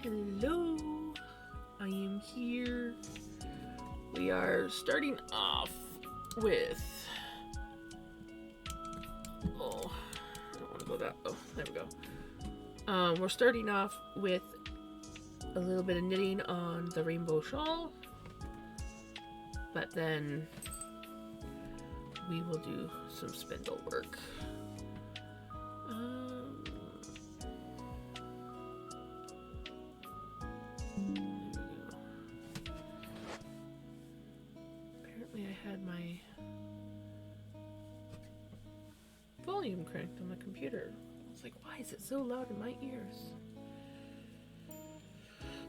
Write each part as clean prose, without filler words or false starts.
Hello, I am here. We are starting off with, oh, I don't want to go that, oh, there we go. We're starting off with a little bit of knitting on the rainbow shawl, but then we will do some spindle work. Apparently I had my volume cranked on the computer. I was like, why is it so loud in my ears?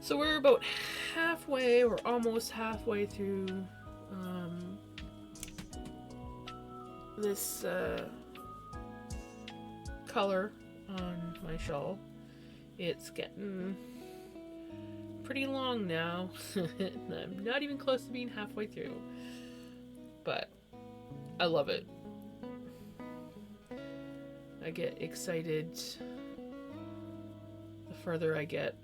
So we're about halfway, or almost halfway through this color on my shawl. It's getting pretty long now. I'm not even close to being halfway through, but I love it. I get excited the further I get,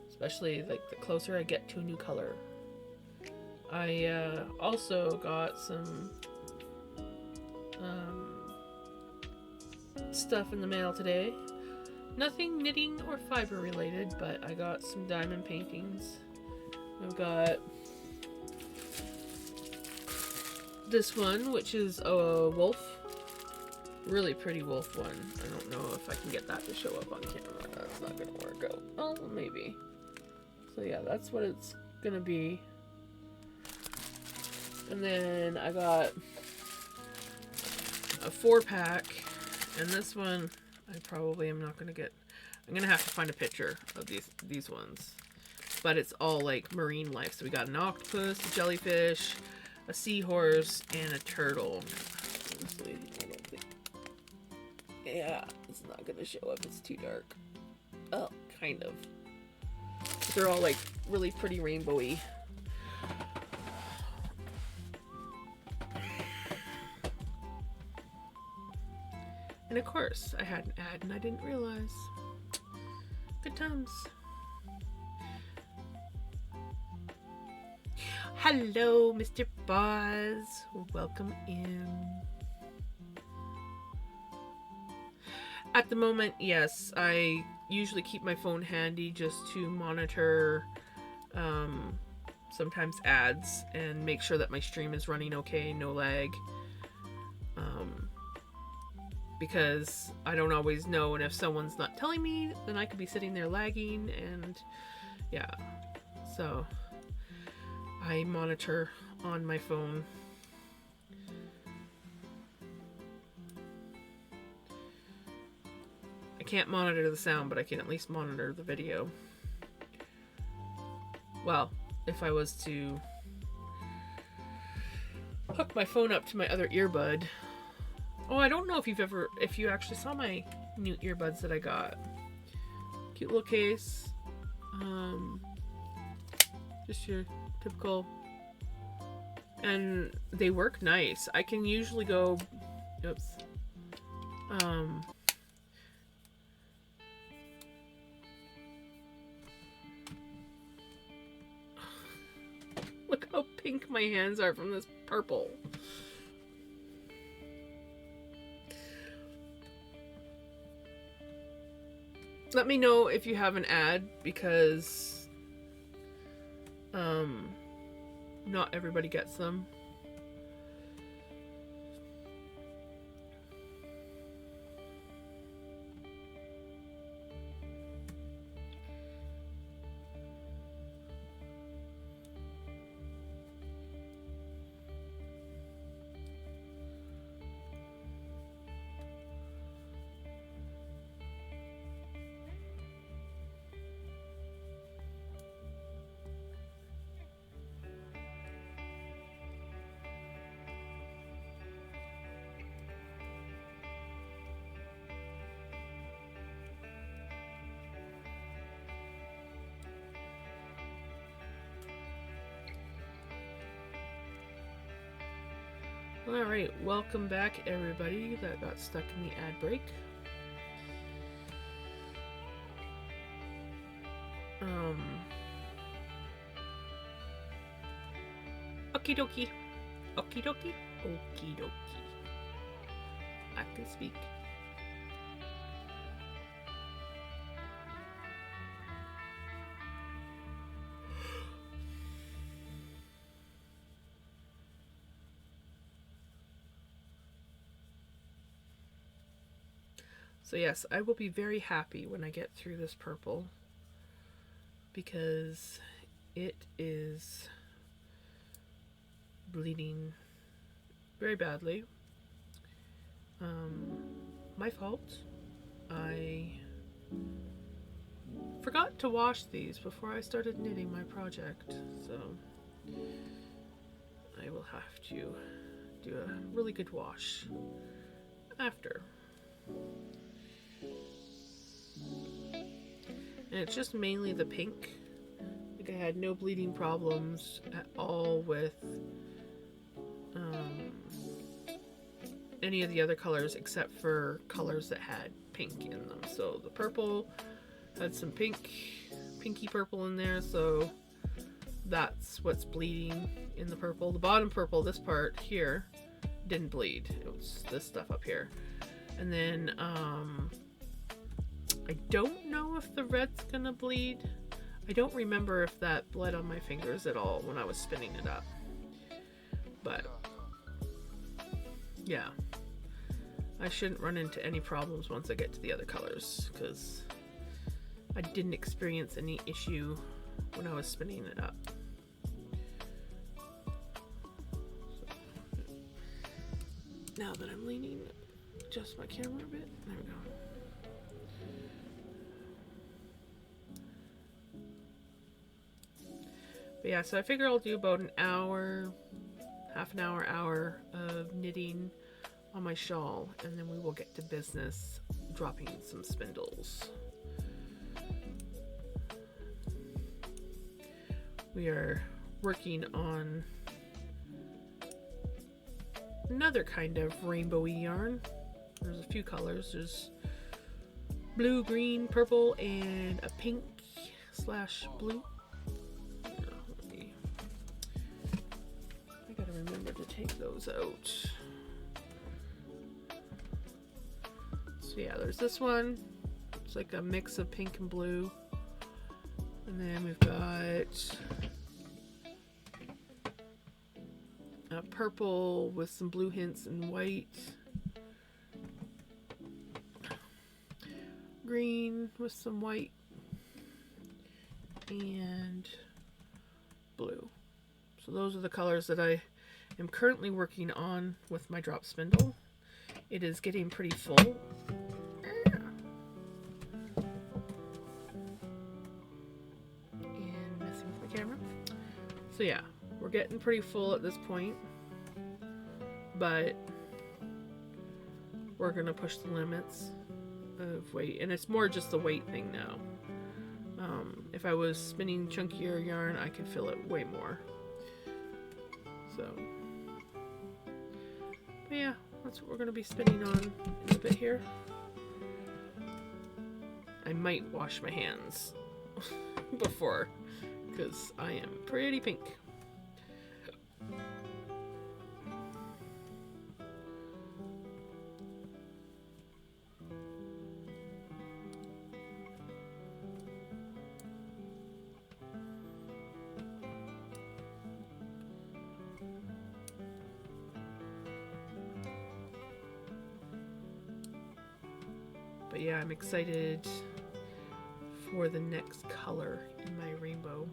especially like the closer I get to a new color. I also got some stuff in the mail today. Nothing knitting or fiber related, but I got some diamond paintings. I've got this one, which is a wolf. Really pretty wolf one. I don't know if I can get that to show up on camera. That's not gonna work out. Oh, maybe. So yeah, that's what it's gonna be. And then I got a 4-pack, and this one I probably am not gonna get. I'm gonna have to find a picture of these ones, but it's all like marine life. So we got an octopus, a jellyfish, a seahorse, and a turtle. Honestly, I don't think. Yeah, it's not gonna show up. It's too dark. Oh, kind of. They're all like really pretty rainbowy. And of course, I had an ad and I didn't realize. Good times. Hello, Mr. Buzz. Welcome in. At the moment, yes, I usually keep my phone handy just to monitor sometimes ads and make sure that my stream is running okay, no lag. Because I don't always know, and if someone's not telling me, then I could be sitting there lagging, and yeah. So I monitor on my phone. I can't monitor the sound, but I can at least monitor the video. Well, if I was to hook my phone up to my other earbud. Oh, I don't know if you actually saw my new earbuds that I got. Cute little case. Just your typical. And they work nice. I can usually go, oops. Look how pink my hands are from this purple. Let me know if you have an ad, because not everybody gets them. Alright, welcome back everybody that got stuck in the ad break. Okie dokie. Okie dokie. Okie dokie. I can speak. So yes, I will be very happy when I get through this purple, because it is bleeding very badly. My fault. I forgot to wash these before I started knitting my project, so I will have to do a really good wash after. And it's just mainly the pink. Like, I had no bleeding problems at all with any of the other colors except for colors that had pink in them. So the purple had some pinky purple in there, so that's what's bleeding in the purple. The bottom purple, this part here, didn't bleed. It was this stuff up here. And then I don't know if the red's gonna bleed. I don't remember if that bled on my fingers at all when I was spinning it up. But yeah, I shouldn't run into any problems once I get to the other colors, because I didn't experience any issue when I was spinning it up. So, now that I'm leaning adjust my camera a bit. There we go. But yeah, so I figure I'll do about an hour, half an hour, hour of knitting on my shawl, and then we will get to business dropping some spindles. We are working on another kind of rainbowy yarn. There's a few colors. There's blue, green, purple, and a pink / blue. I gotta remember to take those out. So yeah, there's this one. It's like a mix of pink and blue. And then we've got a purple with some blue hints and white. Green with some white. And blue. So those are the colors that I am currently working on with my drop spindle. It is getting pretty full. And messing with my camera. So yeah, we're getting pretty full at this point. But we're going to push the limits of weight. And it's more just the weight thing now. If I was spinning chunkier yarn, I could fill it way more. So, but yeah, that's what we're going to be spinning on in a bit here. I might wash my hands before, because I am pretty pink. But yeah, I'm excited for the next color in my rainbow.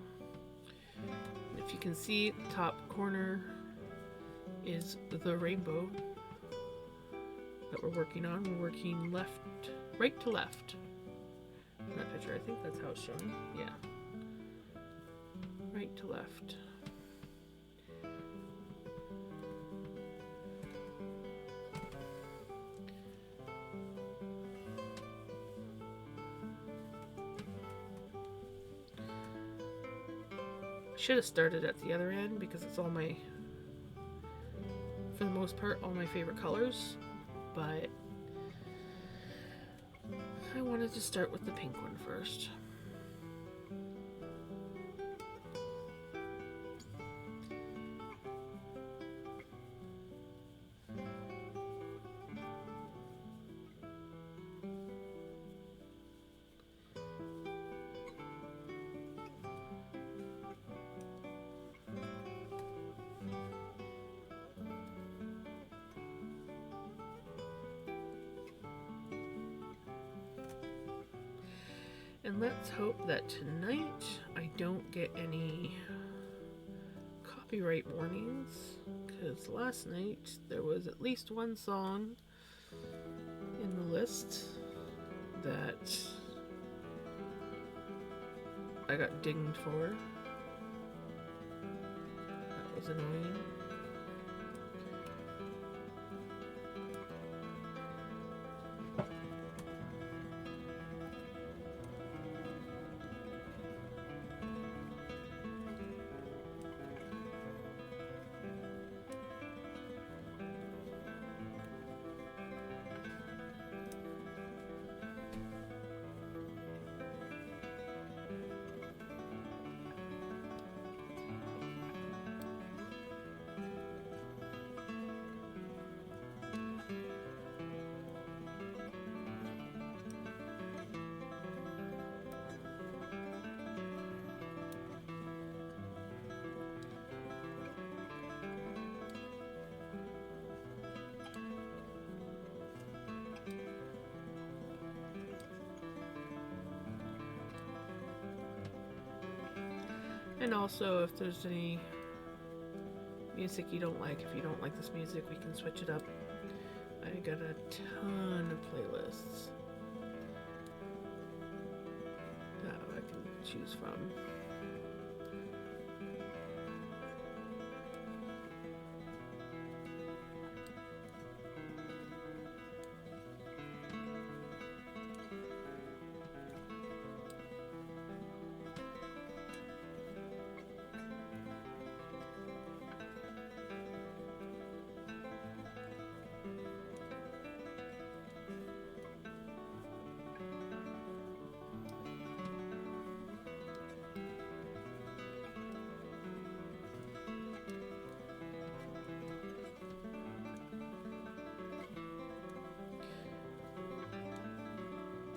And if you can see, the top corner is the rainbow that we're working on. We're working right to left. In that picture, I think that's how it's showing. Yeah. Right to left. Should have started at the other end because it's all my, for the most part, all my favorite colors, but I wanted to start with the pink one first. And let's hope that tonight I don't get any copyright warnings, because last night there was at least one song in the list that I got dinged for. That was annoying. And also, if there's any music you don't like, if you don't like this music, we can switch it up I got a ton of playlists that I can choose from.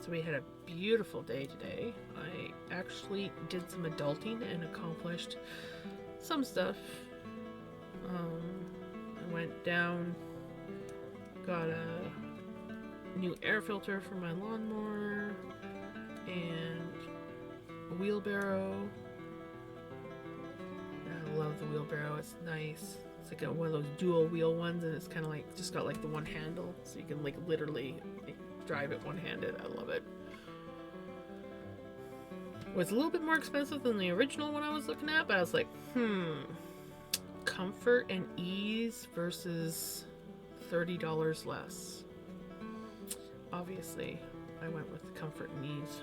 So we had a beautiful day today. I actually did some adulting and accomplished some stuff. I went down, got a new air filter for my lawnmower and a wheelbarrow. I love the wheelbarrow, it's nice. It's like one of those dual wheel ones, and it's kind of like just got like the one handle, so you can like literally drive it one-handed. I love it. It was a little bit more expensive than the original one I was looking at, but I was like, comfort and ease versus $30 less. Obviously, I went with comfort and ease.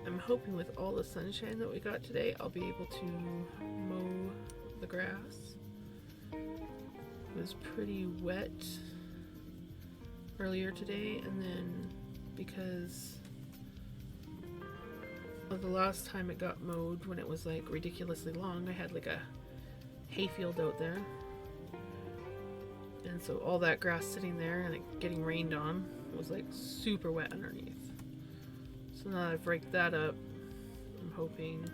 I'm hoping with all the sunshine that we got today, I'll be able to mow the grass. It was pretty wet earlier today, and then because of the last time it got mowed when it was like ridiculously long, I had like a hayfield out there, and so all that grass sitting there and it getting rained on was like super wet underneath. So now that I've raked that up, I'm hoping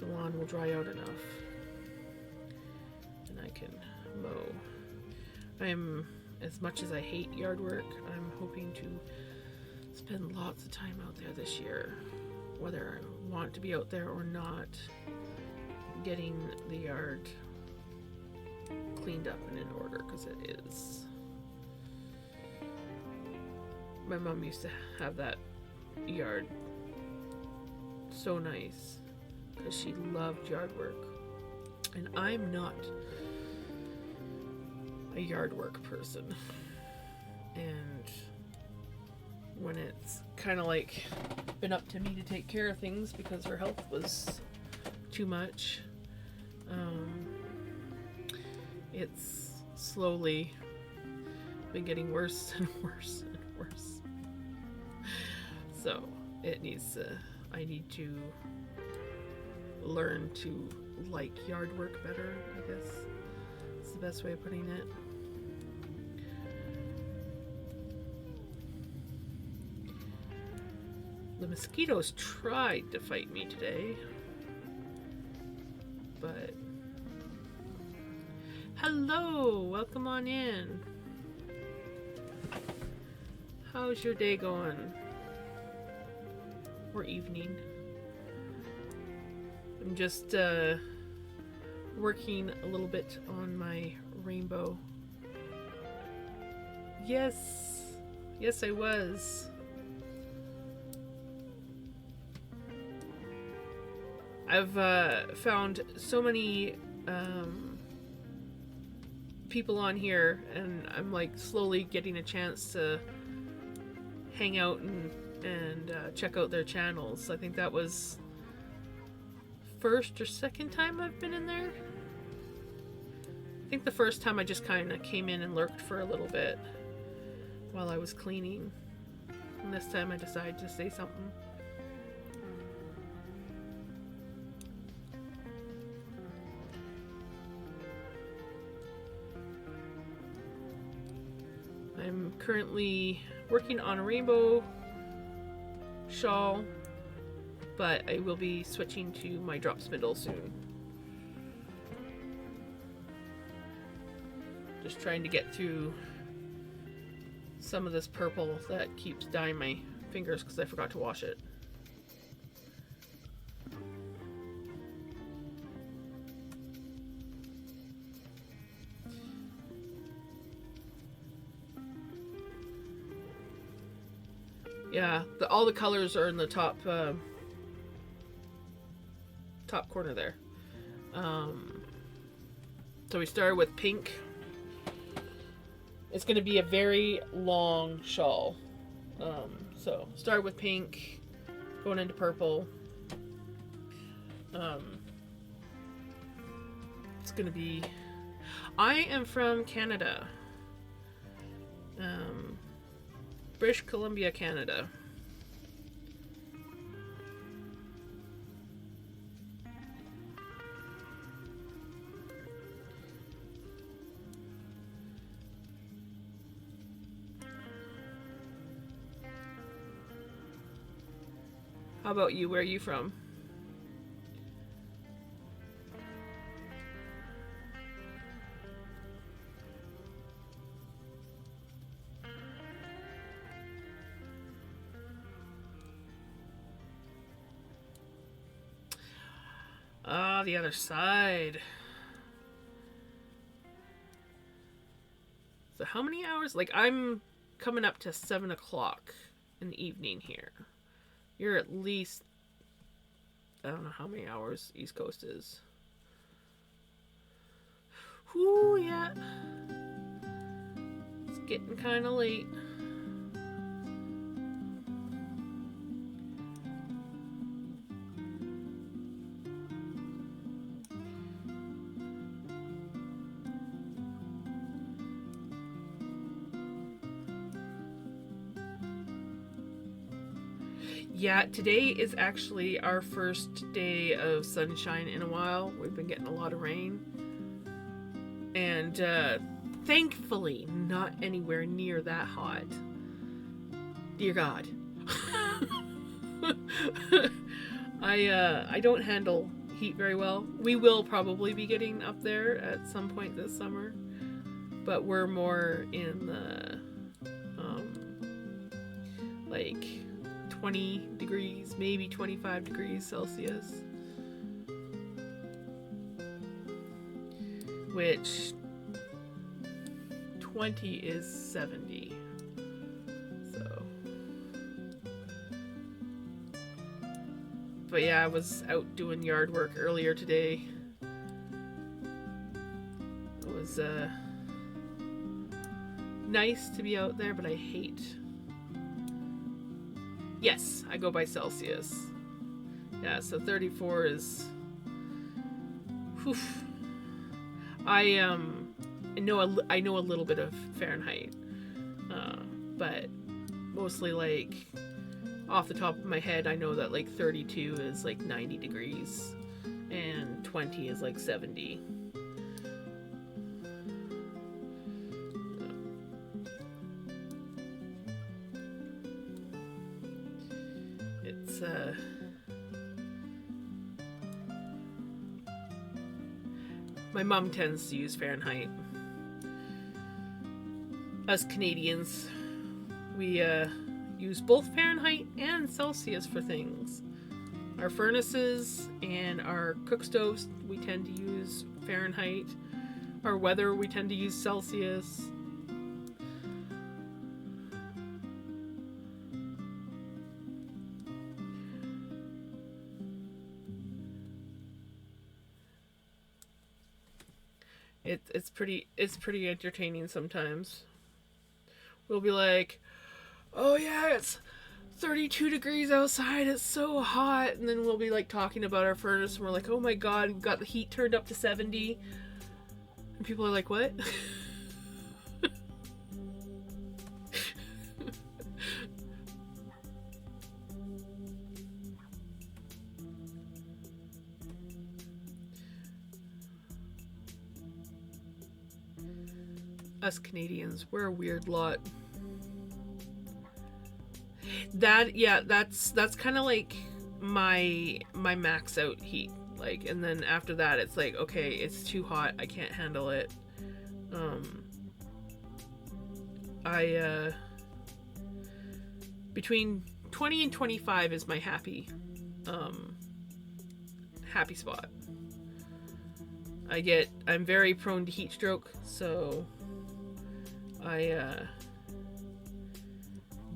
the lawn will dry out enough and I can mow. As much as I hate yard work, I'm hoping to spend lots of time out there this year, whether I want to be out there or not, getting the yard cleaned up and in order, because it is. My mom used to have that yard so nice because she loved yard work, and I'm not a yard work person, and when it's kind of like been up to me to take care of things because her health was too much, it's slowly been getting worse and worse and worse. So I need to learn to like yard work better, I guess. It's the best way of putting it. The mosquitoes tried to fight me today, but hello, welcome on in. How's your day going? Or evening? I'm just working a little bit on my rainbow. Yes, I was. I've found so many people on here, and I'm like slowly getting a chance to hang out and check out their channels. I think that was first or second time I've been in there. I think the first time I just kind of came in and lurked for a little bit while I was cleaning. And this time I decided to say something. I'm currently working on a rainbow shawl, but I will be switching to my drop spindle soon. Just trying to get through some of this purple that keeps dyeing my fingers because I forgot to wash it. Yeah, all the colors are in the top top corner there. So we started with pink. It's going to be a very long shawl. So start with pink, going into purple. It's going to be... I am from Canada. British Columbia, Canada. How about you? Where are you from? Ah, the other side. So how many hours? Like, I'm coming up to 7 o'clock in the evening here. You're at least... I don't know how many hours East Coast is. Whoo, yeah. It's getting kind of late. Yeah, today is actually our first day of sunshine in a while. We've been getting a lot of rain. And thankfully not anywhere near that hot. Dear God. I don't handle heat very well. We will probably be getting up there at some point this summer. But we're more in the like 20 degrees, maybe 25 degrees Celsius, which 20 is 70. So, but yeah, I was out doing yard work earlier today. It was nice to be out there, but I hate... Yes, I go by Celsius. Yeah, so 34 is... Whew. I know a little bit of Fahrenheit, but mostly like off the top of my head, I know that like 32 is like 90 degrees and 20 is like 70. It's my mom tends to use Fahrenheit. Us Canadians, we use both Fahrenheit and Celsius for things. Our furnaces and our cook stoves, we tend to use Fahrenheit. Our weather, we tend to use Celsius. It's pretty entertaining sometimes. We'll be like, oh yeah, it's 32 degrees outside, it's so hot, and then we'll be like talking about our furnace, and we're like, oh my god, we've got the heat turned up to 70, and people are like, what? Us Canadians, we're a weird lot. That's kind of like my max out heat. Like, and then after that, it's like, okay, it's too hot, I can't handle it. I between 20 and 25 is my happy spot. I'm very prone to heat stroke, so I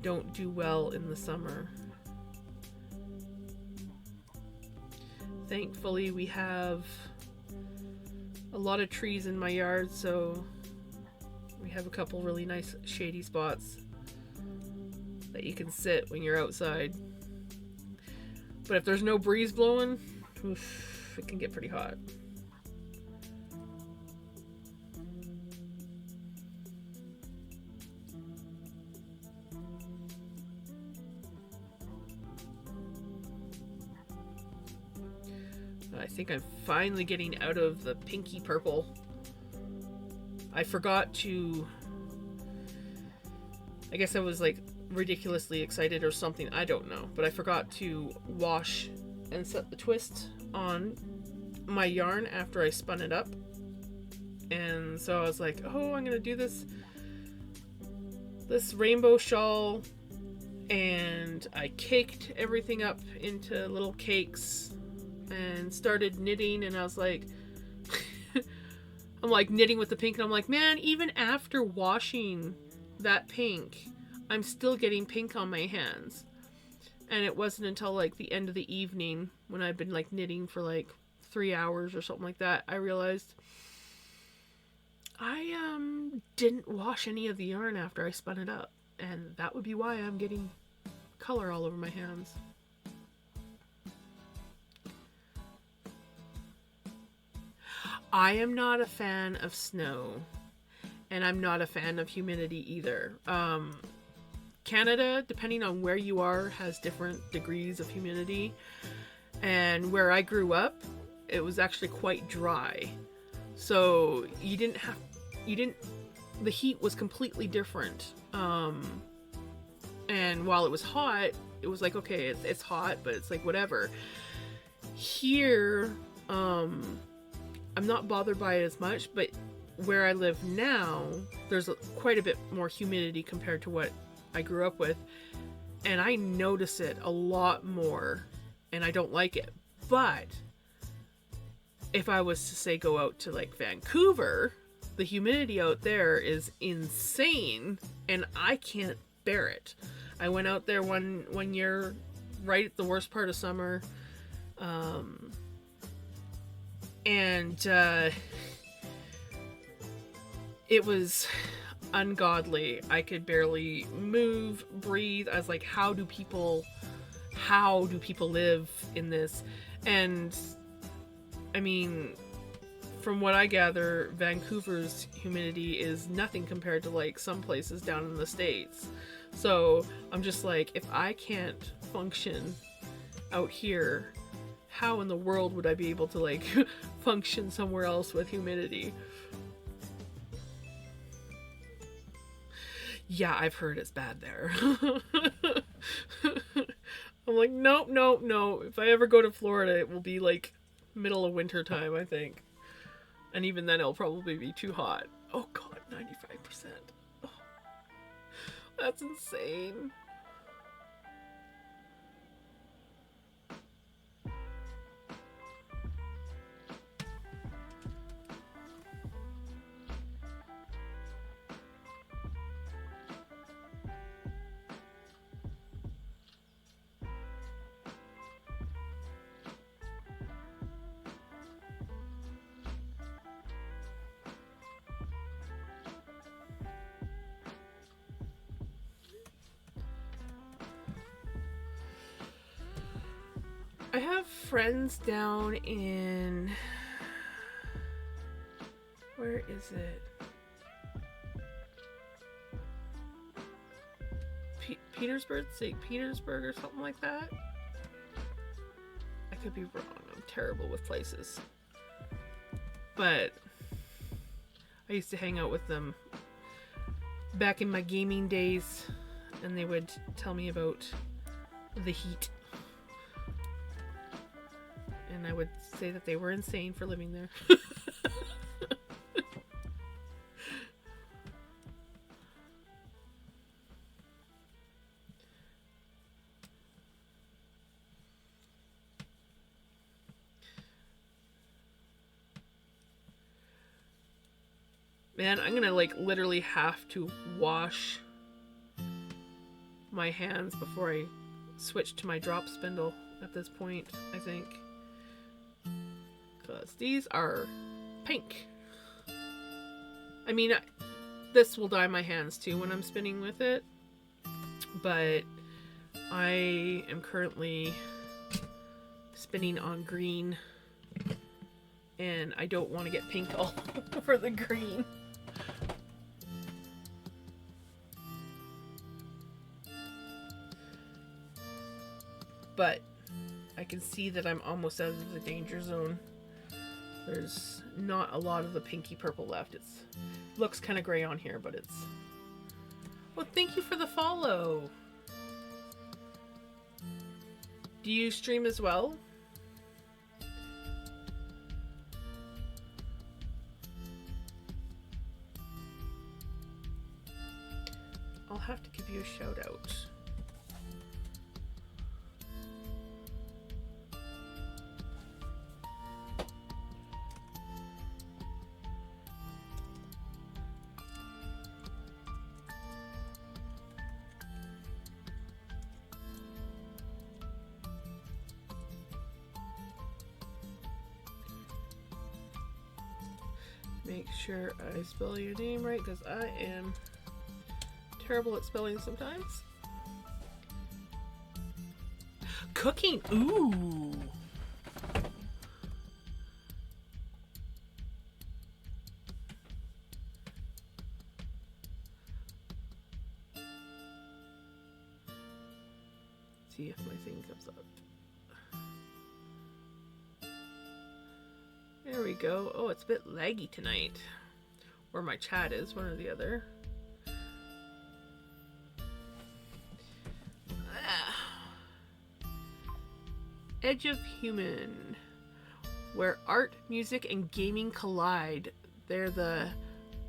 don't do well in the summer. Thankfully, we have a lot of trees in my yard, so we have a couple really nice shady spots that you can sit when you're outside. But if there's no breeze blowing, oof, it can get pretty hot. I think I'm finally getting out of the pinky purple. I forgot to... I guess I was like ridiculously excited or something. I don't know. But I forgot to wash and set the twist on my yarn after I spun it up. And so I was like, oh, I'm going to do this rainbow shawl. And I caked everything up into little cakes and started knitting, and I was like I'm like knitting with the pink, and I'm like, man, even after washing that pink, I'm still getting pink on my hands. And it wasn't until like the end of the evening, when I'd been like knitting for like 3 hours or something like that, I realized I didn't wash any of the yarn after I spun it up, and that would be why I'm getting color all over my hands. I am not a fan of snow, and I'm not a fan of humidity either. Canada, depending on where you are, has different degrees of humidity, and where I grew up, it was actually quite dry. So the heat was completely different. And while it was hot, it was like, okay, it's hot, but it's like whatever. Here, I'm not bothered by it as much, but where I live now, there's quite a bit more humidity compared to what I grew up with, and I notice it a lot more, and I don't like it. But if I was to say go out to like Vancouver, the humidity out there is insane, and I can't bear it. I went out there one year right at the worst part of summer, and it was ungodly. I could barely move, breathe. I was like, how do people live in this? And I mean, from what I gather, Vancouver's humidity is nothing compared to like some places down in the States. So I'm just like, if I can't function out here, how in the world would I be able to like function somewhere else with humidity? Yeah, I've heard it's bad there. I'm like, no. If I ever go to Florida, it will be like middle of winter time, I think. And even then, it'll probably be too hot. Oh god, 95%. Oh, that's insane. I have friends down in... Where is it? Petersburg? St. Petersburg or something like that? I could be wrong. I'm terrible with places. But I used to hang out with them back in my gaming days, and they would tell me about the heat. And I would say that they were insane for living there. Man, I'm gonna like literally have to wash my hands before I switch to my drop spindle at this point, I think. Because these are pink. I mean, this will dye my hands too when I'm spinning with it. But I am currently spinning on green. And I don't want to get pink all over the green. But I can see that I'm almost out of the danger zone. There's not a lot of the pinky purple left. It looks kind of gray on here, but it's... Well, thank you for the follow. Do you stream as well? I'll have to give you a shout out. Make sure I spell your name right, because I am terrible at spelling sometimes. Cooking! Ooh! See if my thing comes up. There we go. Oh, it's a bit laggy tonight. Or my chat is, one or the other. Edge of Human. Where art, music, and gaming collide. They're the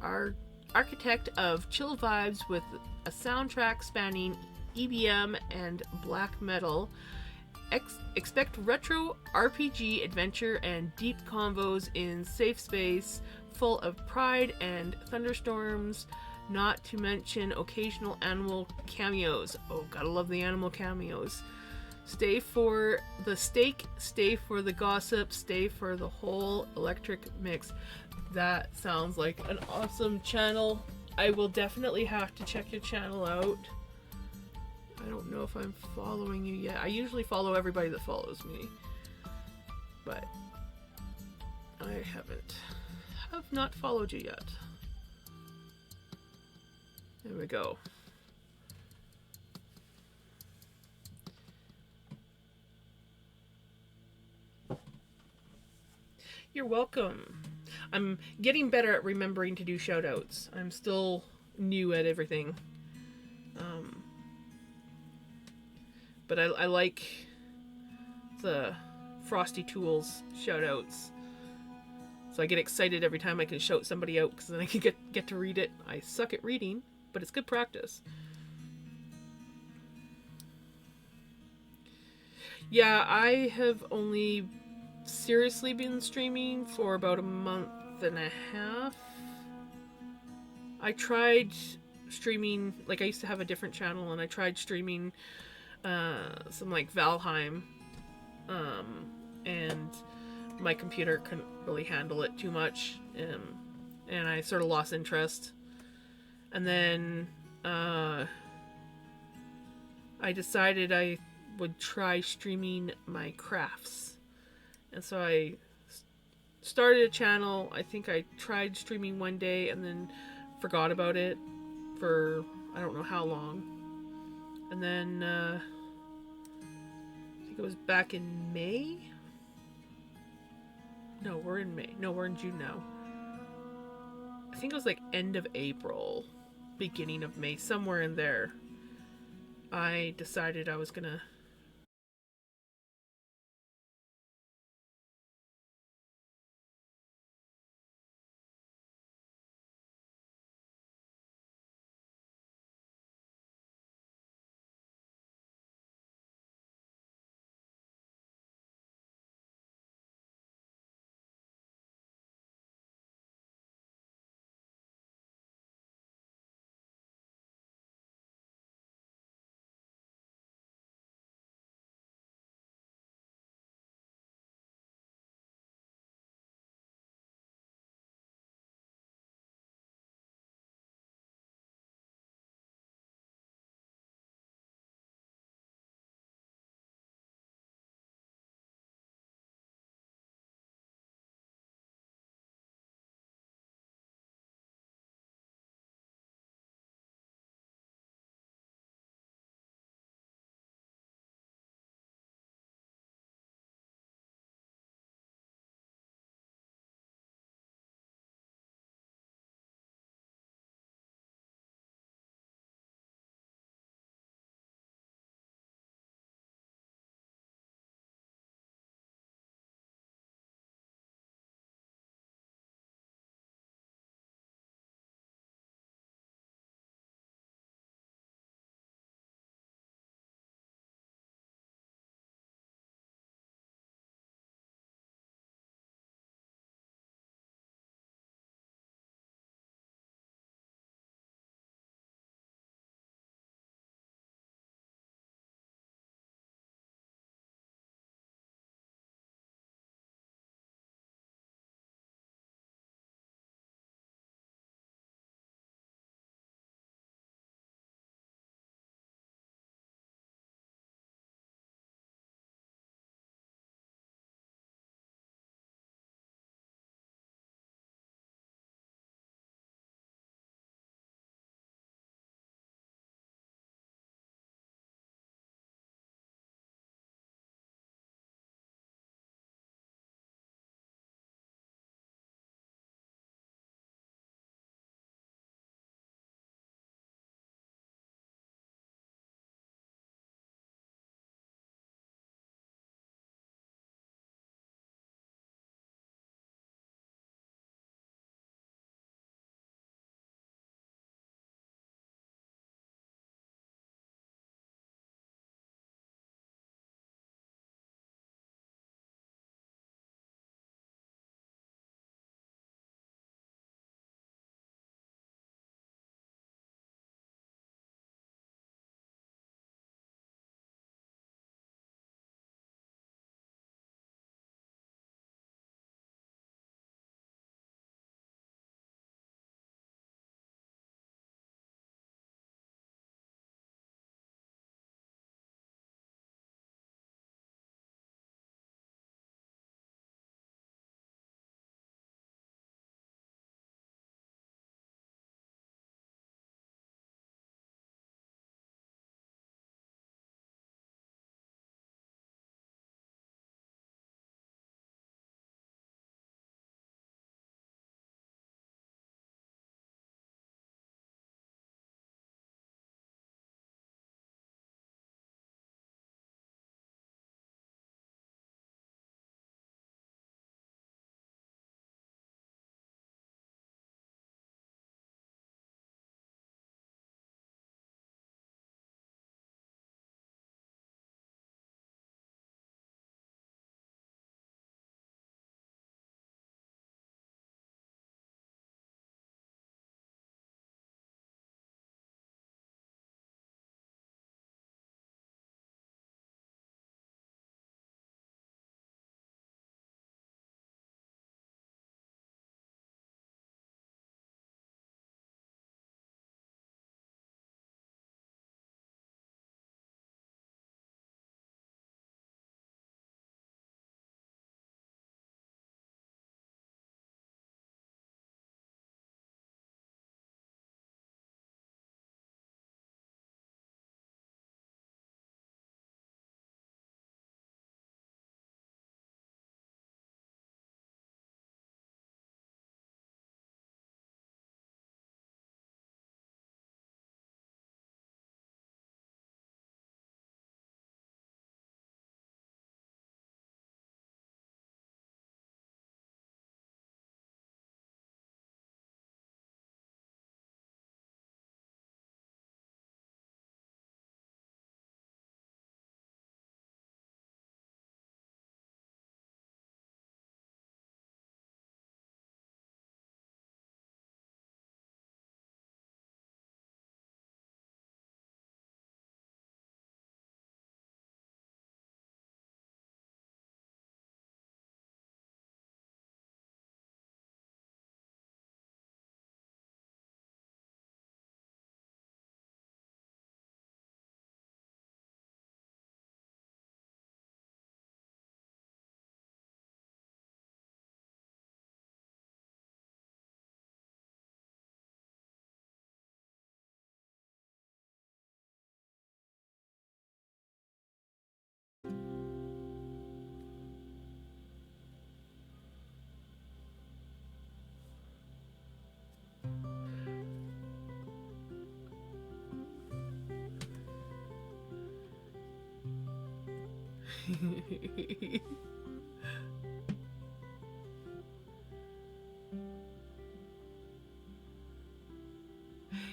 architect of chill vibes with a soundtrack spanning EBM and black metal. Expect retro RPG adventure and deep convos in safe space full of pride and thunderstorms, not to mention occasional animal cameos. Oh, gotta love the animal cameos. Stay for the steak, stay for the gossip, stay for the whole electric mix. That sounds like an awesome channel. I will definitely have to check your channel out. I don't know if I'm following you yet. I usually follow everybody that follows me. But I have not followed you yet. There we go. You're welcome. I'm getting better at remembering to do shoutouts. I'm still new at everything. But I like the Frosty Tools shoutouts. So I get excited every time I can shout somebody out, because then I can get to read it. I suck at reading, but it's good practice. Yeah, I have only seriously been streaming for about a month and a half. I tried streaming, like I used to have a different channel, and I tried streaming some like Valheim, and my computer couldn't really handle it too much, and I sort of lost interest. And then I decided I would try streaming my crafts. And so I started a channel. I think I tried streaming one day and then forgot about it for I don't know how long. And then I think it was back in May. No, we're in May. No, we're in June now. I think it was like end of April, beginning of May, somewhere in there. I decided I was gonna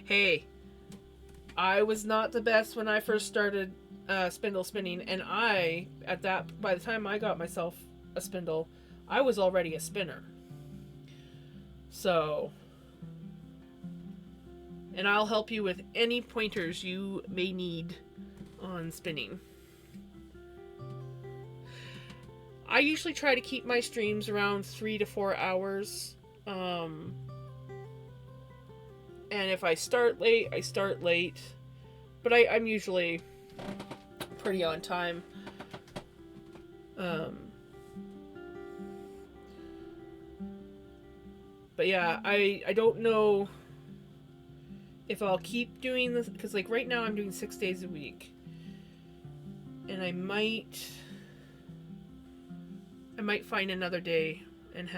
Hey, I was not the best when I first started spindle spinning, and by the time I got myself a spindle, I was already a spinner. So, and I'll help you with any pointers you may need on spinning. I usually try to keep my streams around 3 to 4 hours. And if I start late, I start late. But I'm usually pretty on time. But yeah, I don't know if I'll keep doing this, because like right now I'm doing 6 days a week. And I might find another day and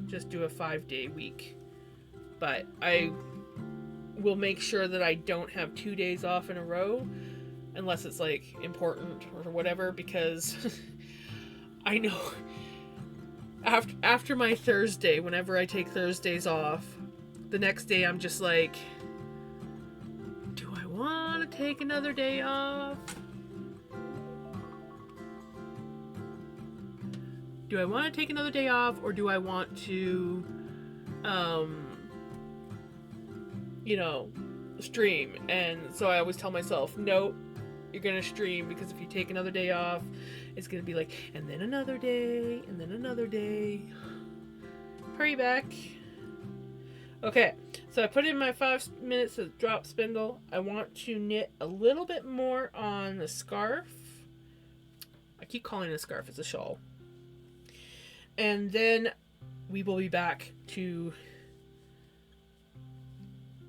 just do a 5-day week. But I will make sure that I don't have 2 days off in a row unless it's like important or whatever, because I know after my Thursday, whenever I take Thursdays off, the next day I'm just like, do I want to take another day off? Do I want to take another day off, or do I want to stream? And so I always tell myself, no, you're gonna stream, because if you take another day off, it's gonna be like, and then another day, and then another day. Hurry back. Okay, so I put in my 5 minutes of drop spindle. I want to knit a little bit more on the scarf. I keep calling it a scarf, it's a shawl. And then we will be back to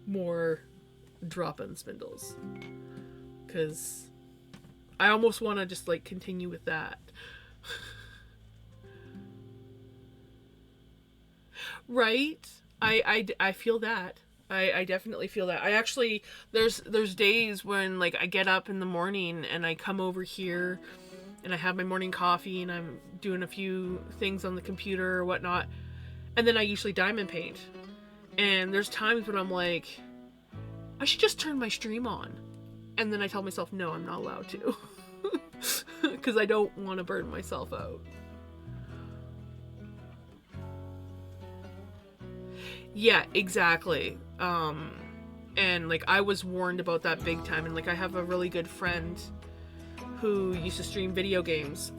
more drop-in spindles, because I almost want to just like continue with that. Right? I feel that. I definitely feel that. I actually, there's days when like I get up in the morning and I come over here and I have my morning coffee and I'm doing a few things on the computer or whatnot, and then I usually diamond paint. And there's times when I'm like, I should just turn my stream on. And then I tell myself, no, I'm not allowed to. Because I don't want to burn myself out. Yeah, exactly. And like I was warned about that big time. And like I have a really good friend who used to stream video games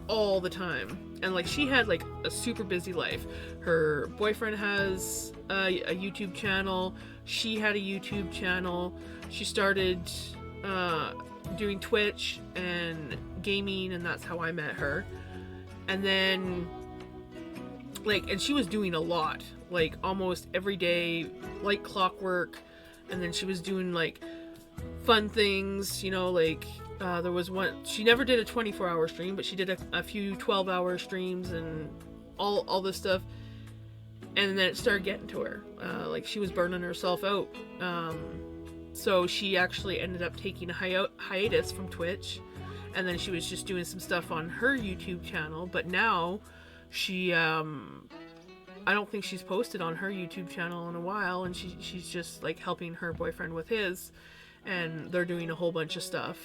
all the time, and like she had like a super busy life. Her boyfriend has a YouTube channel, she had a YouTube channel, she started doing Twitch and gaming, and that's how I met her. And then like, and she was doing a lot, like almost every day, like clockwork. And then she was doing like fun things, like there was one, she never did a 24-hour stream, but she did a few 12-hour streams and all this stuff. And then it started getting to her. Like she was burning herself out. So she actually ended up taking a hiatus from Twitch. And then she was just doing some stuff on her YouTube channel. But now she, I don't think she's posted on her YouTube channel in a while. And she's just like helping her boyfriend with his. And they're doing a whole bunch of stuff.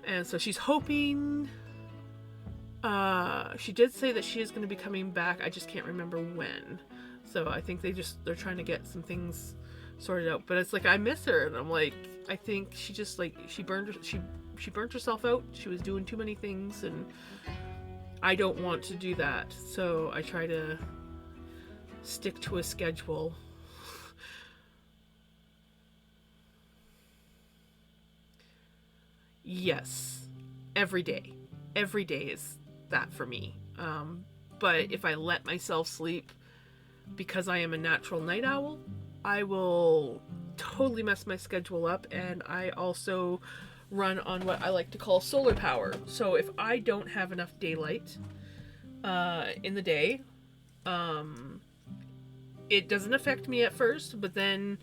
And so she's hoping, she did say that she is going to be coming back. I just can't remember when. So I think they're trying to get some things sorted out. But it's like, I miss her. And I'm like, I think she just like, she burnt herself out. She was doing too many things, and I don't want to do that. So I try to stick to a schedule. Yes, every day. Every day is that for me. But if I let myself sleep, because I am a natural night owl, I will totally mess my schedule up. And I also run on what I like to call solar power. So if I don't have enough daylight in the day, it doesn't affect me at first, but then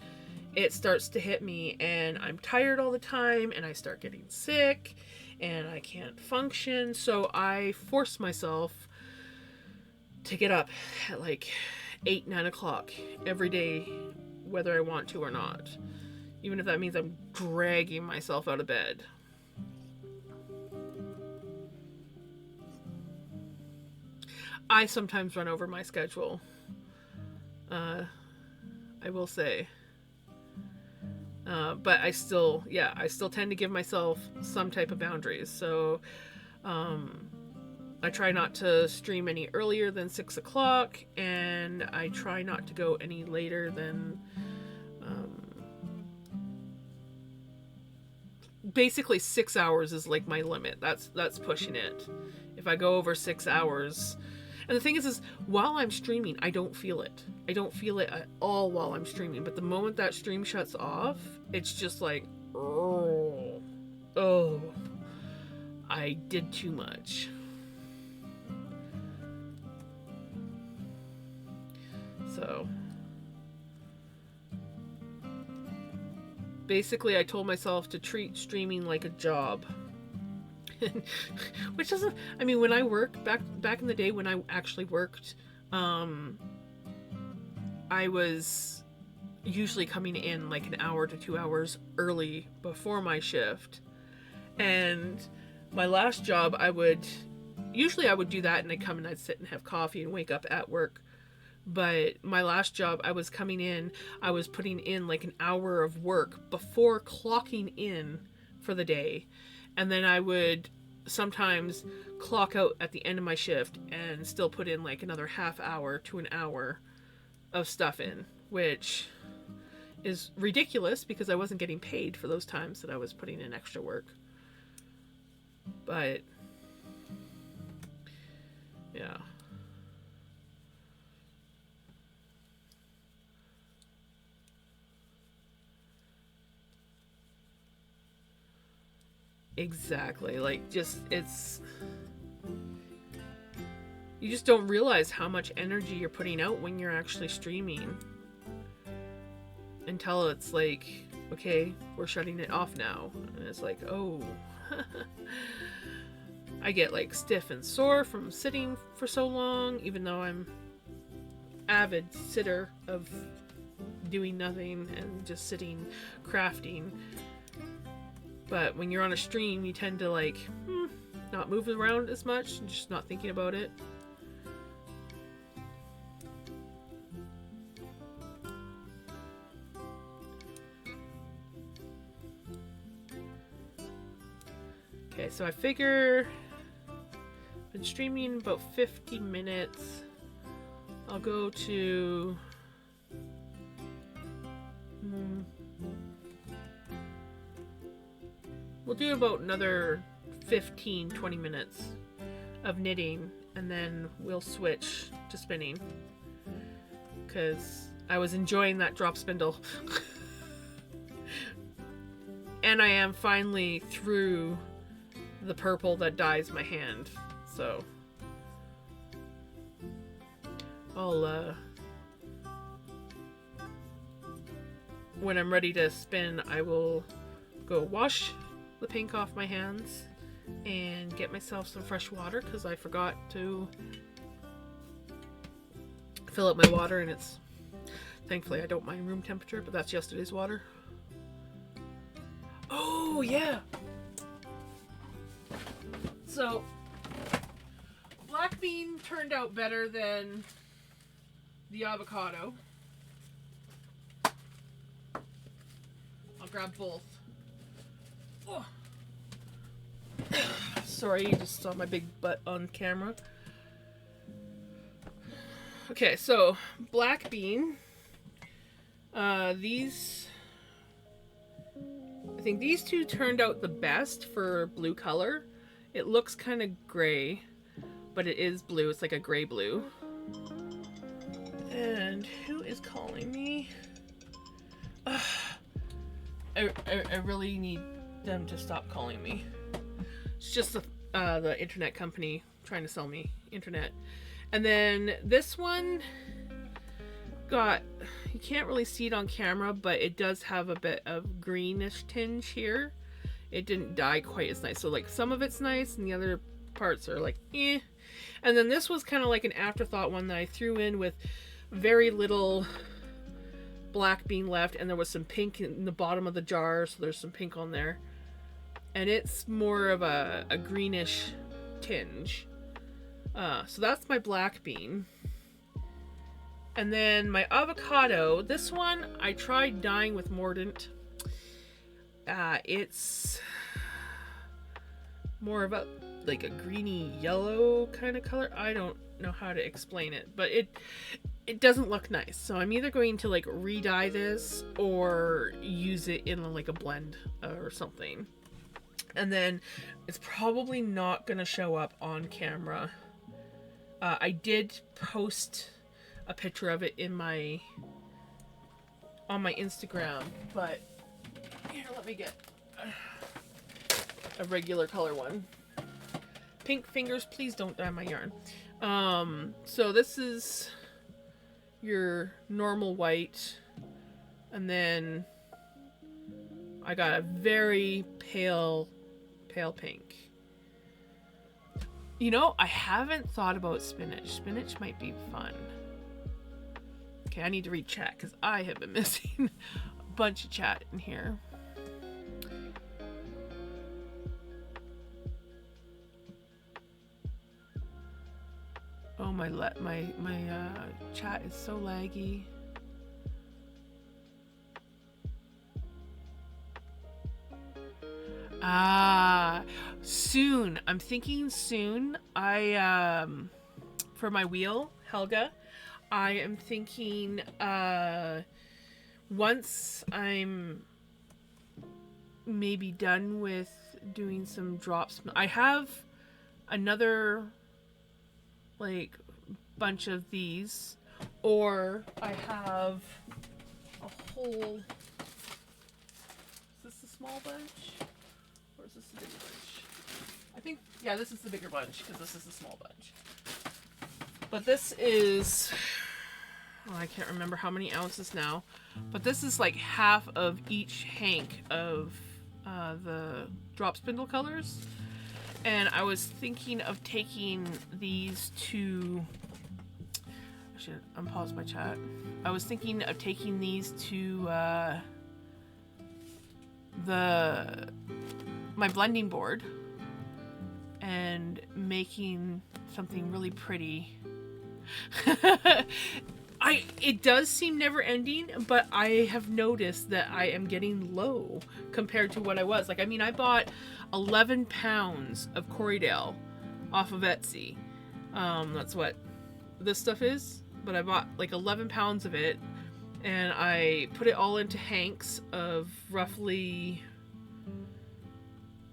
it starts to hit me and I'm tired all the time and I start getting sick and I can't function. So I force myself to get up at like 8, 9 o'clock every day, whether I want to or not. Even if that means I'm dragging myself out of bed. I sometimes run over my schedule. I will say. But I still tend to give myself some type of boundaries. So I try not to stream any earlier than 6 o'clock, and I try not to go any later than basically 6 hours is like my limit. That's pushing it. If I go over 6 hours, and the thing is while I'm streaming, I don't feel it. I don't feel it at all while I'm streaming. But the moment that stream shuts off, it's just like, oh, I did too much. So basically I told myself to treat streaming like a job. Which doesn't, I mean, when I worked back in the day when I actually worked, I was usually coming in like an hour to 2 hours early before my shift. And my last job, I would do that, and I'd come and I'd sit and have coffee and wake up at work. But my last job, I was coming in, I was putting in like an hour of work before clocking in for the day. And then I would sometimes clock out at the end of my shift and still put in like another half hour to an hour of stuff in, which is ridiculous because I wasn't getting paid for those times that I was putting in extra work. But yeah. Exactly. Like, just, you just don't realize how much energy you're putting out when you're actually streaming. Until it's like, okay, we're shutting it off now. And it's like, oh. I get like stiff and sore from sitting for so long, even though I'm avid sitter of doing nothing and just sitting crafting. But when you're on a stream, you tend to like not move around as much, just not thinking about it. Okay, so I figure I've been streaming about 50 minutes. I'll go to we'll do about another 15-20 minutes of knitting, and then we'll switch to spinning because I was enjoying that drop spindle. And I am finally through the purple that dyes my hand, so I'll when I'm ready to spin, I will go wash the pink off my hands and get myself some fresh water because I forgot to fill up my water, and it's, thankfully I don't mind room temperature, but that's yesterday's water. Oh yeah, so black bean turned out better than the avocado. I'll grab both. Oh. Sorry, you just saw my big butt on camera. Okay, so black bean. I think these two turned out the best for blue color. It looks kind of gray, but it is blue. It's like a gray blue. And who is calling me? I really need them to stop calling me. It's just the internet company trying to sell me internet. And then this one got, you can't really see it on camera, but it does have a bit of greenish tinge here. it didn't dye quite as nice. So like some of it's nice and the other parts are like eh. And then this was kind of like an afterthought one that I threw in with very little black bean left, and there was some pink in the bottom of the jar, so there's some pink on there. And it's more of a greenish tinge. So that's my black bean. And then my avocado, this one I tried dyeing with Mordant. It's more of a like a greeny yellow kind of color. I don't know how to explain it, but it doesn't look nice. So I'm either going to like re-dye this or use it in like a blend or something. And then it's probably not going to show up on camera. I did post a picture of it in on my Instagram, but here, let me get a regular color one. Pink fingers, please don't dye my yarn. So this is your normal white, and then I got a very pale pink. You know, I haven't thought about spinach. Spinach might be fun. Okay, I need to read chat because I have been missing a bunch of chat in here. Oh, my chat is so laggy. Soon. I'm thinking soon. For my wheel, Helga, I am thinking, once I'm maybe done with doing some drops, I have another like bunch of these, or I have a whole, is this the small bunch or is this the bigger bunch? I think, yeah, this is the bigger bunch because this is the small bunch, but this is, well, I can't remember how many ounces now, but this is like half of each hank of the drop spindle colors. And I was thinking of taking these to, I should unpause my chat. I was thinking of taking these to my blending board and making something really pretty. It does seem never ending, but I have noticed that I am getting low compared to what I was. Like, I mean, I bought 11 pounds of Corriedale off of Etsy. That's what this stuff is, but I bought like 11 pounds of it, and I put it all into hanks of roughly,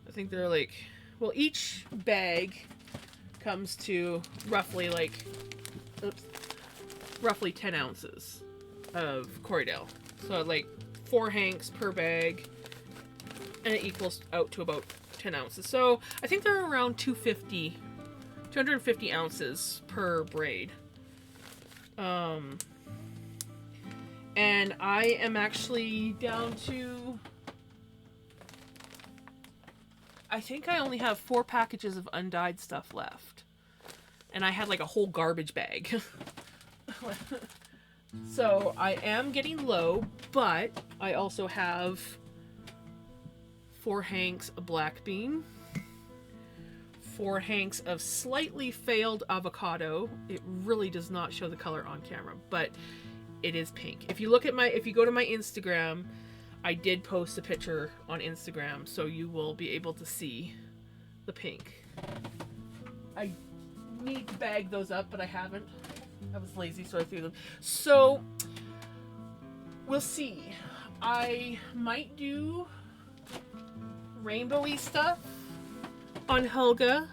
I think they're like, well, each bag comes to roughly like, roughly 10 ounces of Corriedale. So like 4 hanks per bag, and it equals out to about 10 ounces. So I think they're around 250 ounces per braid. And I am actually down to, I think I only have 4 packages of undyed stuff left. And I had like a whole garbage bag. So I am getting low, but I also have 4 hanks of black bean, 4 hanks of slightly failed avocado. It really does not show the color on camera, but it is pink. If you go to my Instagram, I did post a picture on Instagram, so you will be able to see the pink. I need to bag those up, but I haven't. I was lazy, so I threw them. So we'll see. I might do rainbowy stuff on Helga,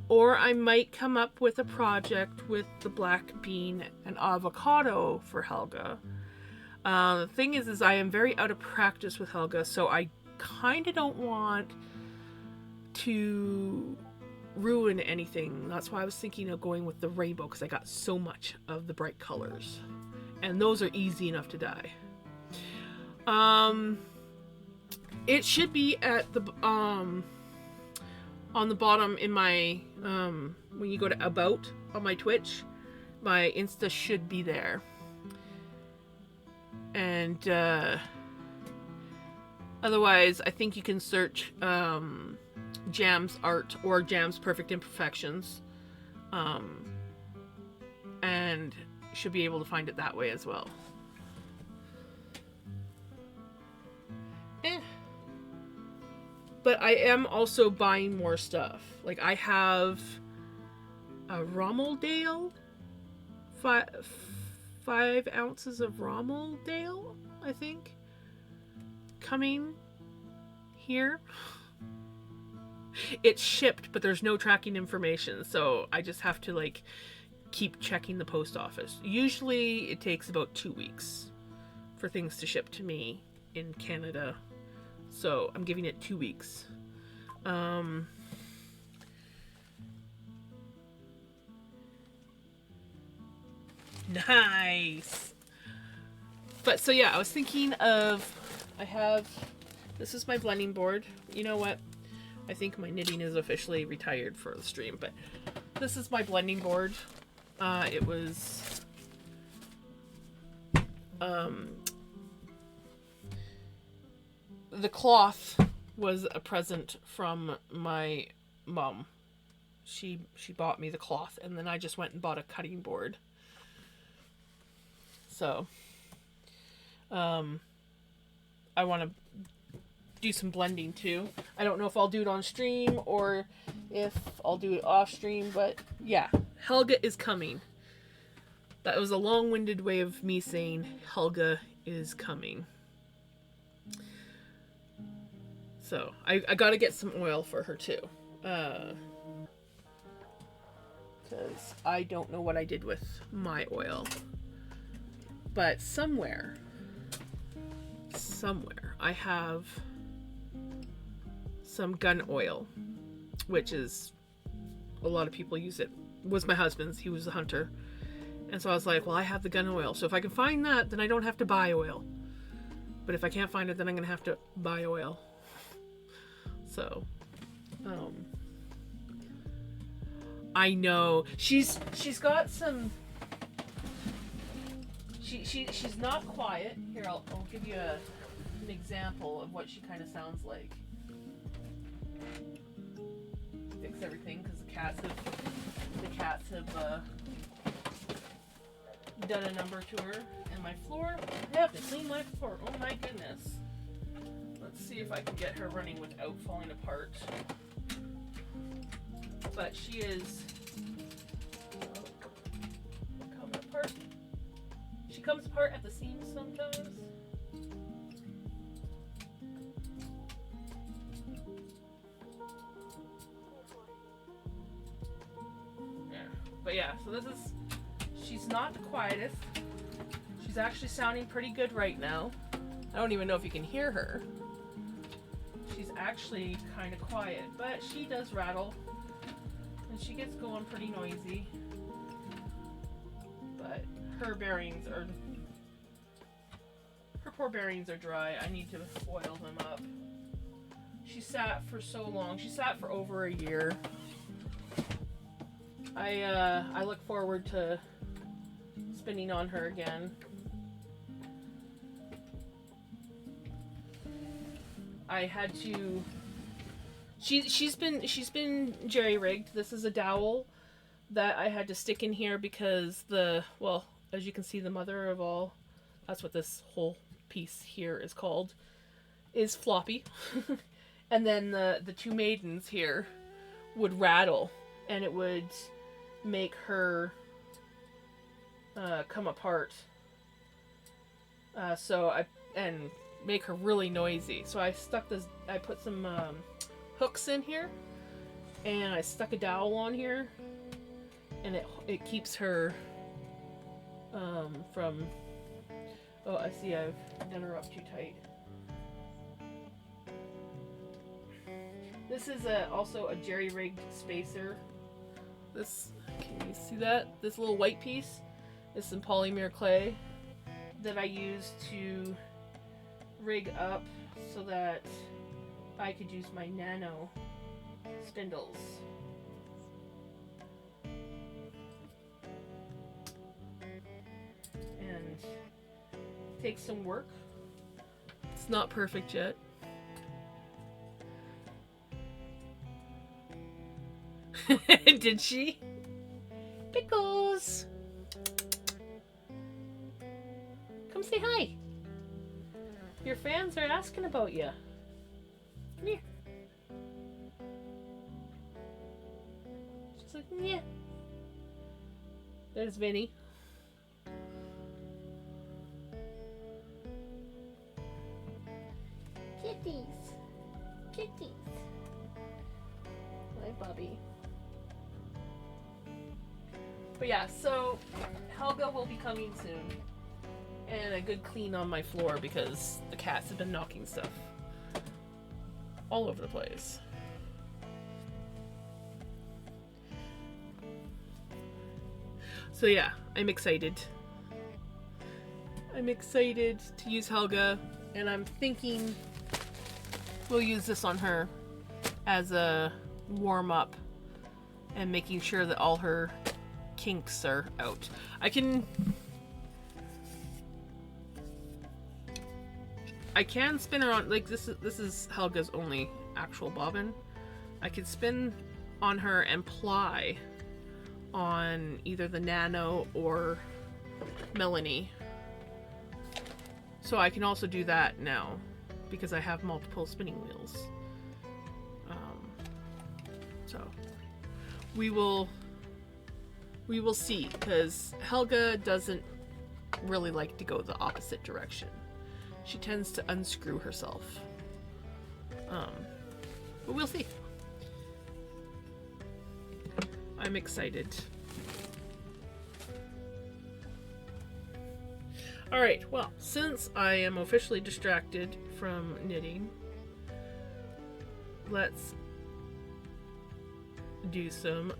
or I might come up with a project with the black bean and avocado for Helga. The thing is I am very out of practice with Helga, so I kind of don't want to ruin anything. That's why I was thinking of going with the rainbow, because I got so much of the bright colors, and those are easy enough to dye. It should be at the on the bottom in my when you go to about on my Twitch, my Insta should be there. And otherwise, I think you can search Jam's art or Jam's Perfect Imperfections, and should be able to find it that way as well. But I am also buying more stuff. Like, I have a Rommeldale, 5 ounces of Rommeldale, I think, coming here. It's shipped, but there's no tracking information, so I just have to, like, keep checking the post office. Usually it takes about 2 weeks for things to ship to me in Canada, so I'm giving it 2 weeks. Nice. But so yeah, I was thinking of, this is my blending board. You know what? I think my knitting is officially retired for the stream, but this is my blending board. It was the cloth was a present from my mom. She bought me the cloth, and then I just went and bought a cutting board. So I want to do some blending too. I don't know if I'll do it on stream or if I'll do it off stream, but yeah, Helga is coming. That was a long-winded way of me saying Helga is coming. So I gotta get some oil for her too, because I don't know what I did with my oil. But somewhere I have some gun oil, which is, a lot of people use it. It was my husband's, he was a hunter. And so I was like, well, I have the gun oil. So if I can find that, then I don't have to buy oil. But if I can't find it, then I'm going to have to buy oil. So, I know. She's got some... She's not quiet. Here, I'll give you an example of what she kind of sounds like. Fix everything because the cats have done a number to her. And my floor, I have to clean my floor. Oh my goodness. Let's see if I can get her running without falling apart. But she is coming apart. She comes apart at the seams sometimes. Yeah. But yeah, so this is, she's not the quietest. She's actually sounding pretty good right now. I don't even know if you can hear her. She's actually kind of quiet, but she does rattle. And she gets going pretty noisy. But her poor bearings are dry. I need to oil them up. She sat for so long. She sat for over a year. I look forward to spinning on her again. I had to. She's been jerry-rigged. This is a dowel that I had to stick in here because well, as you can see, the mother of all, that's what this whole piece here is called, is floppy. And then the two maidens here would rattle, and it would make her come apart. And make her really noisy. So I put some hooks in here, and I stuck a dowel on here, and it keeps her from, oh, I see I've done her up too tight. This is also a jerry-rigged spacer. Can you see that? This little white piece is some polymer clay that I use to rig up so that I could use my nano spindles. And it takes some work. It's not perfect yet. Did she? Pickles! Come say hi. Your fans are asking about you. Come here. She's like, yeah. There's Vinny. Kitties. Kitties. Hi, Bobby. But yeah, so Helga will be coming soon. And a good clean on my floor because the cats have been knocking stuff all over the place. So yeah, I'm excited. I'm excited to use Helga, and I'm thinking we'll use this on her as a warm-up and making sure that all her kinks are out. I can spin her on, like, this is Helga's only actual bobbin. I could spin on her and ply on either the Nano or Melanie. So I can also do that now because I have multiple spinning wheels. So we will see, because Helga doesn't really like to go the opposite direction. She tends to unscrew herself. But we'll see. I'm excited. Alright, well, since I am officially distracted from knitting, let's do some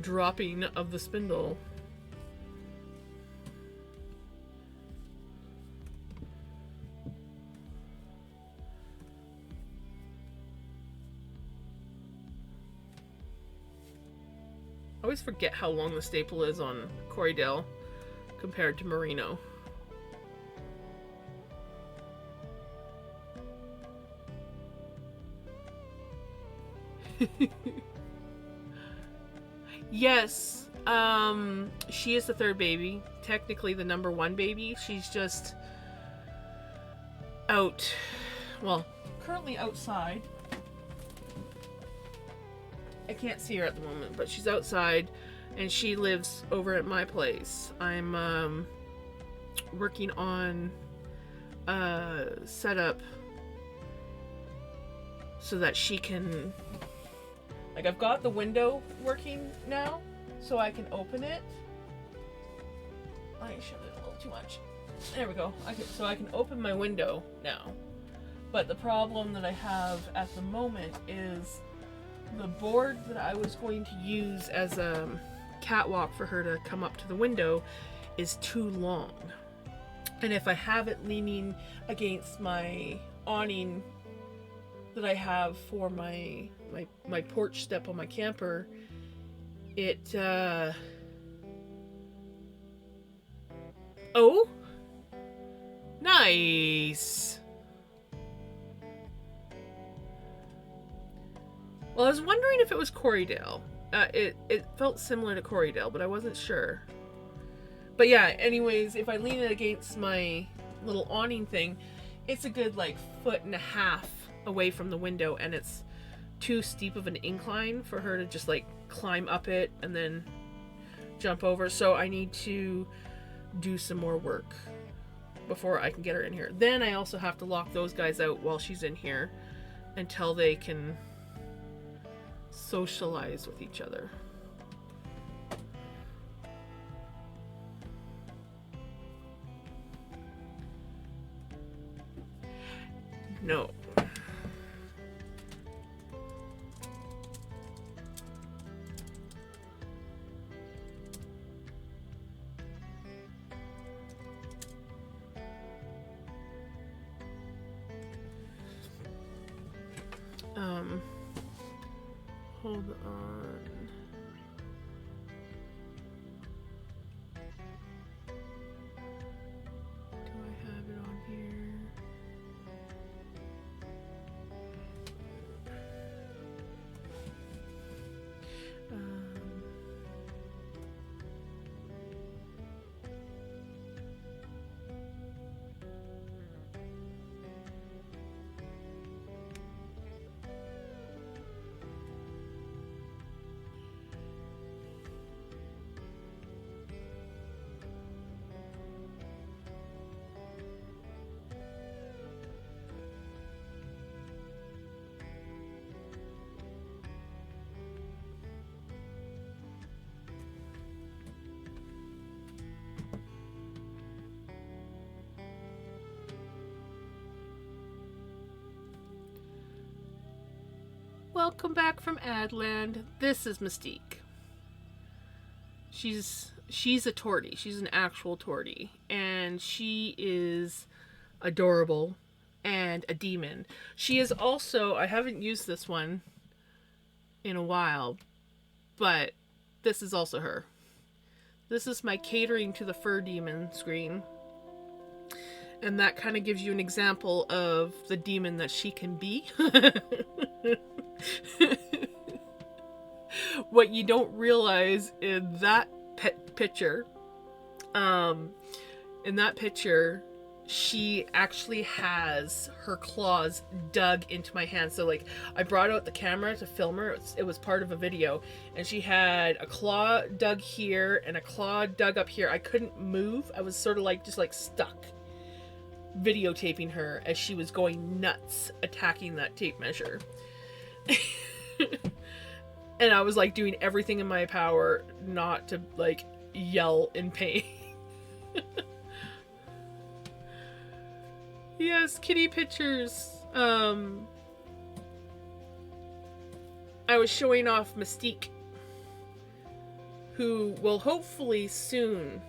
dropping of the spindle. I always forget how long the staple is on Corriedale compared to Merino. Yes, she is the third baby. Technically the number one baby. She's just out, well, currently outside. I can't see her at the moment, but she's outside and she lives over at my place. I'm working on a setup so that she can, like, I've got the window working now so I can open it. I shoved it a little too much. There we go. So I can open my window now. But the problem that I have at the moment is the board that I was going to use as a catwalk for her to come up to the window is too long. And if I have it leaning against my awning that I have for my porch step on my camper, it oh, nice. Well, I was wondering if it was Corriedale. It felt similar to Corriedale, but I wasn't sure. But yeah, anyways, if I lean it against my little awning thing, it's a good, like, 1.5 feet away from the window, and it's too steep of an incline for her to just, like, climb up it and then jump over. So I need to do some more work before I can get her in here. Then I also have to lock those guys out while she's in here until they can socialize with each other. No. Hold on. Do I have it on here? Welcome back from Adland. This is Mystique. She's a tortie. She's an actual tortie. And she is adorable and a demon. She is also, I haven't used this one in a while, but this is also her. This is my catering to the fur demon screen. And that kind of gives you an example of the demon that she can be. What you don't realize in that picture, she actually has her claws dug into my hand. So like, I brought out the camera to film her. It was part of a video, and she had a claw dug here and a claw dug up here. I couldn't move. I was sort of like just like stuck videotaping her as she was going nuts attacking that tape measure. And I was like doing everything in my power not to like yell in pain. Yes, kitty pictures. I was showing off Mystique, who will hopefully soon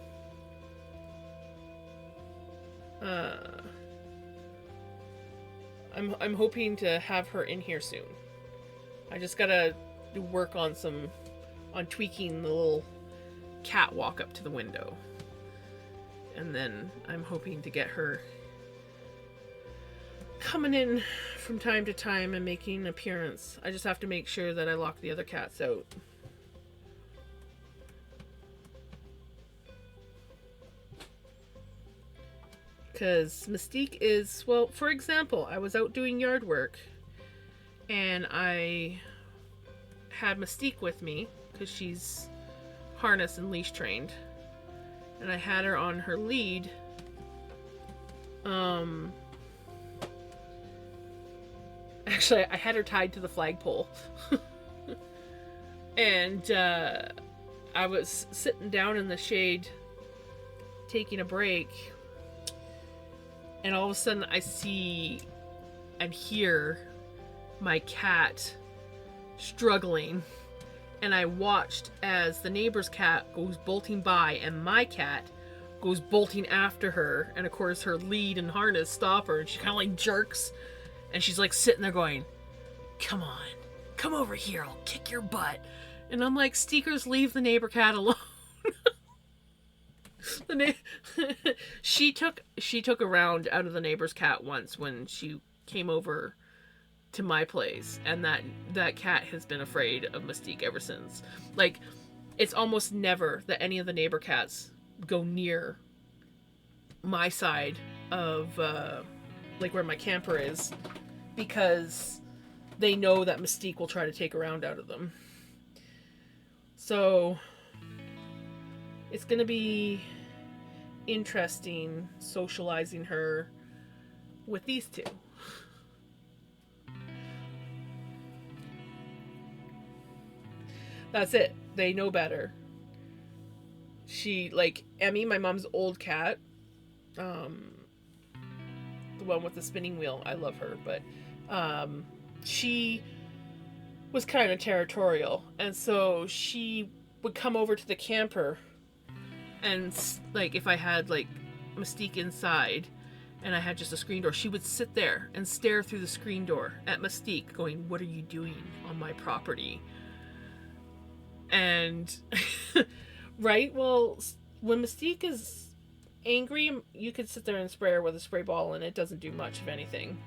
I'm hoping to have her in here soon. I just gotta work on tweaking the little catwalk up to the window. And then I'm hoping to get her coming in from time to time and making an appearance. I just have to make sure that I lock the other cats out. Because Mystique is, well, for example, I was out doing yard work and I had Mystique with me because she's harness and leash trained, and I had her on her lead. Actually, I had her tied to the flagpole. And I was sitting down in the shade taking a break, and all of a sudden I see and hear my cat struggling, and I watched as the neighbor's cat goes bolting by and my cat goes bolting after her, and of course her lead and harness stop her, and she kind of like jerks, and she's like sitting there going, "Come on, come over here, I'll kick your butt." And I'm like, "Steakers, leave the neighbor cat alone." She took a round out of the neighbor's cat once when she came over to my place, and that cat has been afraid of Mystique ever since. Like, it's almost never that any of the neighbor cats go near my side of like where my camper is, because they know that Mystique will try to take a round out of them. So it's gonna be interesting socializing her with these two. That's it. They know better. She, like, Emmy, my mom's old cat, the one with the spinning wheel, I love her, but she was kind of territorial, and so she would come over to the camper, and like if I had like Mystique inside and I had just a screen door, she would sit there and stare through the screen door at Mystique going, what are you doing on my property? And right, well, when Mystique is angry, you could sit there and spray her with a spray ball and it doesn't do much of anything.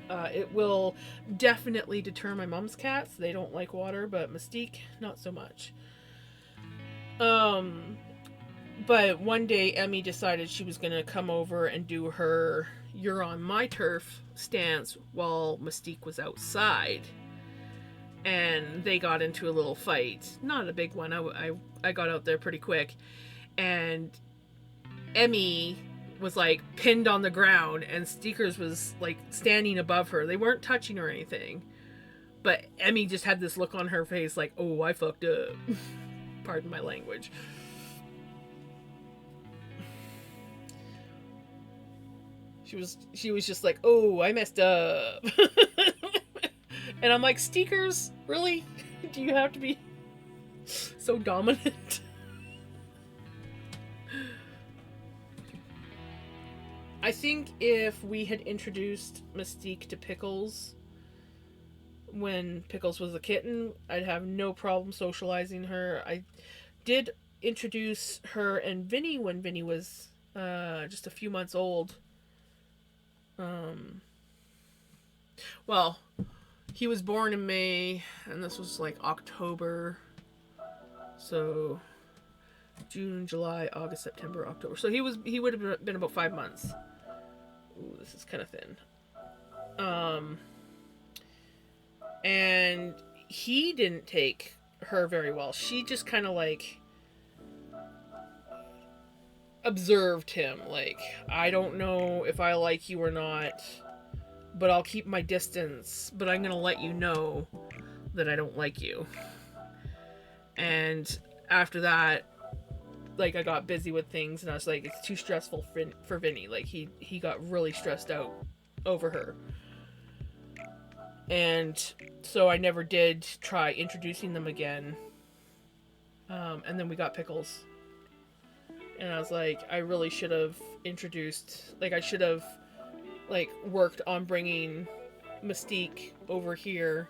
It will definitely deter my mom's cats. They don't like water, but Mystique, not so much. But one day Emmy decided she was going to come over and do her "you're on my turf" stance while Mystique was outside. And they got into a little fight. Not a big one. I got out there pretty quick. And Emmy was like pinned on the ground and Steekers was like standing above her. They weren't touching her or anything. But Emmy just had this look on her face like, oh, I fucked up. Pardon my language. She was just like, oh, I messed up. And I'm like, Steekers, really? Do you have to be so dominant? I think if we had introduced Mystique to Pickles when Pickles was a kitten, I'd have no problem socializing her. I did introduce her and Vinny when Vinny was just a few months old. Well, he was born in May, and this was like October. So June, July, August, September, October. So he would have been about 5 months. Ooh, this is kind of thin. And he didn't take her very well. She just kind of like observed him. Like, I don't know if I like you or not, but I'll keep my distance. But I'm gonna let you know that I don't like you. And after that, like, I got busy with things, and I was like, it's too stressful for Vinny. Like, he got really stressed out over her. And so I never did try introducing them again. And then we got Pickles. And I was like, I really should have introduced, like, I should have, like, worked on bringing Mystique over here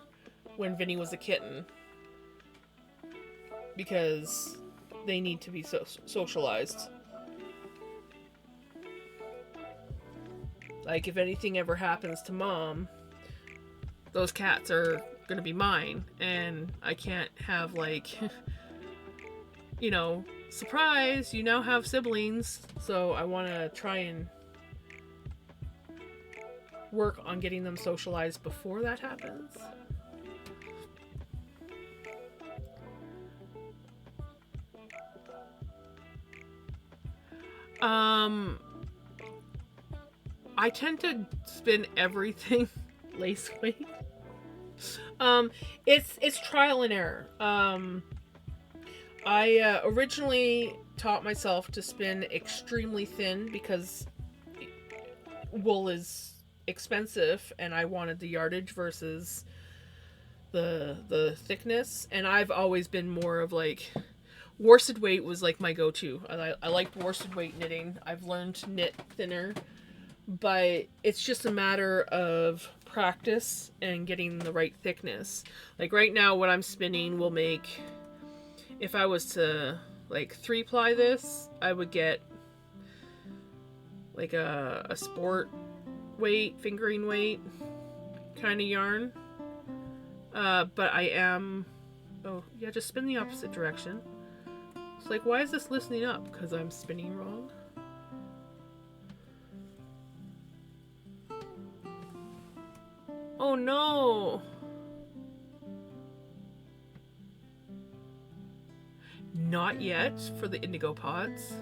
when Vinny was a kitten. Because they need to be socialized. Like, if anything ever happens to Mom, those cats are gonna be mine, and I can't have, like, you know, surprise, you now have siblings. So I want to try and work on getting them socialized before that happens. I tend to spin everything lace weight. It's trial and error. I originally taught myself to spin extremely thin because wool is expensive and I wanted the yardage versus the thickness. And I've always been more of like, worsted weight was like my go-to. I liked worsted weight knitting. I've learned to knit thinner, but it's just a matter of practice and getting the right thickness. Like right now, what I'm spinning will make, if I was to like 3-ply this, I would get like a sport weight, fingering weight kind of yarn. But I am, oh yeah, just spin the opposite direction. It's like, why is this listening up? Because I'm spinning wrong. Oh no! Not yet for the indigo pots.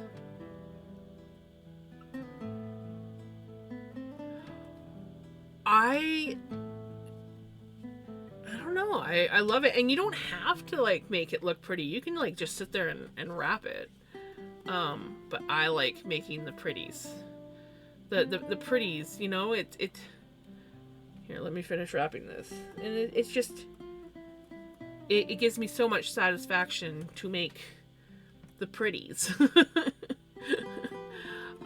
I don't know. I love it. And you don't have to like make it look pretty. You can like just sit there and wrap it. But I like making the pretties. The pretties, you know, it here, let me finish wrapping this. And it's just it gives me so much satisfaction to make the pretties.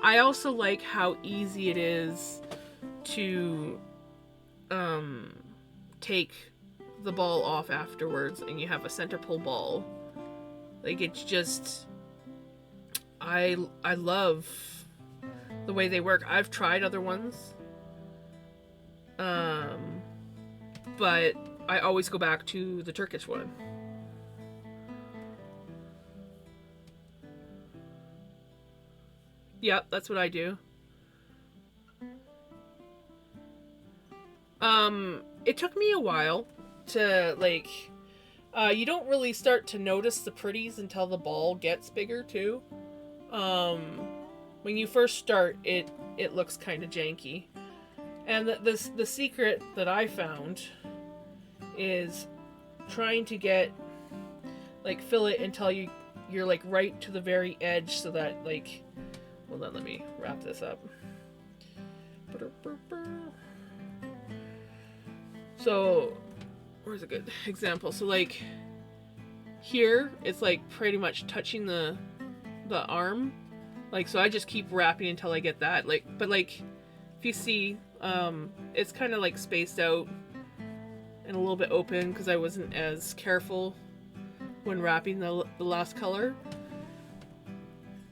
I also like how easy it is to take the ball off afterwards, and you have a center pull ball. Like, it's just, I love the way they work. I've tried other ones, but I always go back to the Turkish one. Yep, that's what I do. It took me a while to, like, you don't really start to notice the pretties until the ball gets bigger too. When you first start, it looks kind of janky. And the secret that I found is trying to get, like, fill it until you're like right to the very edge, so that, like, hold on, let me wrap this up. So, where's a good example? So, like, here, it's like pretty much touching the arm. Like, so I just keep wrapping until I get that. Like, but like, if you see, it's kind of like spaced out and a little bit open because I wasn't as careful when wrapping the last color.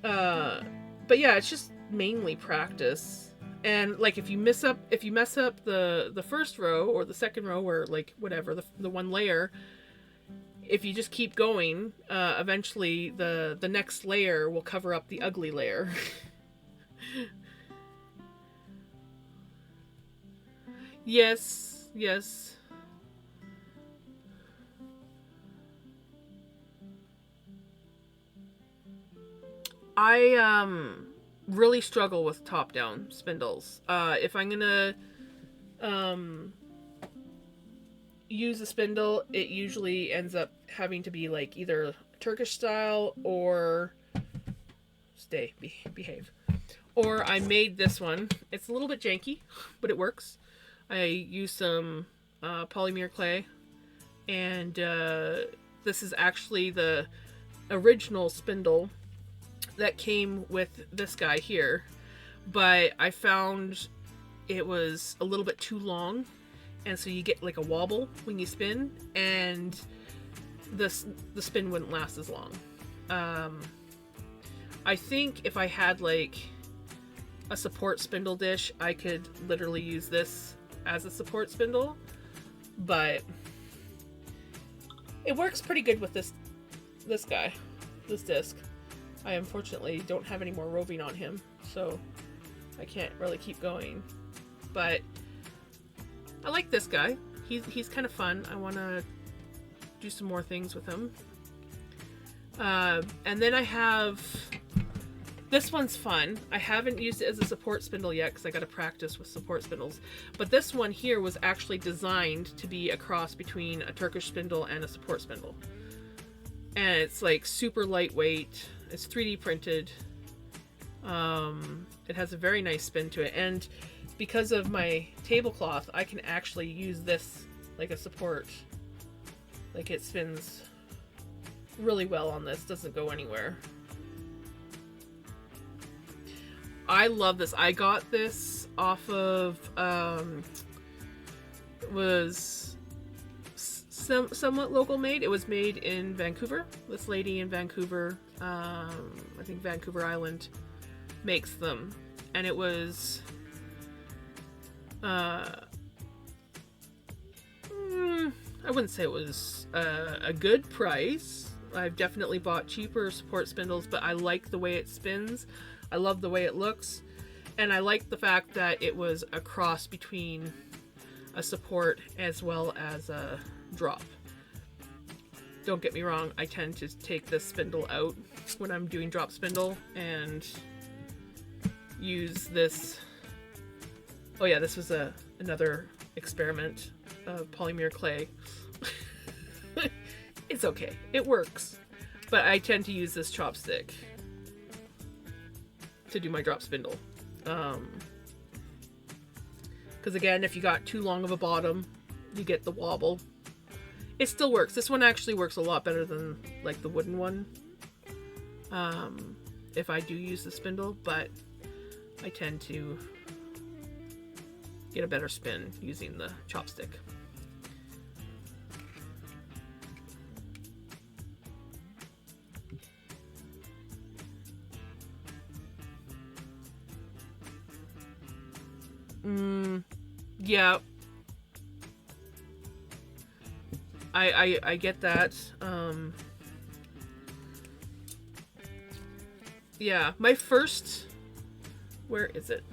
But yeah, it's just mainly practice. And like, if you mess up the first row or the second row, or like whatever, the one layer, if you just keep going, eventually the next layer will cover up the ugly layer. Yes, yes. I really struggle with top-down spindles. If I'm gonna use a spindle, it usually ends up having to be like either Turkish style or behave. Or I made this one. It's a little bit janky, but it works. I used some polymer clay, and this is actually the original spindle that came with this guy here, but I found it was a little bit too long, and so you get like a wobble when you spin, and the spin wouldn't last as long. I think if I had like a support spindle dish, I could literally use this as a support spindle, but it works pretty good with this guy, this disc. I unfortunately don't have any more roving on him, so I can't really keep going. But I like this guy. He's kind of fun. I want to do some more things with him. And then I have... This one's fun. I haven't used it as a support spindle yet because I got to practice with support spindles. But this one here was actually designed to be a cross between a Turkish spindle and a support spindle. And it's like super lightweight. It's 3D printed. It has a very nice spin to it. And because of my tablecloth, I can actually use this like a support. Like, it spins really well on this. Doesn't go anywhere. I love this. I got this off of, was somewhat local made. It was made in Vancouver. This lady in Vancouver, I think Vancouver Island, makes them. And it was, I wouldn't say it was a good price. I've definitely bought cheaper support spindles, but I like the way it spins. I love the way it looks, and I like the fact that it was a cross between a support as well as a drop. Don't get me wrong, I tend to take this spindle out when I'm doing drop spindle and use this. Oh yeah, this was another experiment of polymer clay. It's okay, it works, but I tend to use this chopstick to do my drop spindle, because again, if you got too long of a bottom, you get the wobble. It still works. This one actually works a lot better than like the wooden one, if I do use the spindle, but I tend to get a better spin using the chopstick. Yeah. I get that. Yeah, my first... Where is it?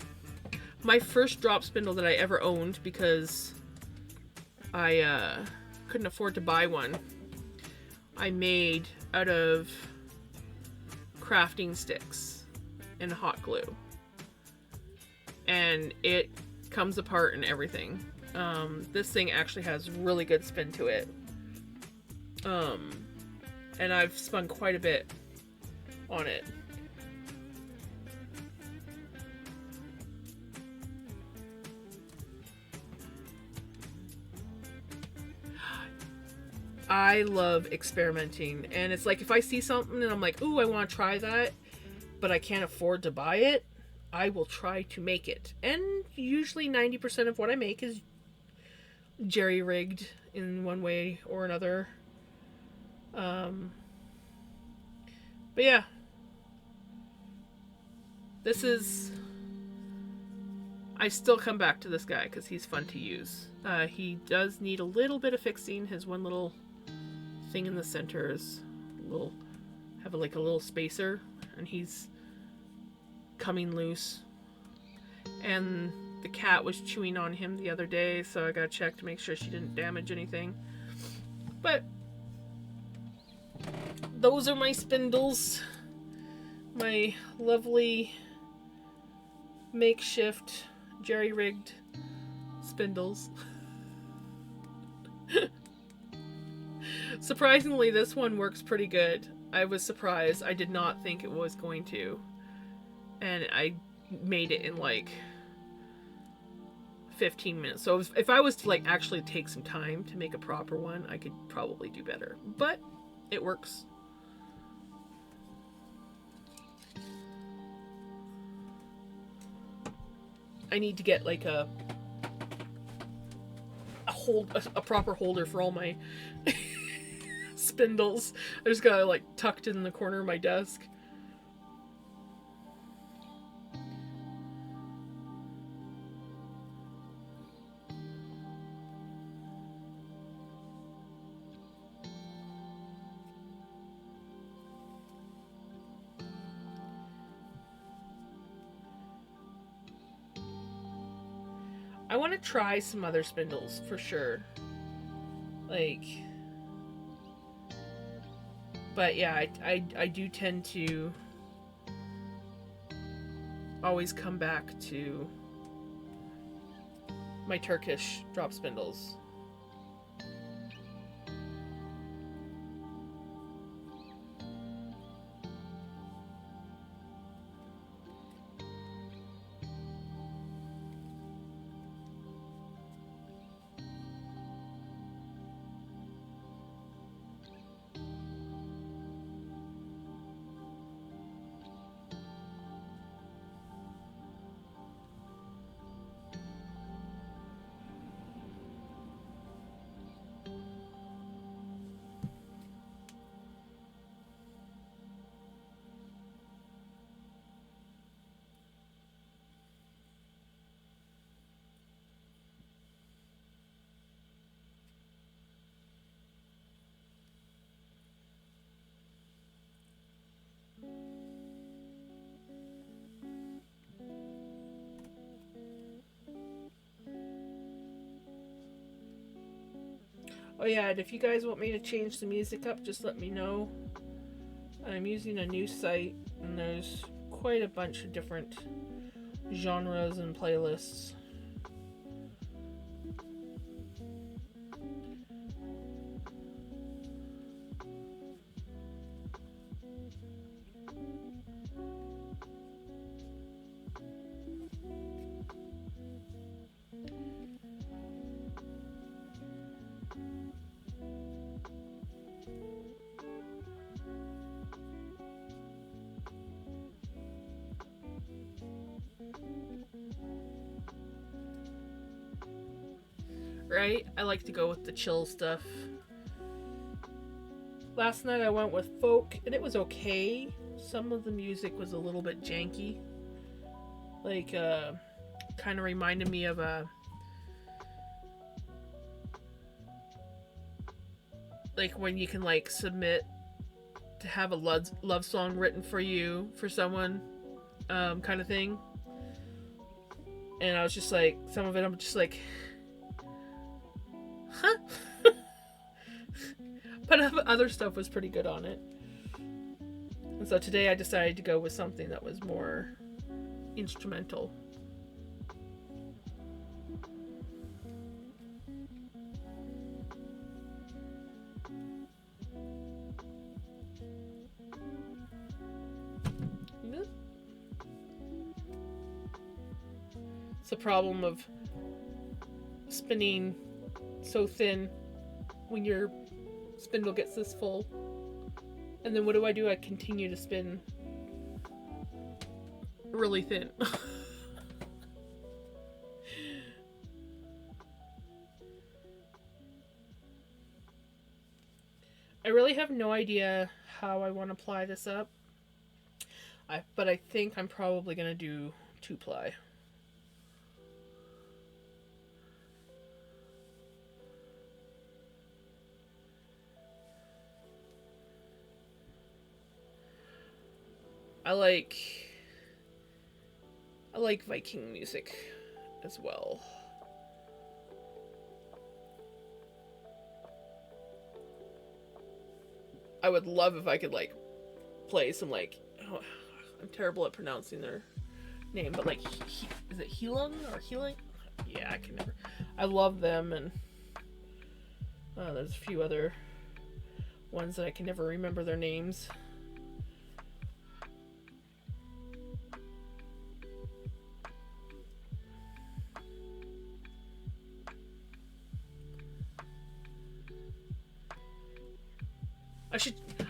My first drop spindle that I ever owned, because I couldn't afford to buy one, I made out of crafting sticks and hot glue. And it comes apart and everything. This thing actually has really good spin to it. And I've spun quite a bit on it. I love experimenting, and it's like if I see something and I'm like, ooh, I want to try that, but I can't afford to buy it, I will try to make it. And usually 90% of what I make is jerry-rigged in one way or another. But yeah, this is... I still come back to this guy because he's fun to use. He does need a little bit of fixing. His one little thing in the center is have like a little spacer, and he's coming loose. And the cat was chewing on him the other day, so I gotta check to make sure she didn't damage anything. But those are my spindles. My lovely makeshift jerry-rigged spindles. Surprisingly, this one works pretty good. I was surprised. I did not think it was going to. And I made it in like 15 minutes. So if I was to like actually take some time to make a proper one, I could probably do better. But it works. I need to get like a proper holder for all my spindles. I just got it like tucked in the corner of my desk. I want to try some other spindles for sure. But yeah, I do tend to always come back to my Turkish drop spindles. Oh yeah, and if you guys want me to change the music up, just let me know. I'm using a new site, and there's quite a bunch of different genres and playlists. right? I like to go with the chill stuff. Last night I went with folk, and it was okay. Some of the music was a little bit janky. Like, kind of reminded me of a... like when you can, like, submit to have a love song written for you, for someone, kind of thing. And I was just like, some of it I'm just like, huh? But other stuff was pretty good on it. And so today I decided to go with something that was more instrumental. It's the problem of spinning so thin when your spindle gets this full. And then what do? I continue to spin really thin. I really have no idea how I want to ply this up. But I think I'm probably going to do 2-ply. I like Viking music as well. I would love if I could like play some like, oh, I'm terrible at pronouncing their name, but like is it Healing or Healing? Yeah, I can never. I love them, and there's a few other ones that I can never remember their names.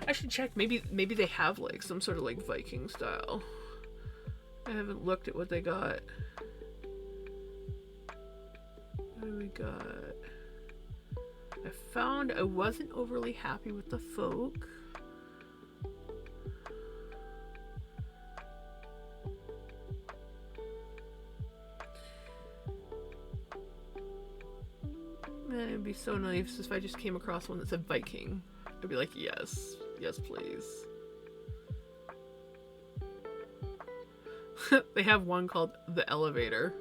I should check. Maybe they have like some sort of like Viking style. I haven't looked at what they got. What do we got? I found I wasn't overly happy with the folk. Man, it'd be so nice if I just came across one that said Viking. I'd be like, yes, yes, please. They have one called The Elevator.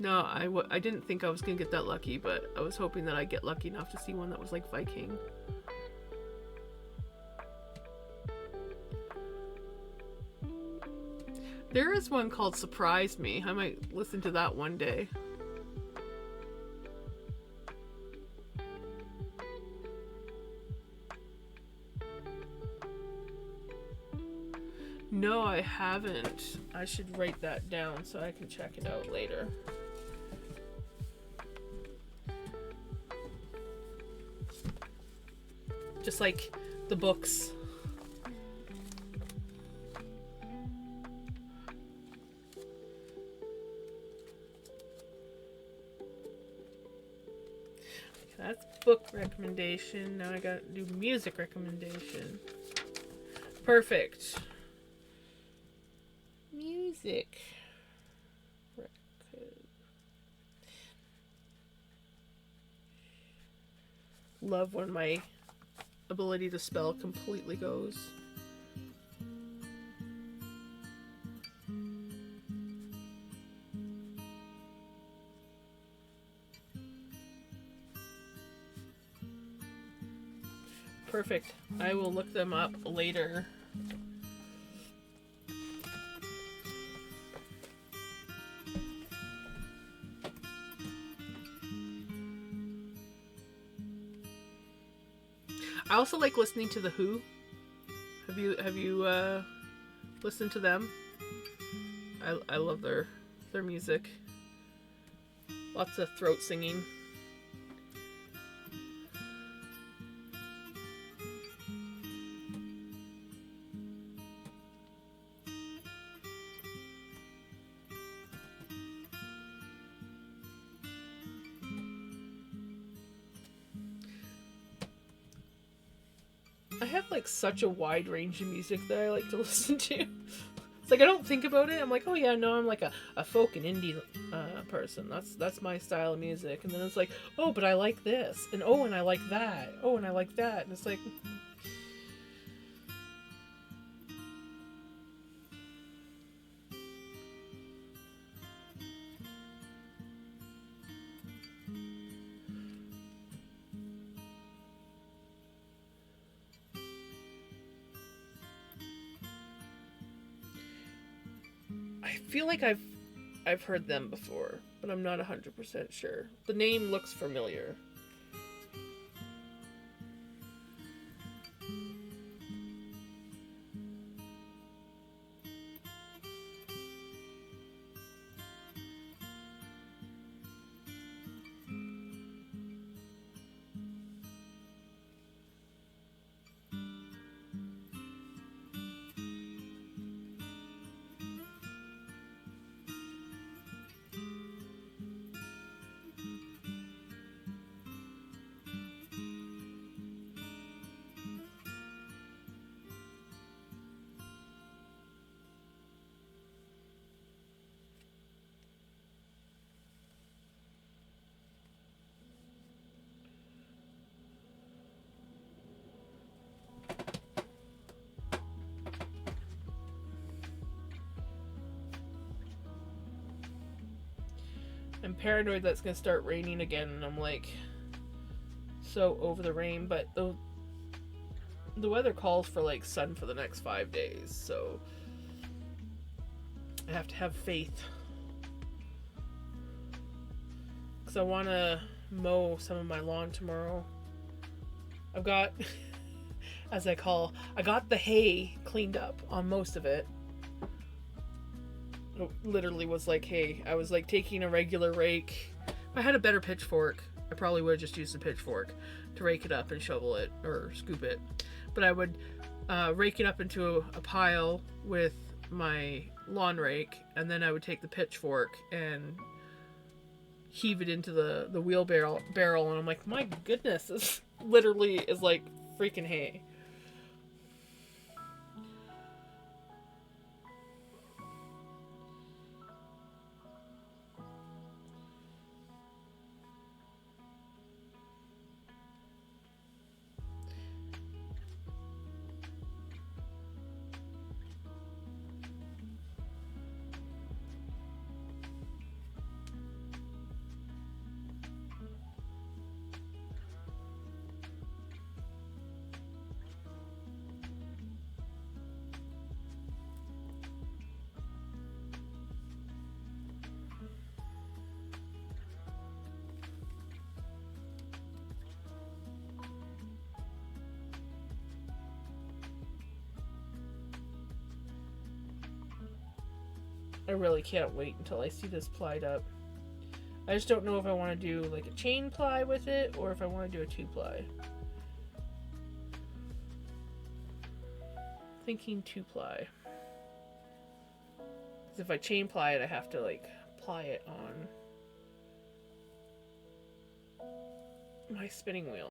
No, I didn't think I was gonna get that lucky, but I was hoping that I'd get lucky enough to see one that was like Viking. There is one called Surprise Me. I might listen to that one day. No, I haven't. I should write that down so I can check it out later. Just like the books. That's book recommendation. Now I gotta do music recommendation. Perfect. Music. Love when my ability to spell completely goes. Perfect. I will look them up later. I also like listening to The Who. Have you listened to them? I love their music. Lots of throat singing. have like such a wide range of music that I like to listen to. It's like I don't think about it. I'm like, oh yeah, no, I'm like a folk and indie person. That's my style of music. And then it's like, oh, but I like this, and oh, and I like that. Oh, and I like that. And it's like, I feel like I've heard them before, but I'm not 100% sure. The name looks familiar. I'm paranoid that it's gonna start raining again, and I'm like so over the rain. But the weather calls for like sun for the next 5 days, so I have to have faith. Because I want to mow some of my lawn tomorrow. I've got, I got the hay cleaned up on most of it. It literally was like hay. I was like taking a regular rake. If I had a better pitchfork, I probably would have just used a pitchfork to rake it up and shovel it or scoop it. But I would rake it up into a pile with my lawn rake, and then I would take the pitchfork and heave it into the wheelbarrow barrel, and I'm like, my goodness, this literally is like freaking hay. I really can't wait until I see this plied up. I just don't know if I want to do like a chain ply with it or if I want to do a 2-ply. Thinking 2-ply. Because if I chain ply it, I have to like ply it on my spinning wheel.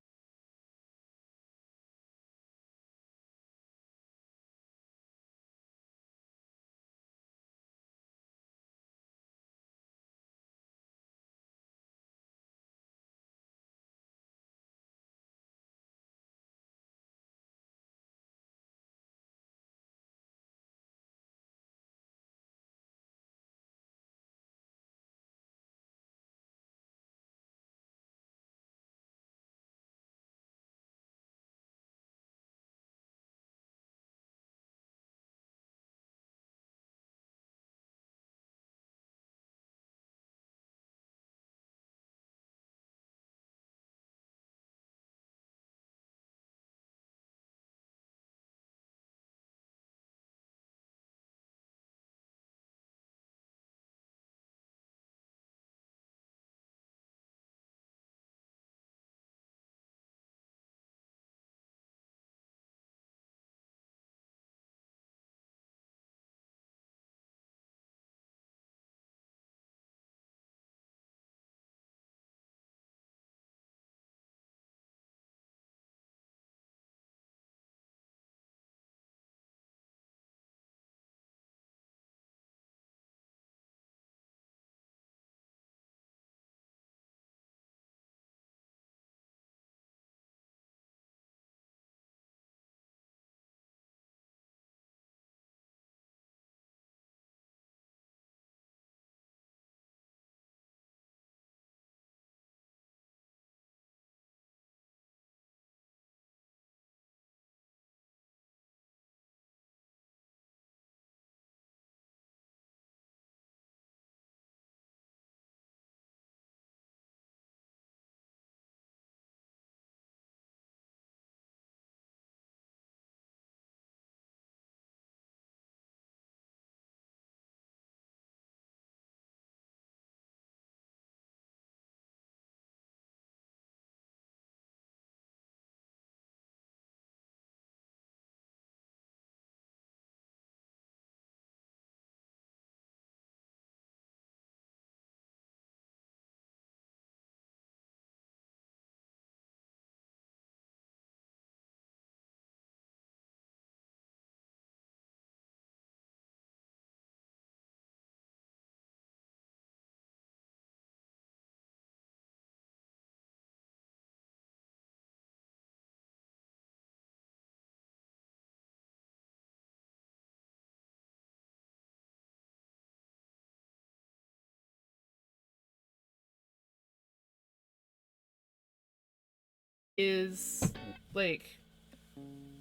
is like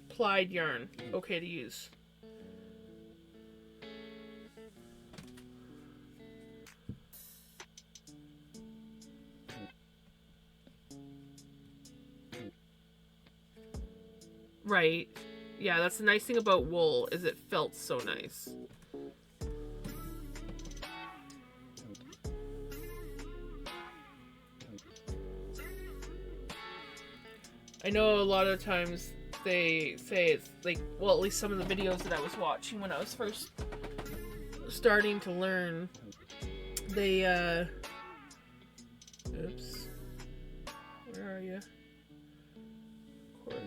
plied yarn okay to use? Right. Yeah, that's the nice thing about wool, is it felt so nice. I know a lot of times they say it's like, well, at least some of the videos that I was watching when I was first starting to learn, they, oops. Where are you? Of course.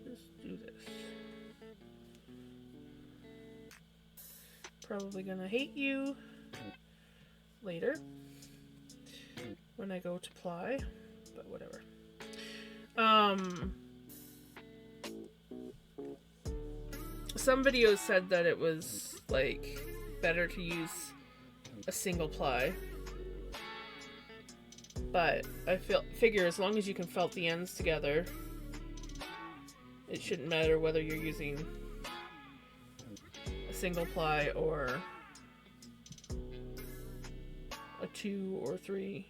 Just do this. Probably gonna hate you later when I go to ply, but whatever. Some videos said that it was like better to use a single ply, but I figure as long as you can felt the ends together, it shouldn't matter whether you're using a single ply or a 2 or 3.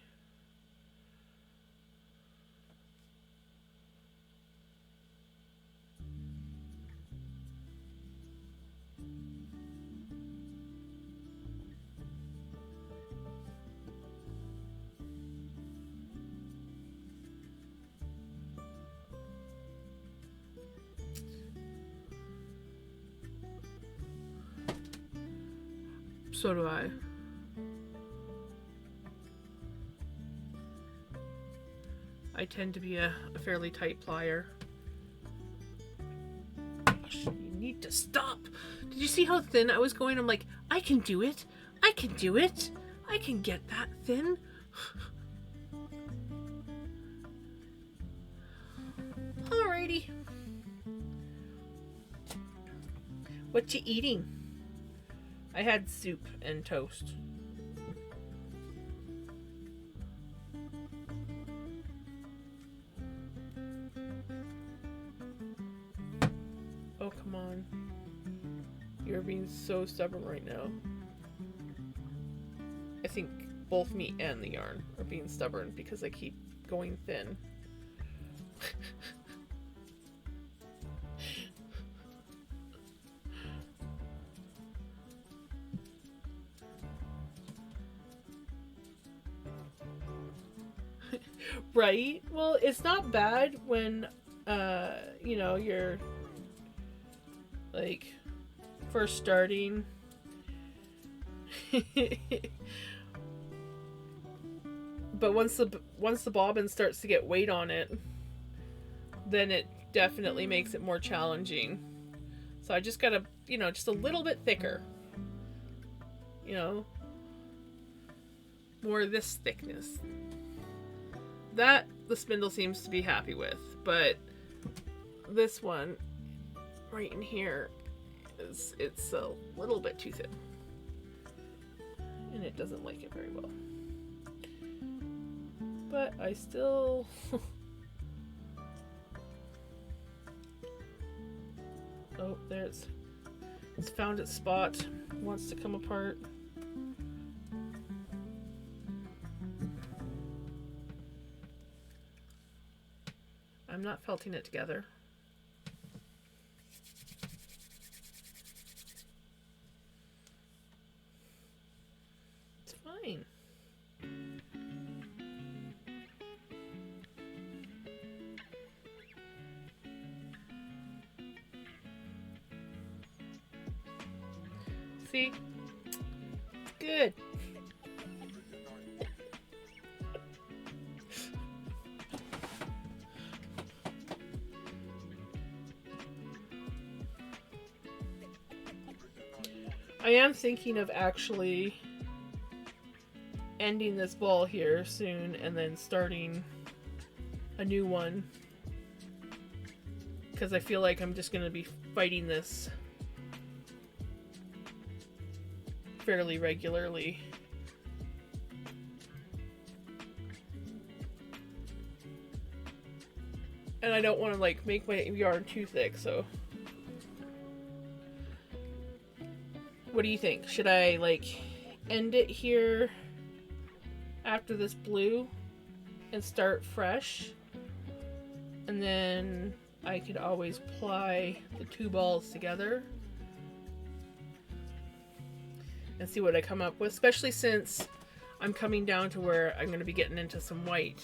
So do I. I tend to be a fairly tight plier. Gosh, you need to stop. Did you see how thin I was going? I'm like, I can do it. I can do it. I can get that thin. Alrighty. What you eating? I had soup and toast. Oh, come on. You're being so stubborn right now. I think both me and the yarn are being stubborn because I keep going thin. Right? Well, it's not bad when, you know, you're like first starting. But once the bobbin starts to get weight on it, then it definitely makes it more challenging. So I just gotta, you know, just a little bit thicker. You know, more of this thickness. That the spindle seems to be happy with, but this one right in here it's a little bit too thin, and it doesn't like it very well. But I still oh, it's found its spot. Wants to come apart. I'm not felting it together. It's fine. See? Good. I am thinking of actually ending this ball here soon and then starting a new one, because I feel like I'm just going to be fighting this fairly regularly And I don't want to like make my yarn too thick, so. What do you think? Should I like end it here after this blue and start fresh? And then I could always ply the two balls together and see what I come up with, especially since I'm coming down to where I'm going to be getting into some white.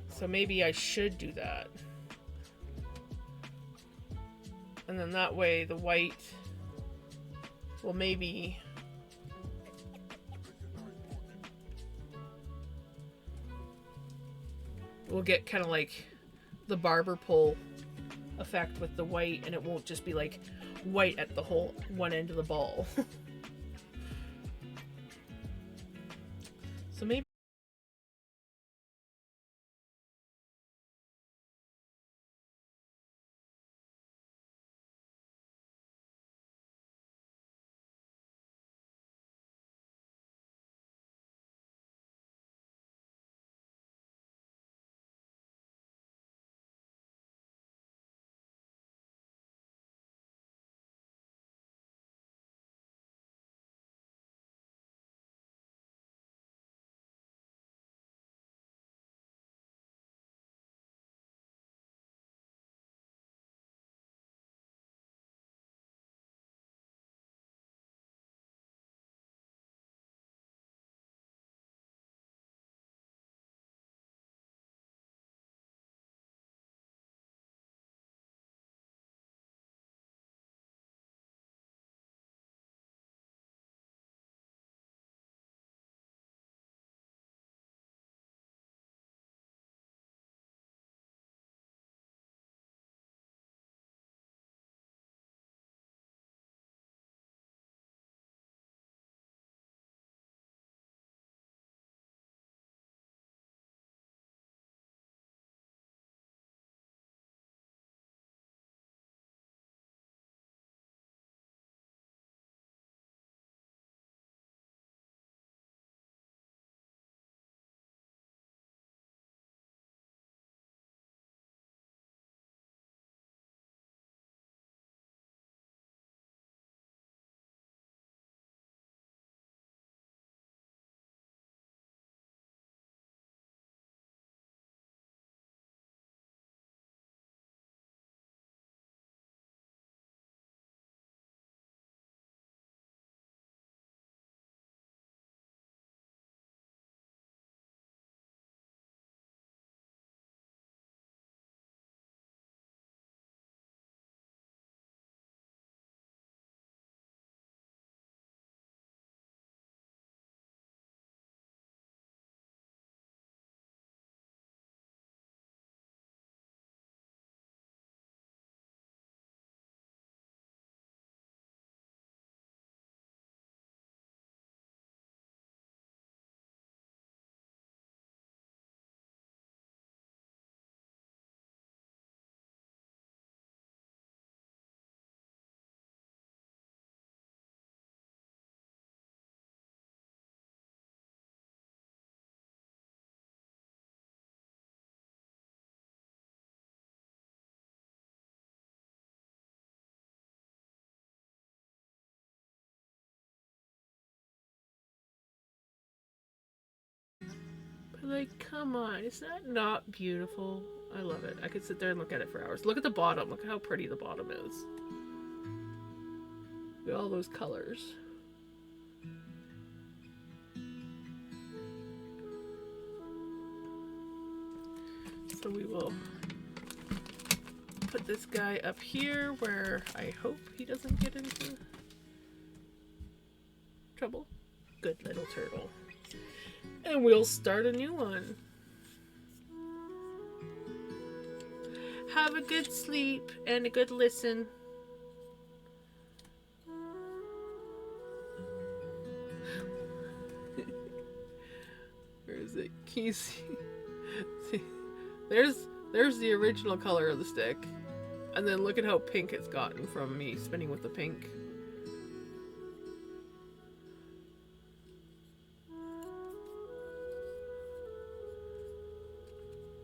So maybe I should do that. And then that way the white will maybe we'll get kind of like the barber pole effect with the white, and it won't just be like white at the whole one end of the ball. So maybe like, come on, is that not beautiful? I love it. I could sit there and look at it for hours. Look at the bottom. Look how pretty the bottom is. Look at all those colors. So we will put this guy up here where I hope he doesn't get into trouble. Good little turtle. And we'll start a new one. Have a good sleep and a good listen. Where is it? Can you see? There's the original color of the stick. And then look at how pink it's gotten from me spinning with the pink.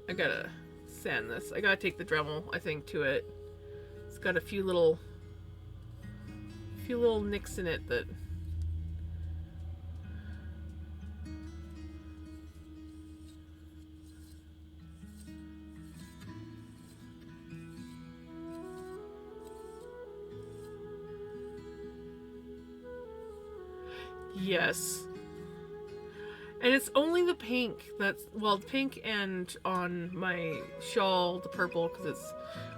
I gotta sand this. I gotta take the Dremel, I think, to it. It's got a few little nicks in it that... Yes. And it's only the pink that's, well, pink and on my shawl, the purple, because it's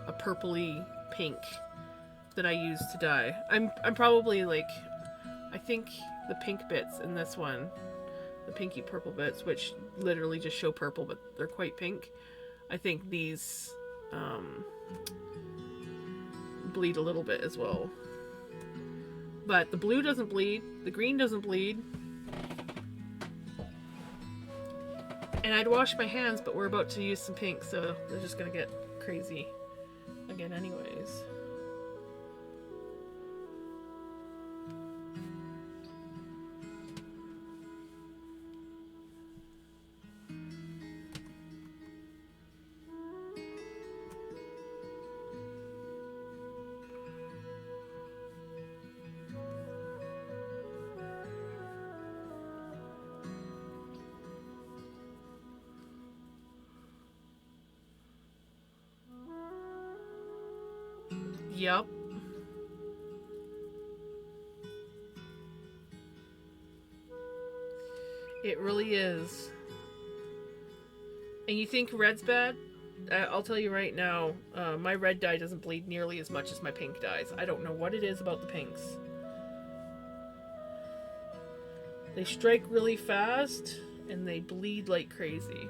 a purpley pink that I use to dye. I'm probably like, I think the pink bits in this one, the pinky purple bits, which literally just show purple, but they're quite pink. I think these bleed a little bit as well. But the blue doesn't bleed, the green doesn't bleed. And I'd wash my hands, but we're about to use some pink, so they're just gonna get crazy again anyways. Yep. It really is. And you think red's bad? I'll tell you right now, my red dye doesn't bleed nearly as much as my pink dyes. I don't know what it is about the pinks. They strike really fast, and they bleed like crazy.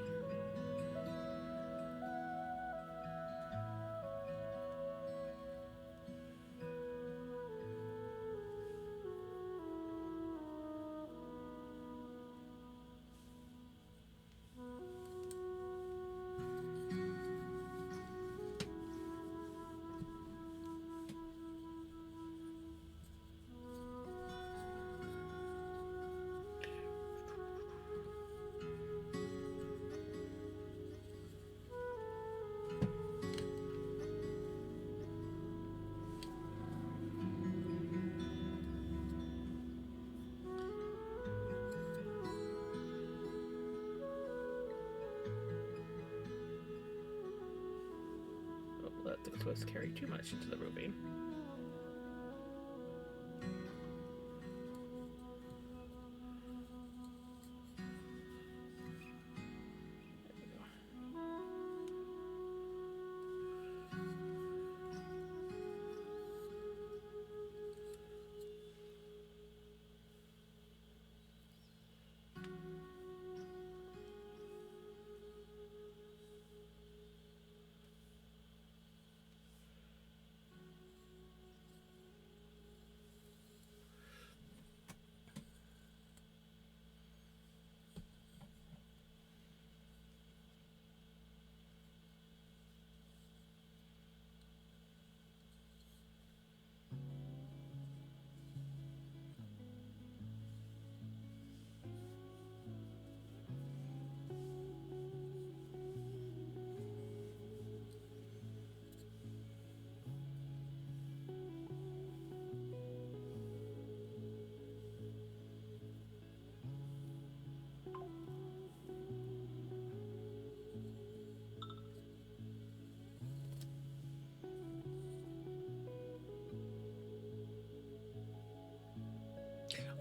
Let the twist carry too much into the roving.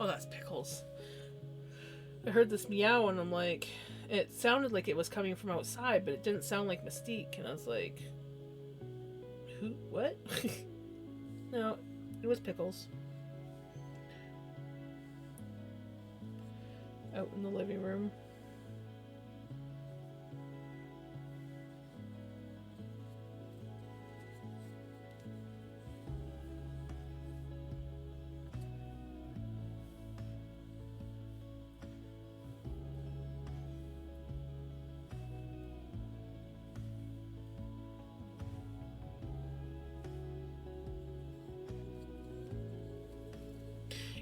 Oh, that's Pickles. I heard this meow and I'm like, it sounded like it was coming from outside, but it didn't sound like Mystique. And I was like, who? What? No, it was Pickles. Out in the living room.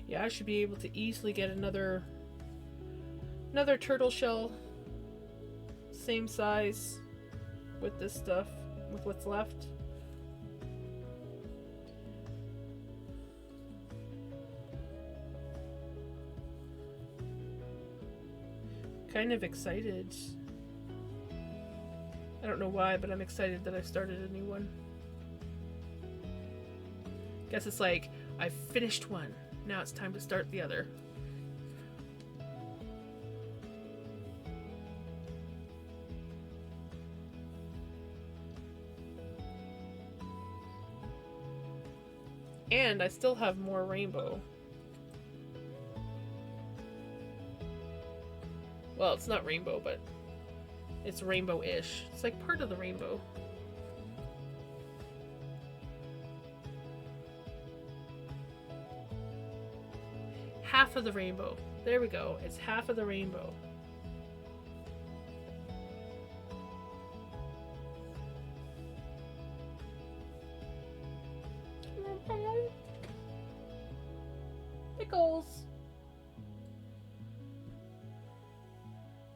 Yeah, I should be able to easily get another turtle shell, same size, with this stuff, with what's left. Kind of excited. I don't know why, but I'm excited that I started a new one. Guess it's like, I finished one. Now it's time to start the other. And I still have more rainbow. Well, it's not rainbow, but it's rainbow-ish. It's like part of the rainbow. Half of the rainbow. There we go. It's half of the rainbow. Pickles.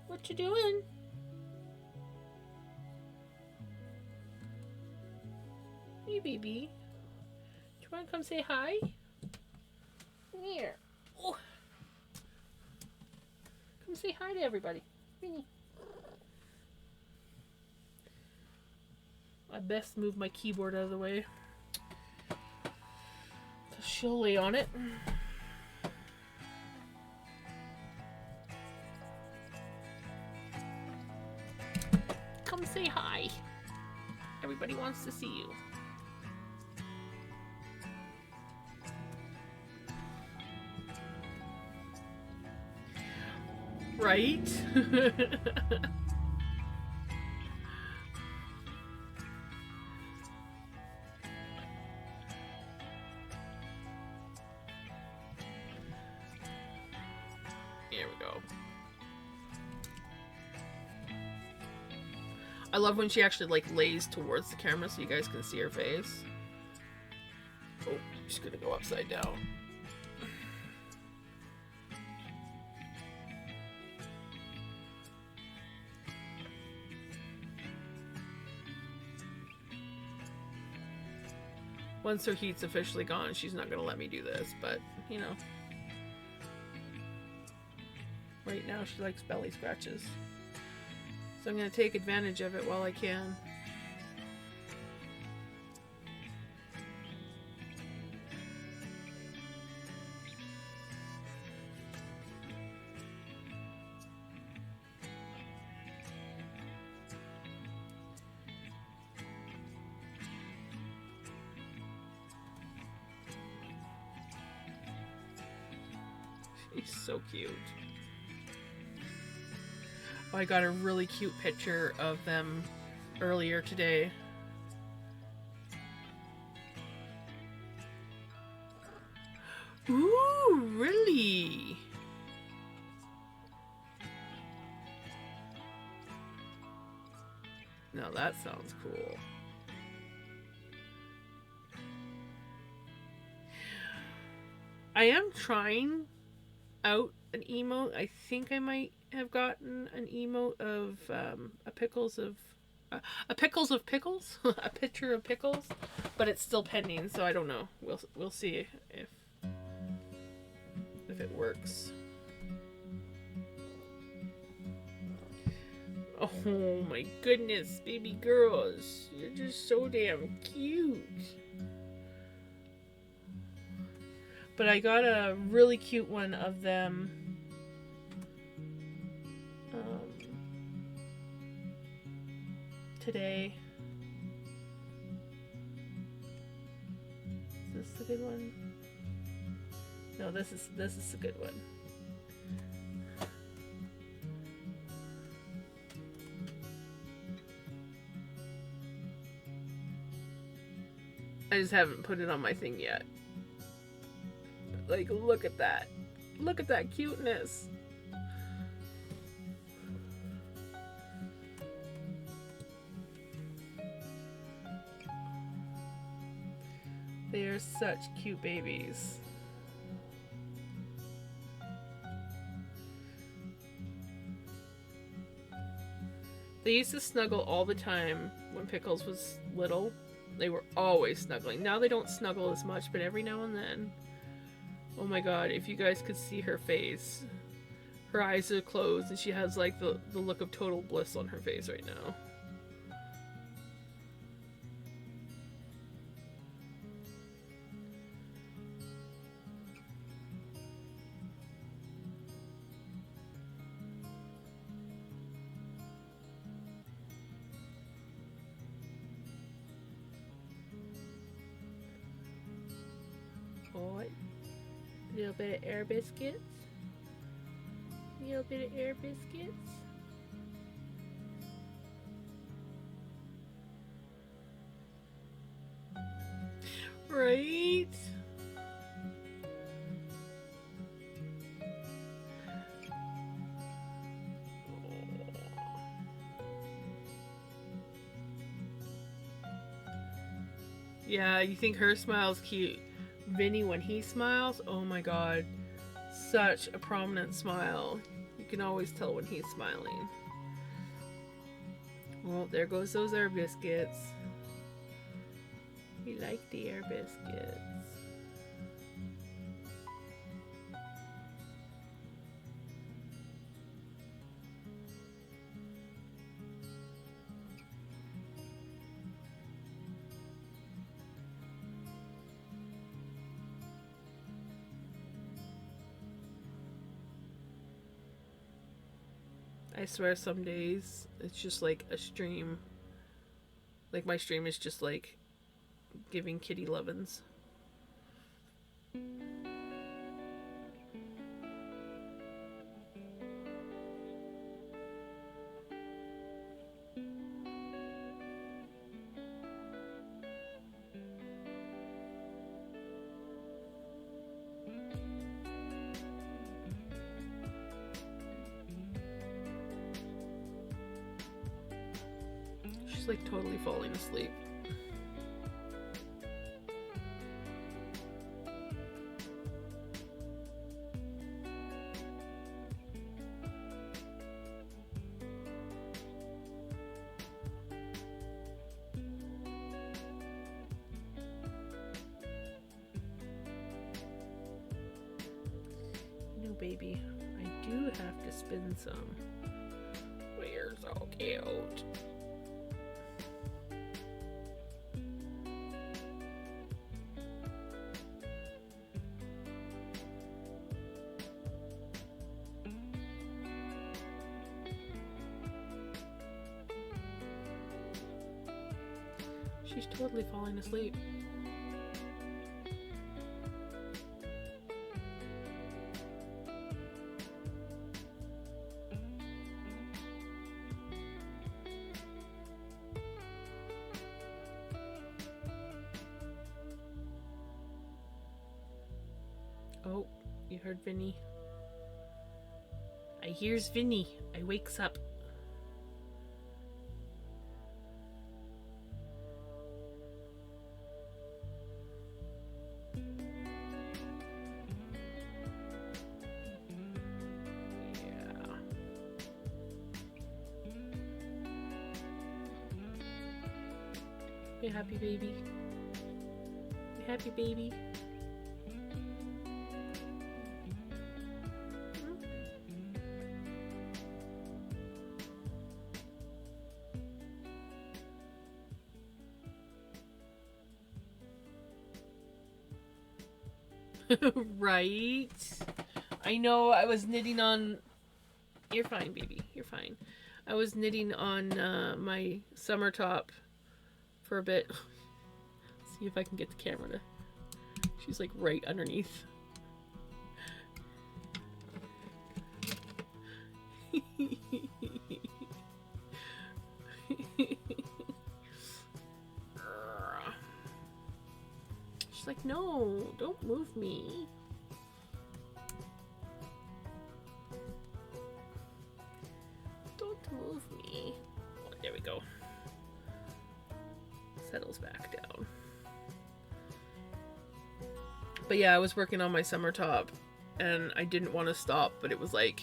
What you doing? Hey, baby. Do you want to come say hi? Come here. Oh. Come say hi to everybody. Minnie. I best move my keyboard out of the way. She'll lay on it. Come say hi. Everybody wants to see you. Right? Here we go. I love when she actually like lays towards the camera so you guys can see her face. Oh, she's gonna go upside down. Once her heat's officially gone, she's not gonna let me do this, but you know. Right now she likes belly scratches. So I'm going to take advantage of it while I can. She's so cute. Oh, I got a really cute picture of them earlier today. Ooh, really? Now that sounds cool. I am trying out an emote. I think I might have gotten an emote of a pickles of pickles, a picture of pickles, but it's still pending, so I don't know. We'll see if it works. Oh my goodness, baby girls, you're just so damn cute. But I got a really cute one of them. Today. Is this a good one? No, this is a good one. I just haven't put it on my thing yet. But, like, look at that. Look at that cuteness. They are such cute babies. They used to snuggle all the time when Pickles was little. They were always snuggling. Now they don't snuggle as much, but every now and then. Oh my god, if you guys could see her face. Her eyes are closed and she has like the look of total bliss on her face right now. Oh, a little bit of air biscuits. A little bit of air biscuits. Right? Yeah, you think her smile's cute. Vinny, when he smiles, oh my god, such a prominent smile. You can always tell when he's smiling. Well, there goes those air biscuits. We like the air biscuits. I swear some days it's just like a stream. Like my stream is just like giving kitty lovin's. She's like totally falling asleep. No, baby, I do have to spin some. We're so cute. She's totally falling asleep. Oh, you heard Vinny. I hears Vinny. I wakes up. You happy, baby? You happy, baby? Right? I know I was knitting on... You're fine, baby. You're fine. I was knitting on my summer top for a bit. See if I can get the camera to... She's like right underneath. She's like, no, don't move me. Don't move me. Oh, there we go. Settles back down. But yeah, I was working on my summer top and I didn't want to stop, but it was like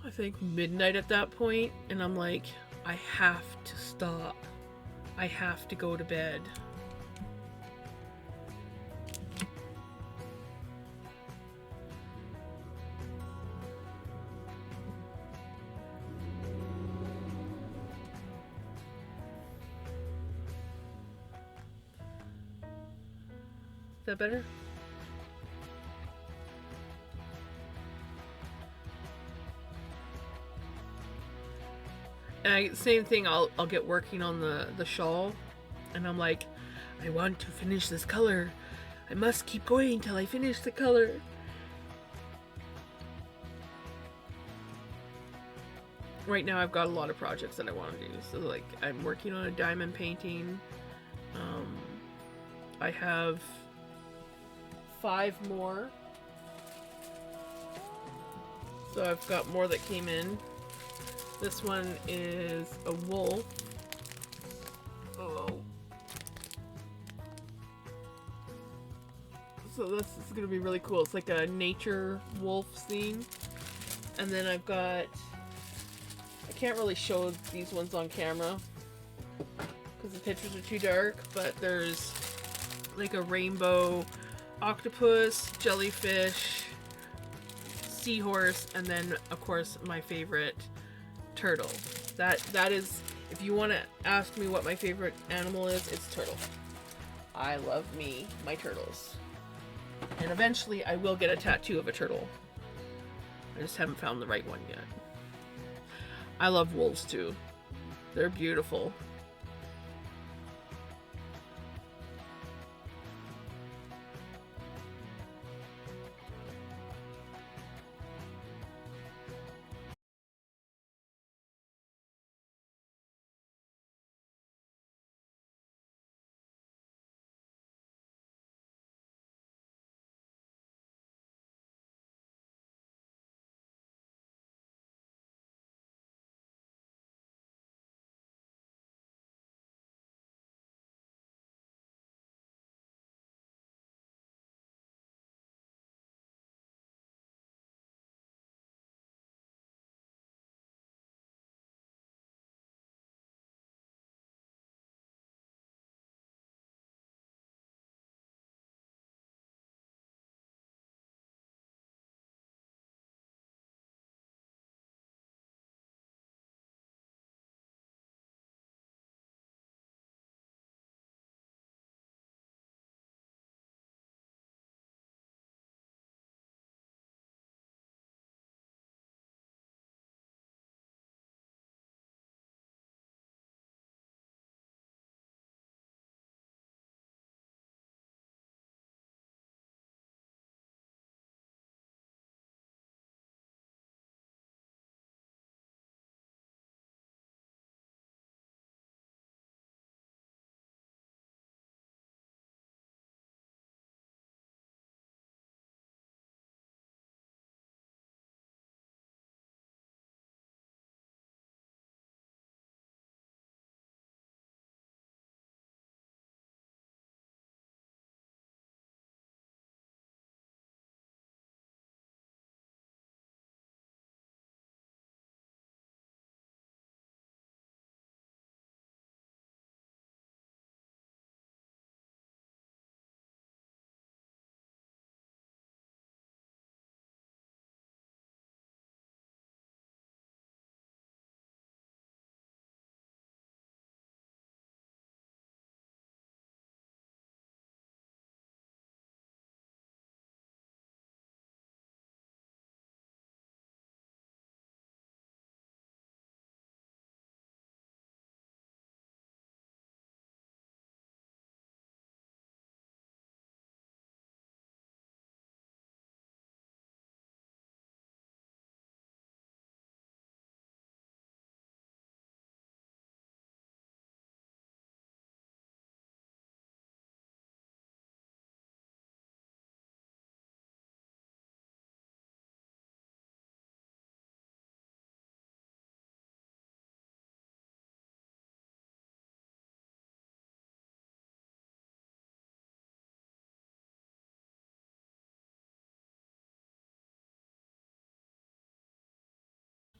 I think midnight at that point, and I'm like, I have to stop. I have to go to bed. Is that better? And same thing, I'll get working on the shawl, and I'm like, I want to finish this color. I must keep going until I finish the color. Right now I've got a lot of projects that I want to do. So like I'm working on a diamond painting. I have 5 more. So I've got more that came in. This one is a wolf. Oh. So this is going to be really cool. It's like a nature wolf scene. And then I've got... I can't really show these ones on camera because the pictures are too dark, but there's like a rainbow octopus, jellyfish, seahorse, and then of course my favorite, turtle. That is, if you want to ask me what my favorite animal is, it's turtle. I love my turtles. And eventually I will get a tattoo of a turtle. I just haven't found the right one yet. I love wolves too. They're beautiful.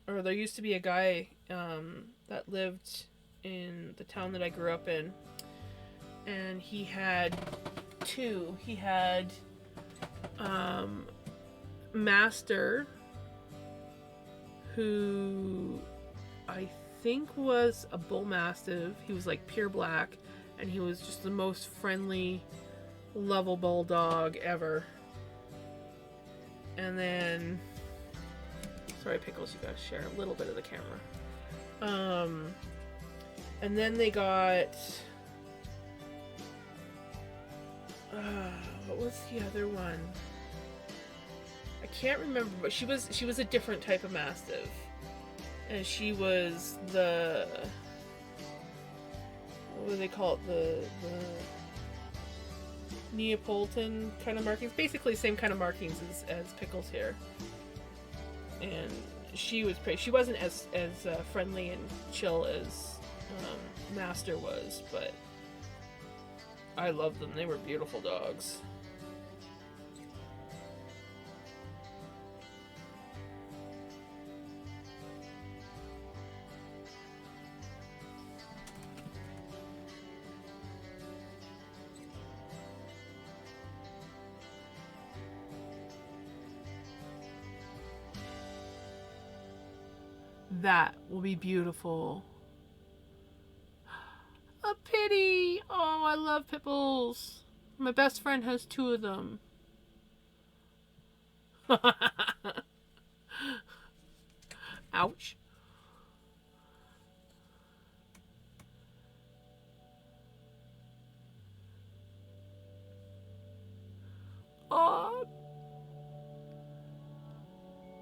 or there used to be a guy that lived in the town that I grew up in, and he had two. He had Master, who I think was a bull mastiff. He was like pure black, and he was just the most friendly, lovable dog ever. And then, sorry, Pickles, you gotta share a little bit of the camera. And then they got, what was the other one? I can't remember, but she was a different type of mastiff, and she was the, what do they call it? The Neapolitan kind of markings, basically the same kind of markings as Pickles here. And she was pretty. She wasn't as friendly and chill as Master was, but I loved them. They were beautiful dogs. That will be beautiful. A pity! Oh, I love pit bulls. My best friend has two of them. Ouch. Oh,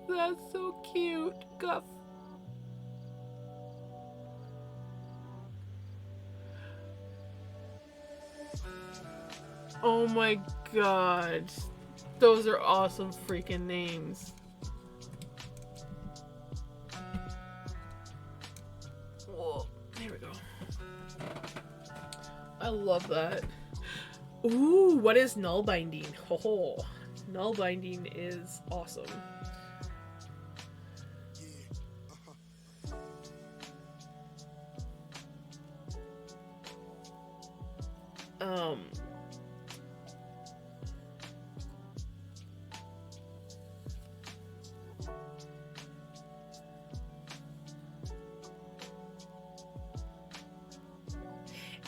that's so cute, Guff. Oh my god. Those are awesome freaking names. Whoa, there we go. I love that. Ooh, what is null binding? Oh, null binding is awesome.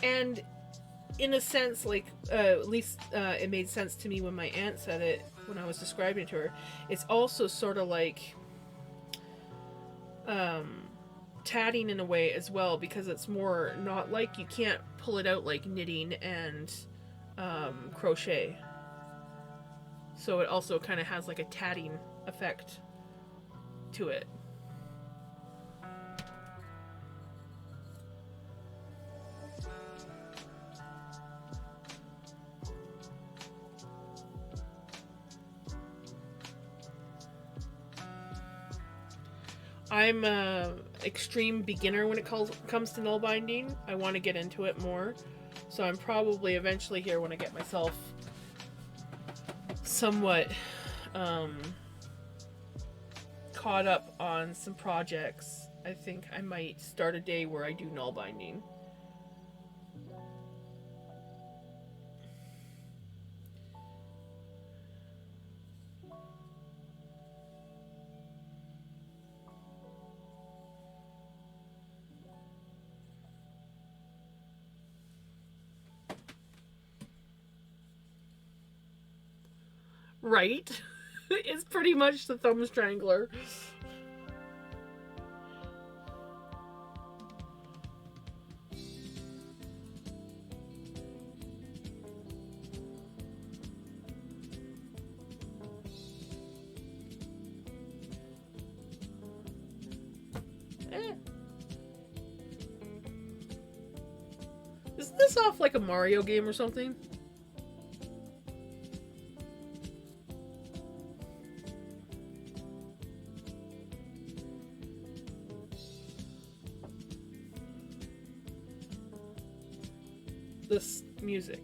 And in a sense, like, at least it made sense to me when my aunt said it, when I was describing it to her. It's also sort of like tatting in a way as well, because it's more not like, you can't pull it out like knitting and crochet. So it also kind of has like a tatting effect to it. I'm a extreme beginner when it comes to null binding. I want to get into it more, so I'm probably eventually here when I get myself somewhat caught up on some projects. I think I might start a day where I do null binding. Right? It's pretty much the thumb strangler. Isn't this off like a Mario game or something? This music.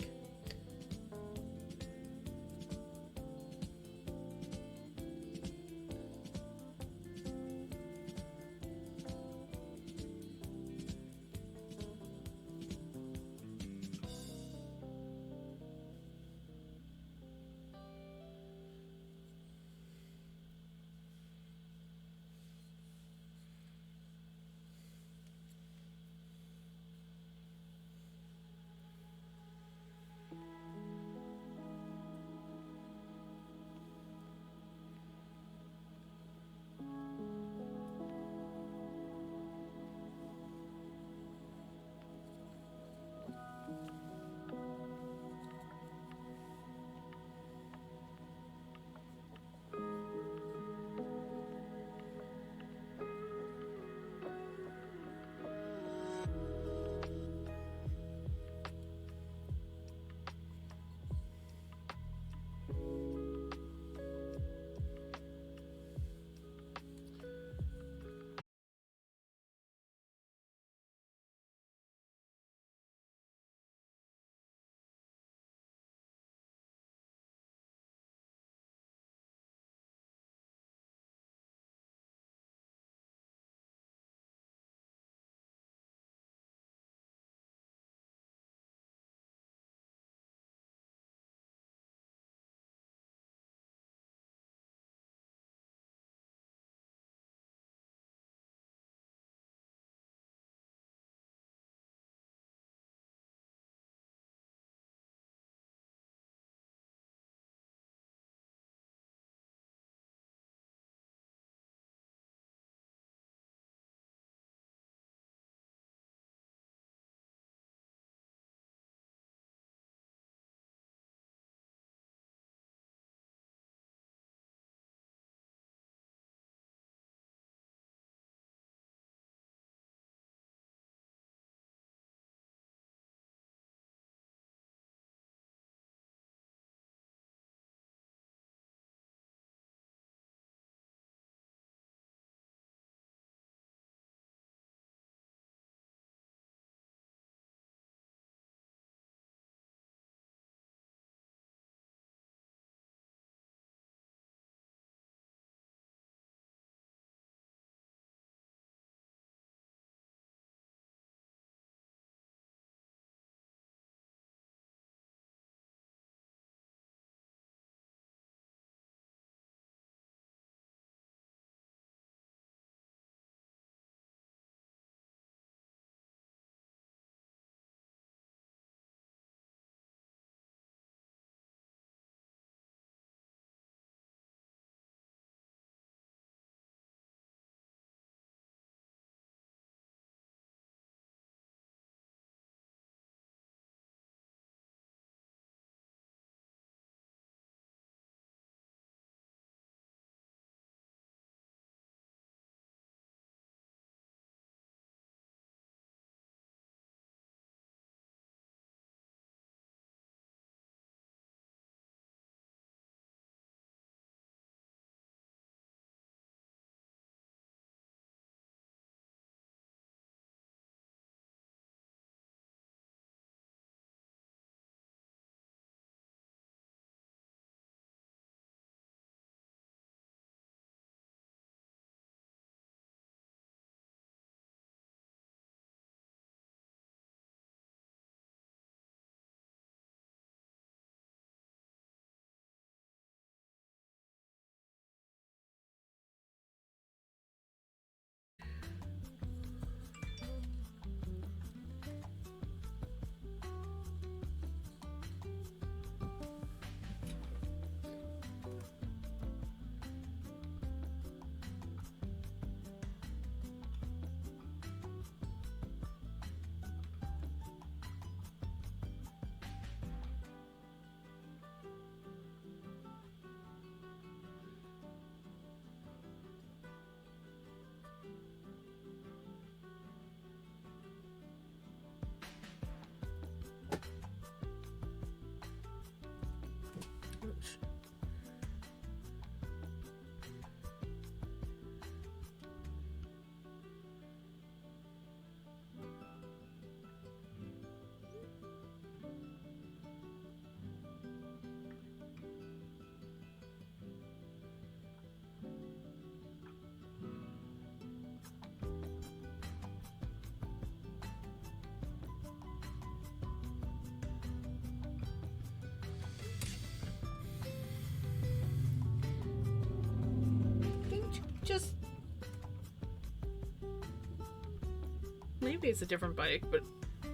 Maybe it's a different bike, but it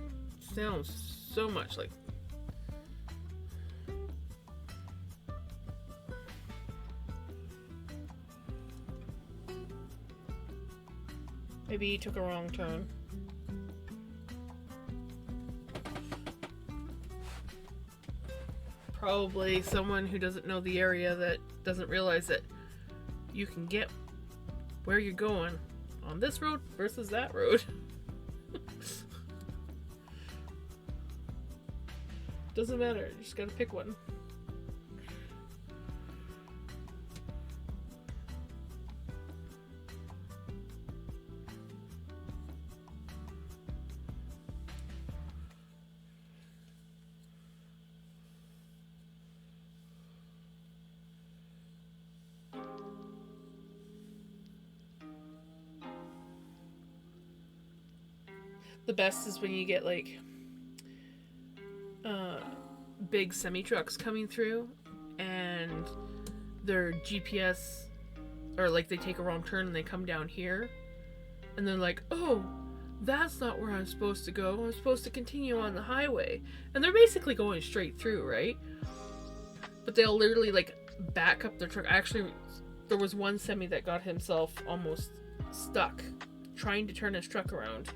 sounds so much like. Maybe he took a wrong turn. Probably someone who doesn't know the area, that doesn't realize that you can get where you're going on this road versus that road. Doesn't matter, you just gotta pick one. The best is when you get like big semi trucks coming through and their GPS, or like they take a wrong turn and they come down here and they're like, oh, that's not where I'm supposed to go. I'm supposed to continue on the highway. And they're basically going straight through, right? But they'll literally like back up their truck. Actually, there was one semi that got himself almost stuck trying to turn his truck around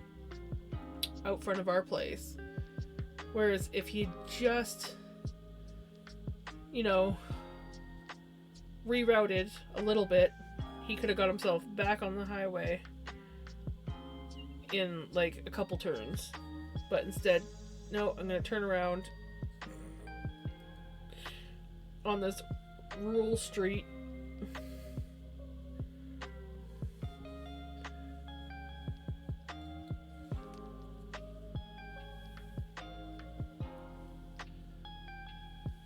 out front of our place. Whereas if he just, you know, rerouted a little bit, he could have got himself back on the highway in like a couple turns. But instead, no, I'm going to turn around on this rural street.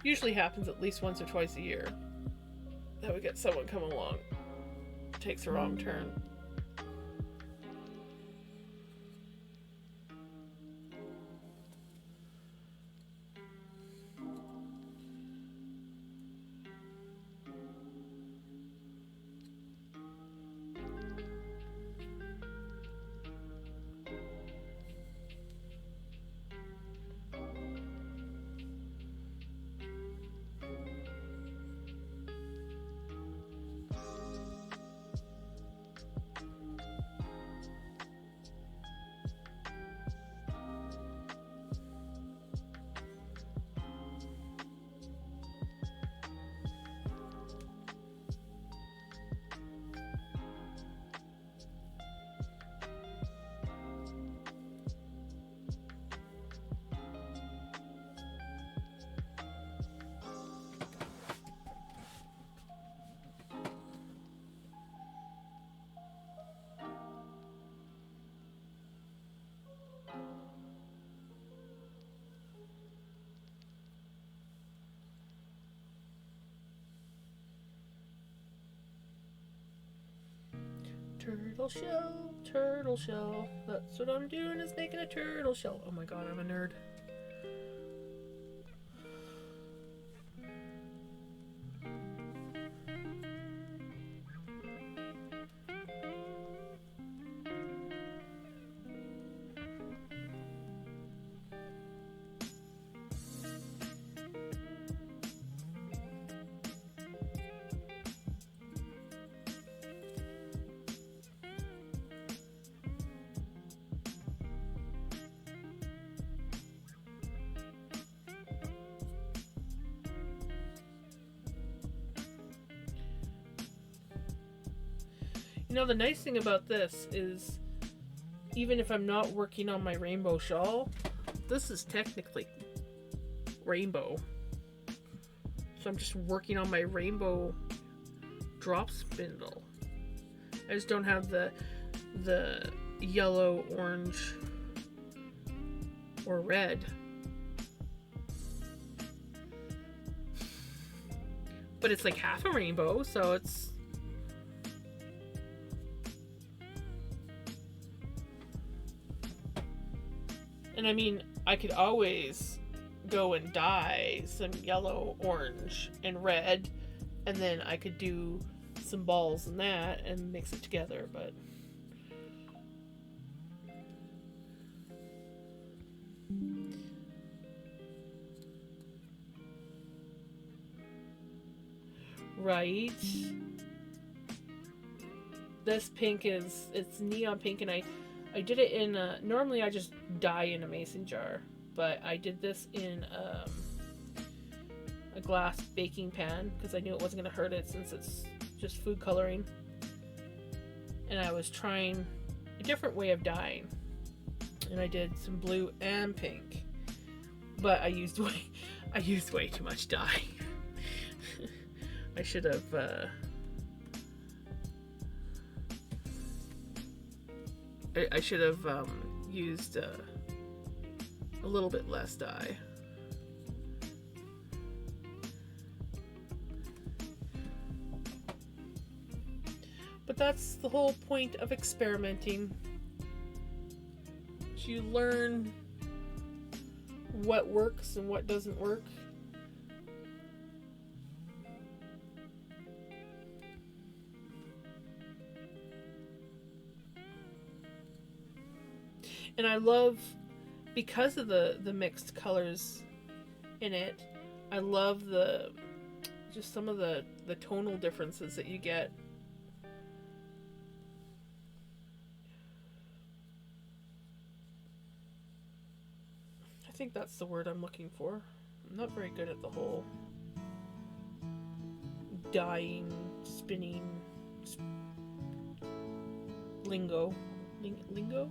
Usually happens at least once or twice a year that we get someone come along, takes a wrong turn. Turtle shell, turtle shell. That's what I'm doing, is making a turtle shell. Oh my god, I'm a nerd. You know, the nice thing about this is, even if I'm not working on my rainbow shawl, this is technically rainbow. So I'm just working on my rainbow drop spindle. I just don't have the yellow, orange, or red. But it's like half a rainbow, so it's... And I mean, I could always go and dye some yellow, orange, and red, and then I could do some balls and that and mix it together, but right. This pink it's neon pink, and I did it in normally I just dye in a mason jar, but I did this in a glass baking pan because I knew it wasn't going to hurt it since it's just food coloring. And I was trying a different way of dyeing, and I did some blue and pink, but I used way too much dye. I should have I should have used a little bit less dye. But that's the whole point of experimenting. You learn what works and what doesn't work. And I love, because of the mixed colors in it, I love just some of the tonal differences that you get. I think that's the word I'm looking for. I'm not very good at the whole dyeing, spinning, lingo. Lingo?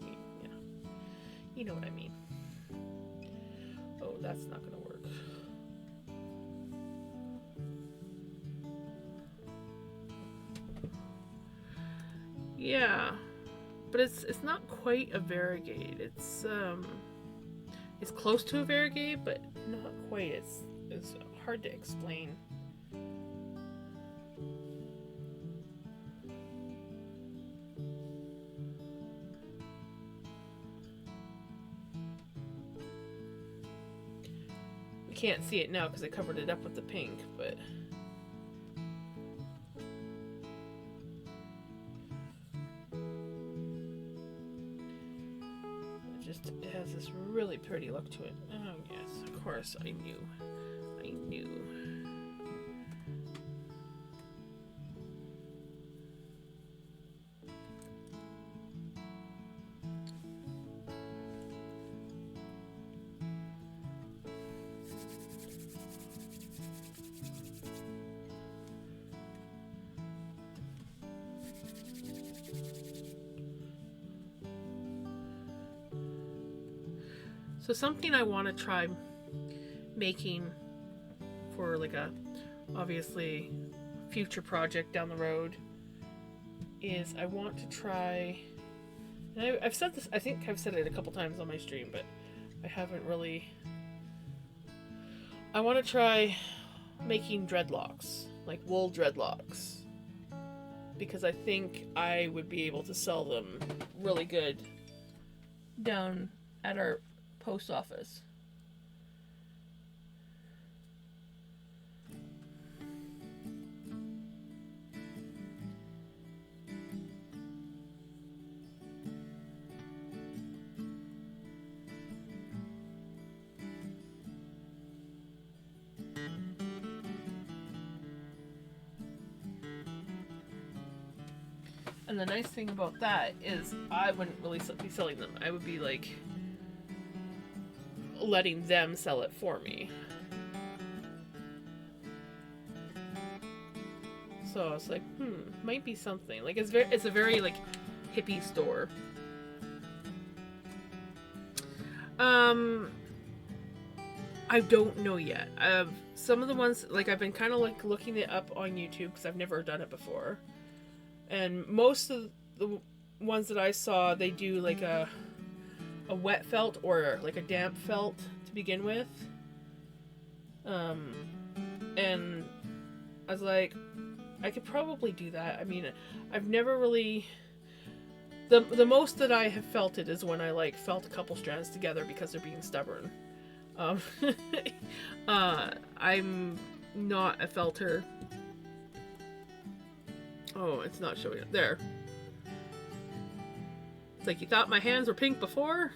Yeah. You know what I mean. Oh, that's not gonna work. Yeah. But it's not quite a variegate. It's close to a variegate, but not quite. It's hard to explain. We can't see it now because I covered it up with the pink, but it has this really pretty look to it. Oh yes, of course, I knew. So something I want to try making for like a obviously future project down the road is I want to try, and I've said this, I think I've said it a couple times on my stream, but I haven't really. I want to try making dreadlocks, like wool dreadlocks, because I think I would be able to sell them really good down at our post office. And the nice thing about that is I wouldn't really be selling them. I would be like letting them sell it for me. So it's like, might be something. Like it's a very like hippie store. I don't know yet. Some of the ones, like I've been kind of like looking it up on YouTube because I've never done it before. And most of the ones that I saw, they do like a wet felt or like a damp felt to begin with. And I was like, I could probably do that. I mean, I've never really... The most that I have felt it is when I like felt a couple strands together because they're being stubborn. I'm not a felter. Oh, it's not showing up. There. It's like, you thought my hands were pink before?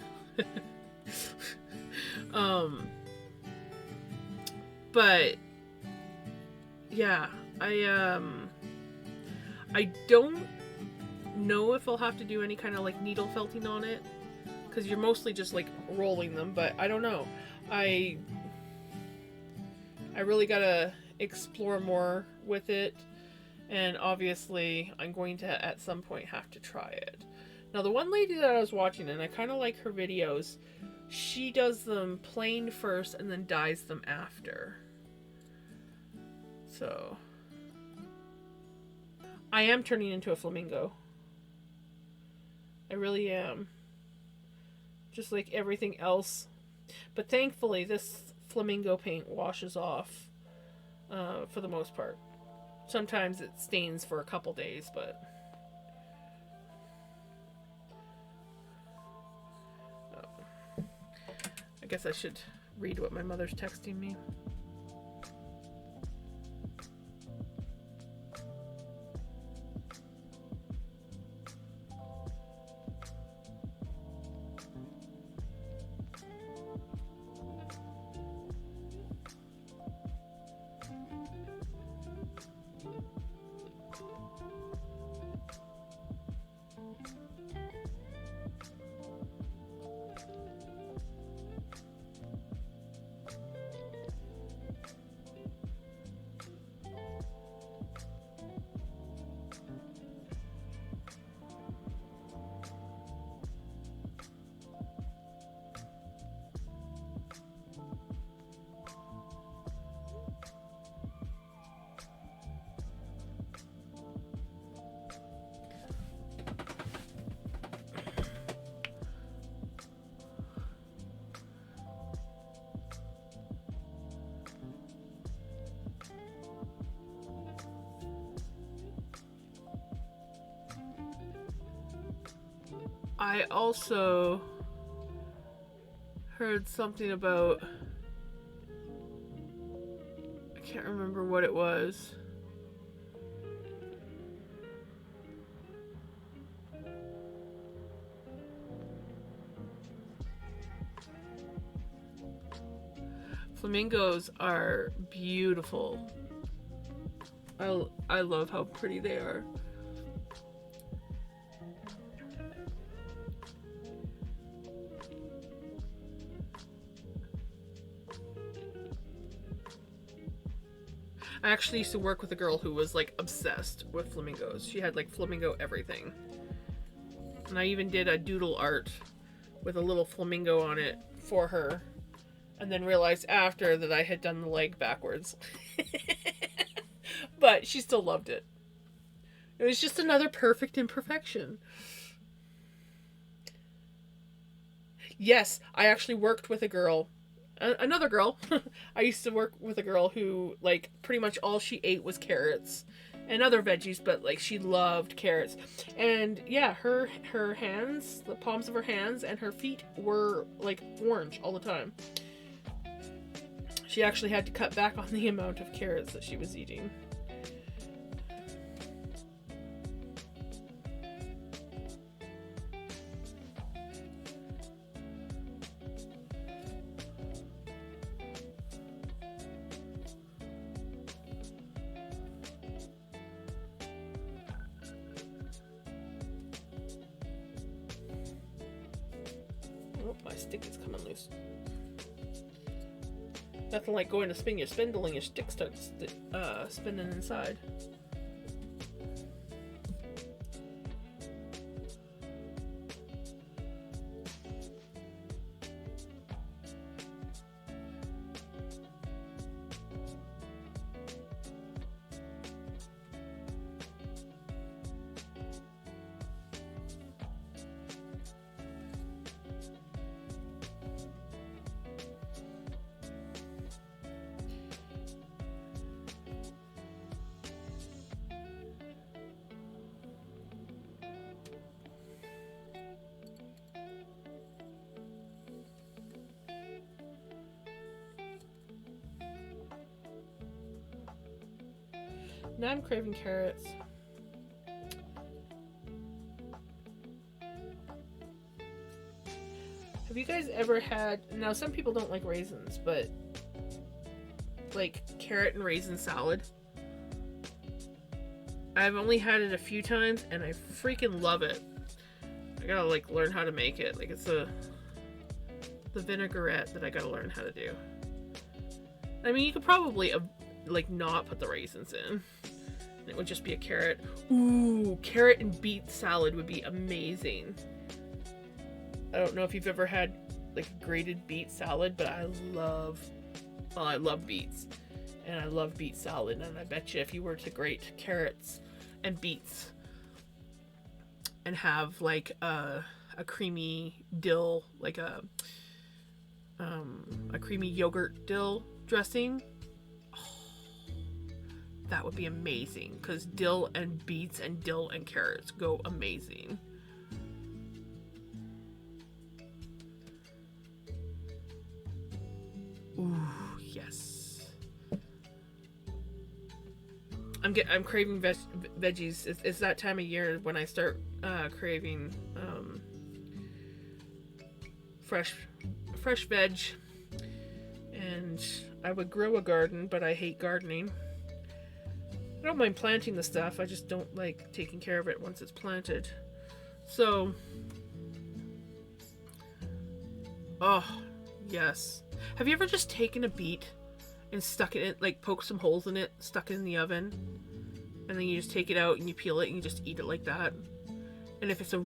But yeah, I don't know if I'll have to do any kind of like needle felting on it, because you're mostly just like rolling them, but I don't know. I really gotta explore more with it, and obviously I'm going to at some point have to try it. Now the one lady that I was watching, and I kind of like her videos, she does them plain first and then dyes them after. So I am turning into a flamingo. I really am. Just like everything else. But thankfully this flamingo paint washes off for the most part. Sometimes it stains for a couple days, but I guess I should read what my mother's texting me. I also heard something about, I can't remember what it was. Flamingos are beautiful. I love how pretty they are. I actually used to work with a girl who was like obsessed with flamingos. She had like flamingo everything. And I even did a doodle art with a little flamingo on it for her. And then realized after that I had done the leg backwards. But she still loved it. It was just another perfect imperfection. Yes, I actually worked with a girl. Another girl. I used to work with a girl who, like, pretty much all she ate was carrots and other veggies, but, like, she loved carrots. And, yeah, her hands, the palms of her hands and her feet were, like, orange all the time. She actually had to cut back on the amount of carrots that she was eating. Oh, my stick is coming loose. Nothing like going to spin your spindle and your stick starts spinning inside. Now I'm craving carrots. Have you guys ever had... Now, some people don't like raisins, but... like, carrot and raisin salad. I've only had it a few times and I freaking love it. I gotta like learn how to make it. Like it's the vinaigrette that I gotta learn how to do. I mean, you could probably like not put the raisins in. It would just be a carrot. Ooh, carrot and beet salad would be amazing. I don't know if you've ever had like grated beet salad, but I love beets. And I love beet salad, and I bet you if you were to grate carrots and beets and have like a creamy dill, like a creamy yogurt dill dressing, that would be amazing, because dill and beets and dill and carrots go amazing. Ooh, yes. I'm craving veggies. It's that time of year when I start craving fresh veg. And I would grow a garden, but I hate gardening. I don't mind planting the stuff, I just don't like taking care of it once it's planted. So, oh, yes. Have you ever just taken a beet and stuck it in, like poked some holes in it, stuck it in the oven, and then you just take it out and you peel it and you just eat it like that? And if it's a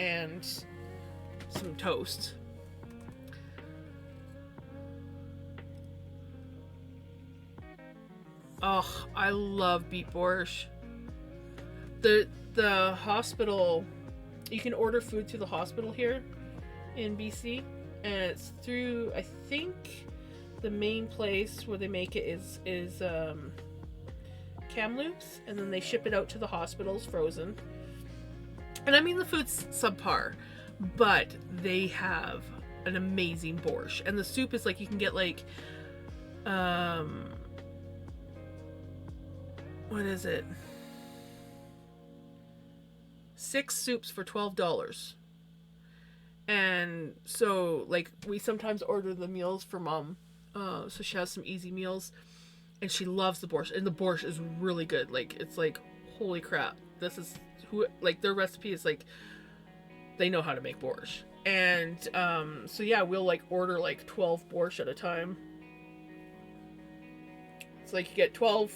and some toast. Oh, I love beet borscht. The hospital, you can order food through the hospital here in BC, and it's through, I think the main place where they make it is Kamloops, and then they ship it out to the hospitals frozen. And I mean, the food's subpar, but they have an amazing borscht. And the soup is like, you can get like, what is it? 6 soups for $12. And so, like, we sometimes order the meals for Mom, so she has some easy meals, and she loves the borscht, and the borscht is really good. Like, it's like, holy crap, this is who, like, their recipe is like, they know how to make borscht. And so yeah, we'll like order like 12 borscht at a time. It's like you get 12,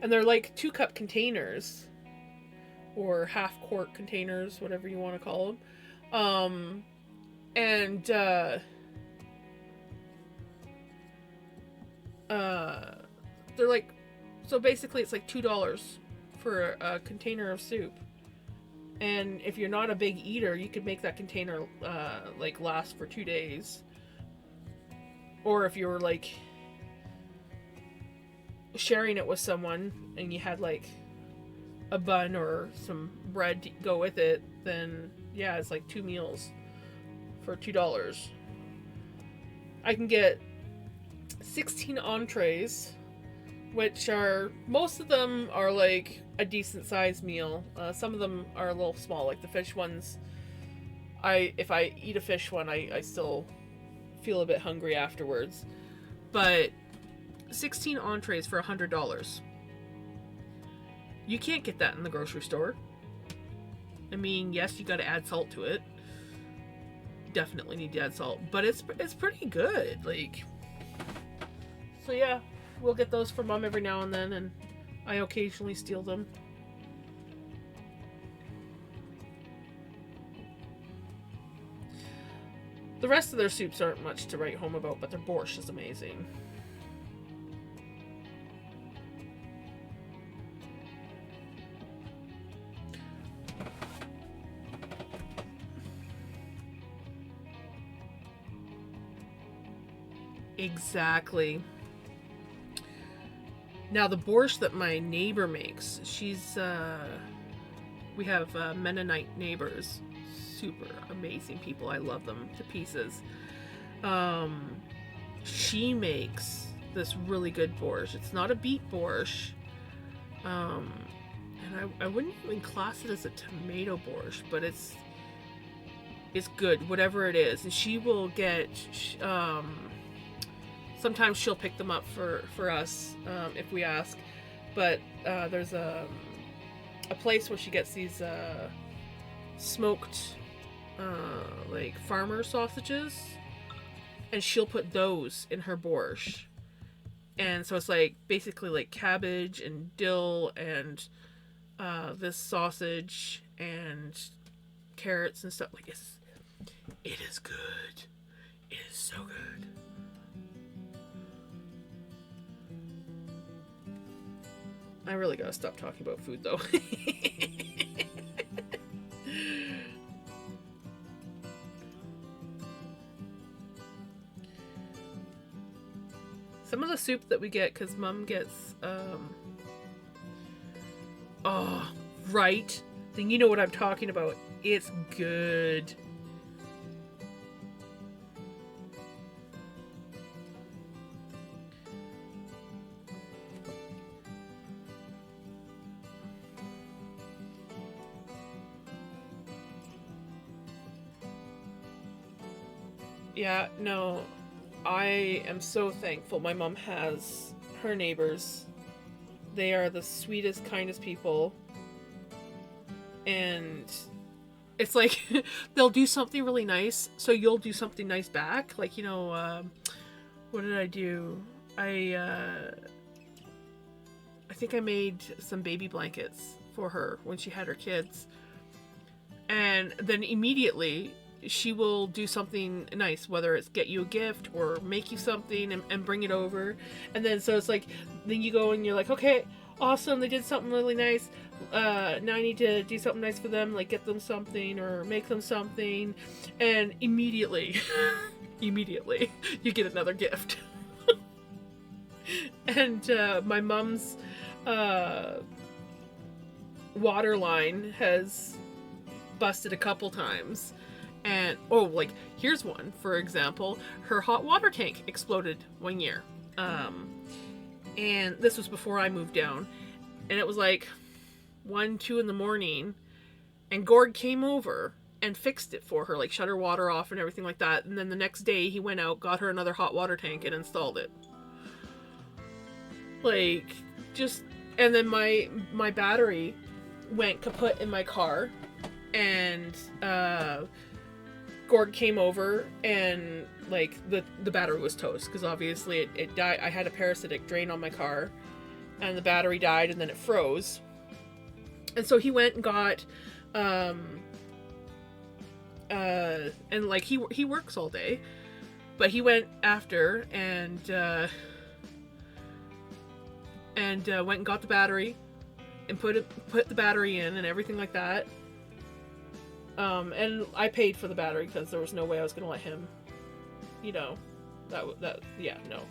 and they're like 2-cup containers or half-quart containers, whatever you want to call them. And they're like, so basically it's like $2 for a container of soup. And if you're not a big eater, you could make that container like last for 2 days. Or if you were like sharing it with someone and you had like a bun or some bread to go with it, then yeah, it's like 2 meals for $2. I can get 16 entrees, which are, most of them are like a decent sized meal. Some of them are a little small, like the fish ones. If I eat a fish one, I still feel a bit hungry afterwards. But 16 entrees for $100. You can't get that in the grocery store. I mean, yes, you got to add salt to it. Definitely need to add salt, but it's pretty good. Like, so yeah, we'll get those for Mom every now and then, and I occasionally steal them. The rest of their soups aren't much to write home about, but their borscht is amazing. Exactly. Now the borscht that my neighbor makes, we have Mennonite neighbors, super amazing people. I love them to pieces. She makes this really good borscht. It's not a beet borscht, and I wouldn't even class it as a tomato borscht, but it's good, whatever it is. And she will get. Sometimes she'll pick them up for us if we ask. But there's a place where she gets these smoked like farmer sausages, and she'll put those in her borscht. And so it's like basically like cabbage and dill and this sausage and carrots and stuff. Like, it is good. It is so good. I really gotta stop talking about food, though. Some of the soup that we get, because Mom gets, oh, right? Then you know what I'm talking about. It's good. Yeah, no, I am so thankful my mom has her neighbors. They are the sweetest, kindest people. And it's like, they'll do something really nice, so you'll do something nice back. Like, you know, what did I do? I think I made some baby blankets for her when she had her kids. And then immediately she will do something nice, whether it's get you a gift or make you something and bring it over. And then so it's like, then you go and you're like, okay, awesome, they did something really nice. Now I need to do something nice for them, like get them something or make them something. And immediately you get another gift. And my mom's water line has busted a couple times. And, oh, like, here's one, for example. Her hot water tank exploded one year. And this was before I moved down. And it was like 1, 2 in the morning. And Gord came over and fixed it for her, like shut her water off and everything like that. And then the next day he went out, got her another hot water tank and installed it. Like, just, and then my battery went kaput in my car, and Gord came over and like the battery was toast because obviously it died. I had a parasitic drain on my car, and the battery died, and then it froze. And so he went and got and like he works all day, but he went after and went and got the battery and put the battery in and everything like that. And I paid for the battery because there was no way I was gonna let him, yeah, no.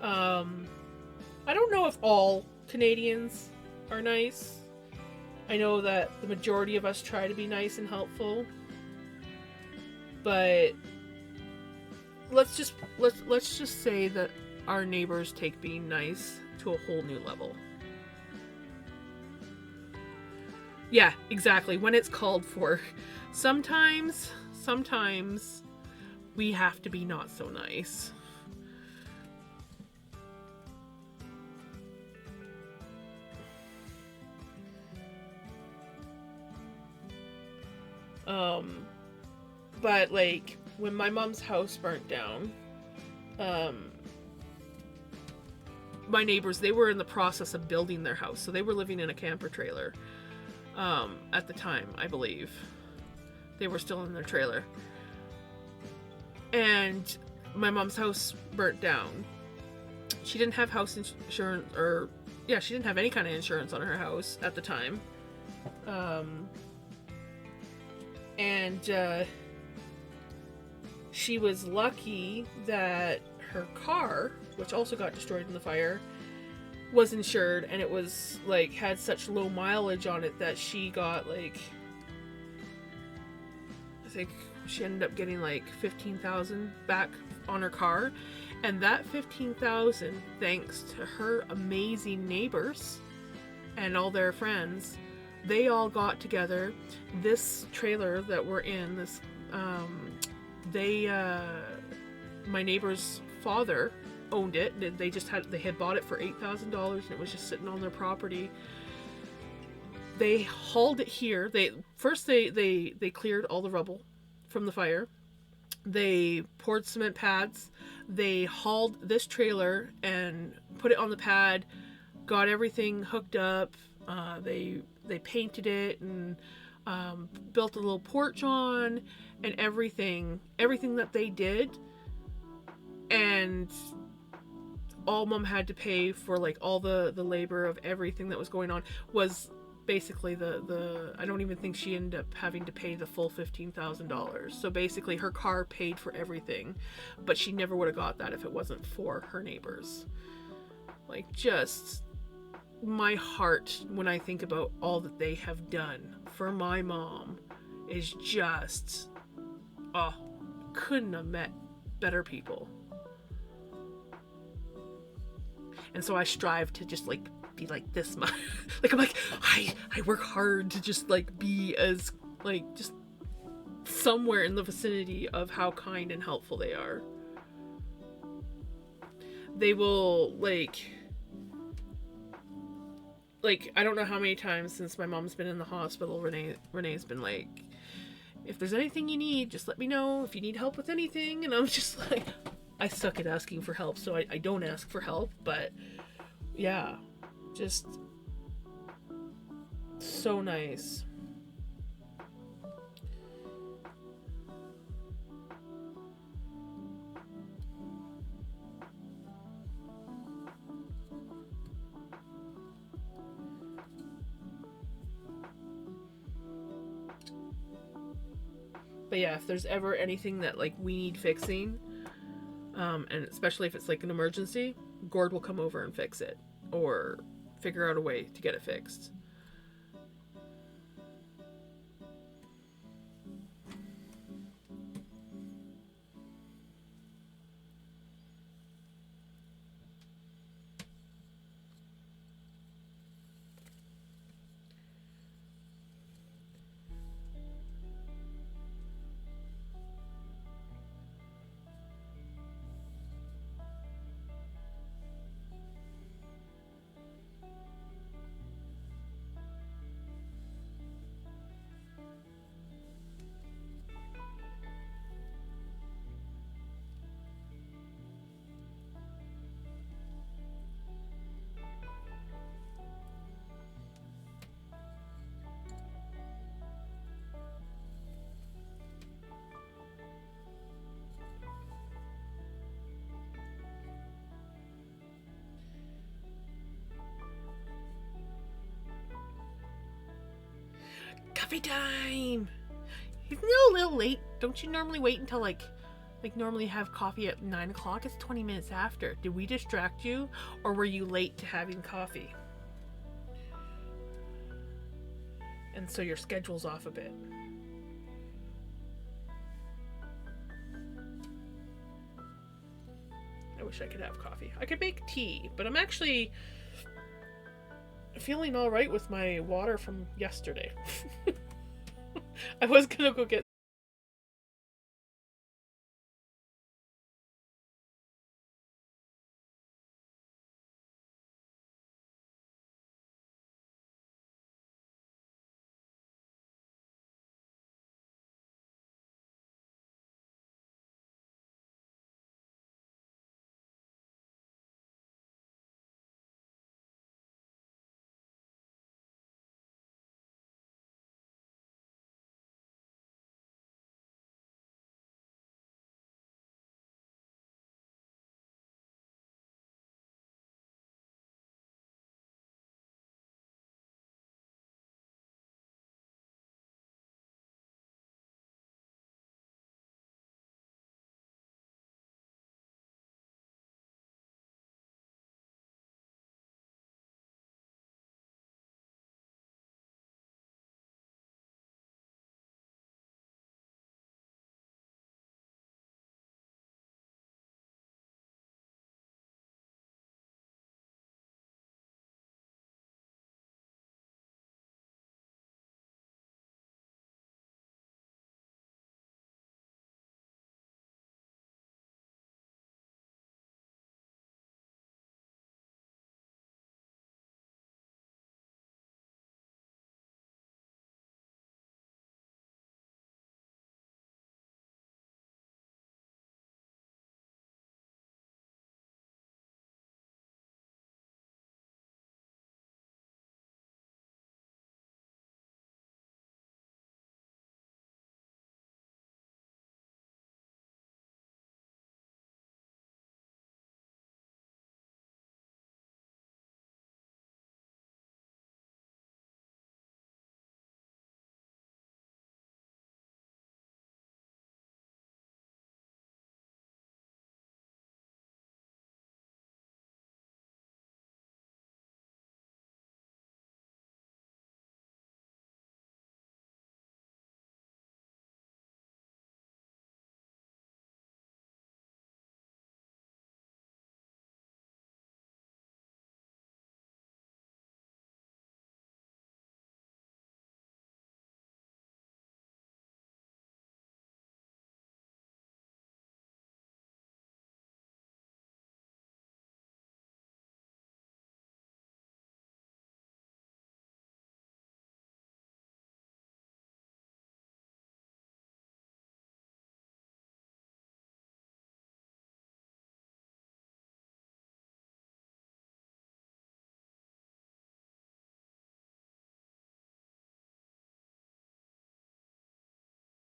I don't know if all Canadians are nice. I know that the majority of us try to be nice and helpful, but let's just say that our neighbors take being nice to a whole new level. Yeah, exactly. When it's called for. Sometimes we have to be not so nice. But like when my mom's house burnt down, my neighbors, they were in the process of building their house, so they were living in a camper trailer. At the time, I believe. They were still in their trailer. And my mom's house burnt down. She didn't have house insurance, she didn't have any kind of insurance on her house at the time. And she was lucky that her car, which also got destroyed in the fire, was insured, and it was like had such low mileage on it that she got like, I think she ended up getting like $15,000 back on her car. And that $15,000, thanks to her amazing neighbors and all their friends, they all got together. This trailer that we're in, this my neighbor's father owned it. They had bought it for $8,000, and it was just sitting on their property. They hauled it here. They cleared all the rubble from the fire. They poured cement pads. They hauled this trailer and put it on the pad, got everything hooked up. They painted it and built a little porch on, and everything that they did. And all Mom had to pay for like all the labor of everything that was going on was basically the I don't even think she ended up having to pay the full $15,000. So basically her car paid for everything, but she never would have got that if it wasn't for her neighbors. Like, just my heart when I think about all that they have done for my mom is just, couldn't have met better people. And so I strive to just like be like this much. Like, I'm like, I work hard to just like be as like just somewhere in the vicinity of how kind and helpful they are. They will like I don't know how many times since my mom's been in the hospital, Renee's been like, if there's anything you need, just let me know. If you need help with anything. And I'm just like, I suck at asking for help, so I don't ask for help. But yeah, just so nice. But yeah, if there's ever anything that like we need fixing, and especially if it's like an emergency, Gord will come over and fix it, or figure out a way to get it fixed. Coffee time! Isn't it a little late? Don't you normally wait until like normally have coffee at 9 o'clock? It's 20 minutes after. Did we distract you, or were you late to having coffee? And so your schedule's off a bit. I wish I could have coffee. I could make tea, but I'm actually feeling all right with my water from yesterday. I was gonna go get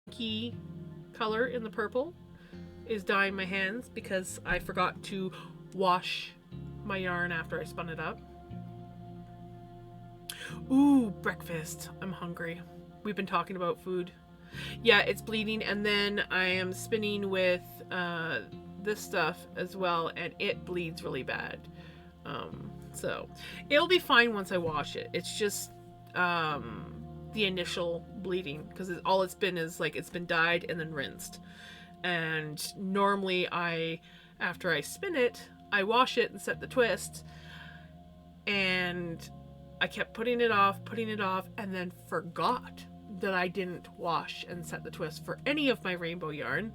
key color in the purple is dyeing my hands because I forgot to wash my yarn after I spun it up. Ooh, breakfast. I'm hungry. We've been talking about food. Yeah, it's bleeding, and then I am spinning with this stuff as well, and it bleeds really bad. So it'll be fine once I wash it. It's just the initial bleeding, because all it's been is like it's been dyed and then rinsed. And normally after I spin it, I wash it and set the twist, and I kept putting it off, and then forgot that I didn't wash and set the twist for any of my rainbow yarn.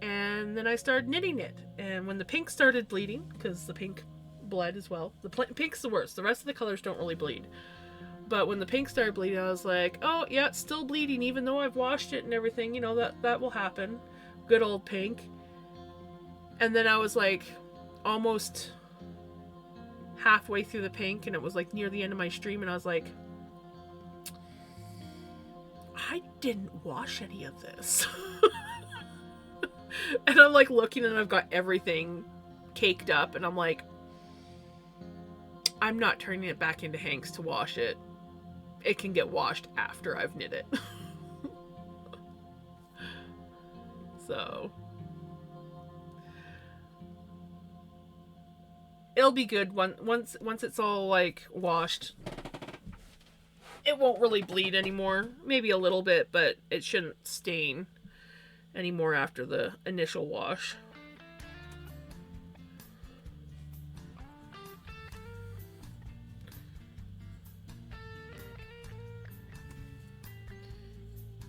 And then I started knitting it, and when the pink started bleeding, because the pink bled as well, the pink's the worst, the rest of the colors don't really bleed, but when the pink started bleeding, I was like, oh yeah, it's still bleeding even though I've washed it and everything, you know, that will happen. Good old pink. And then I was like almost halfway through the pink, and it was like near the end of my stream, and I was like, I didn't wash any of this. And I'm like looking, and I've got everything caked up, and I'm like, I'm not turning it back into hanks to wash it. It can get washed after I've knit it. So it'll be good once it's all like washed. It won't really bleed anymore. Maybe a little bit, but it shouldn't stain anymore after the initial wash.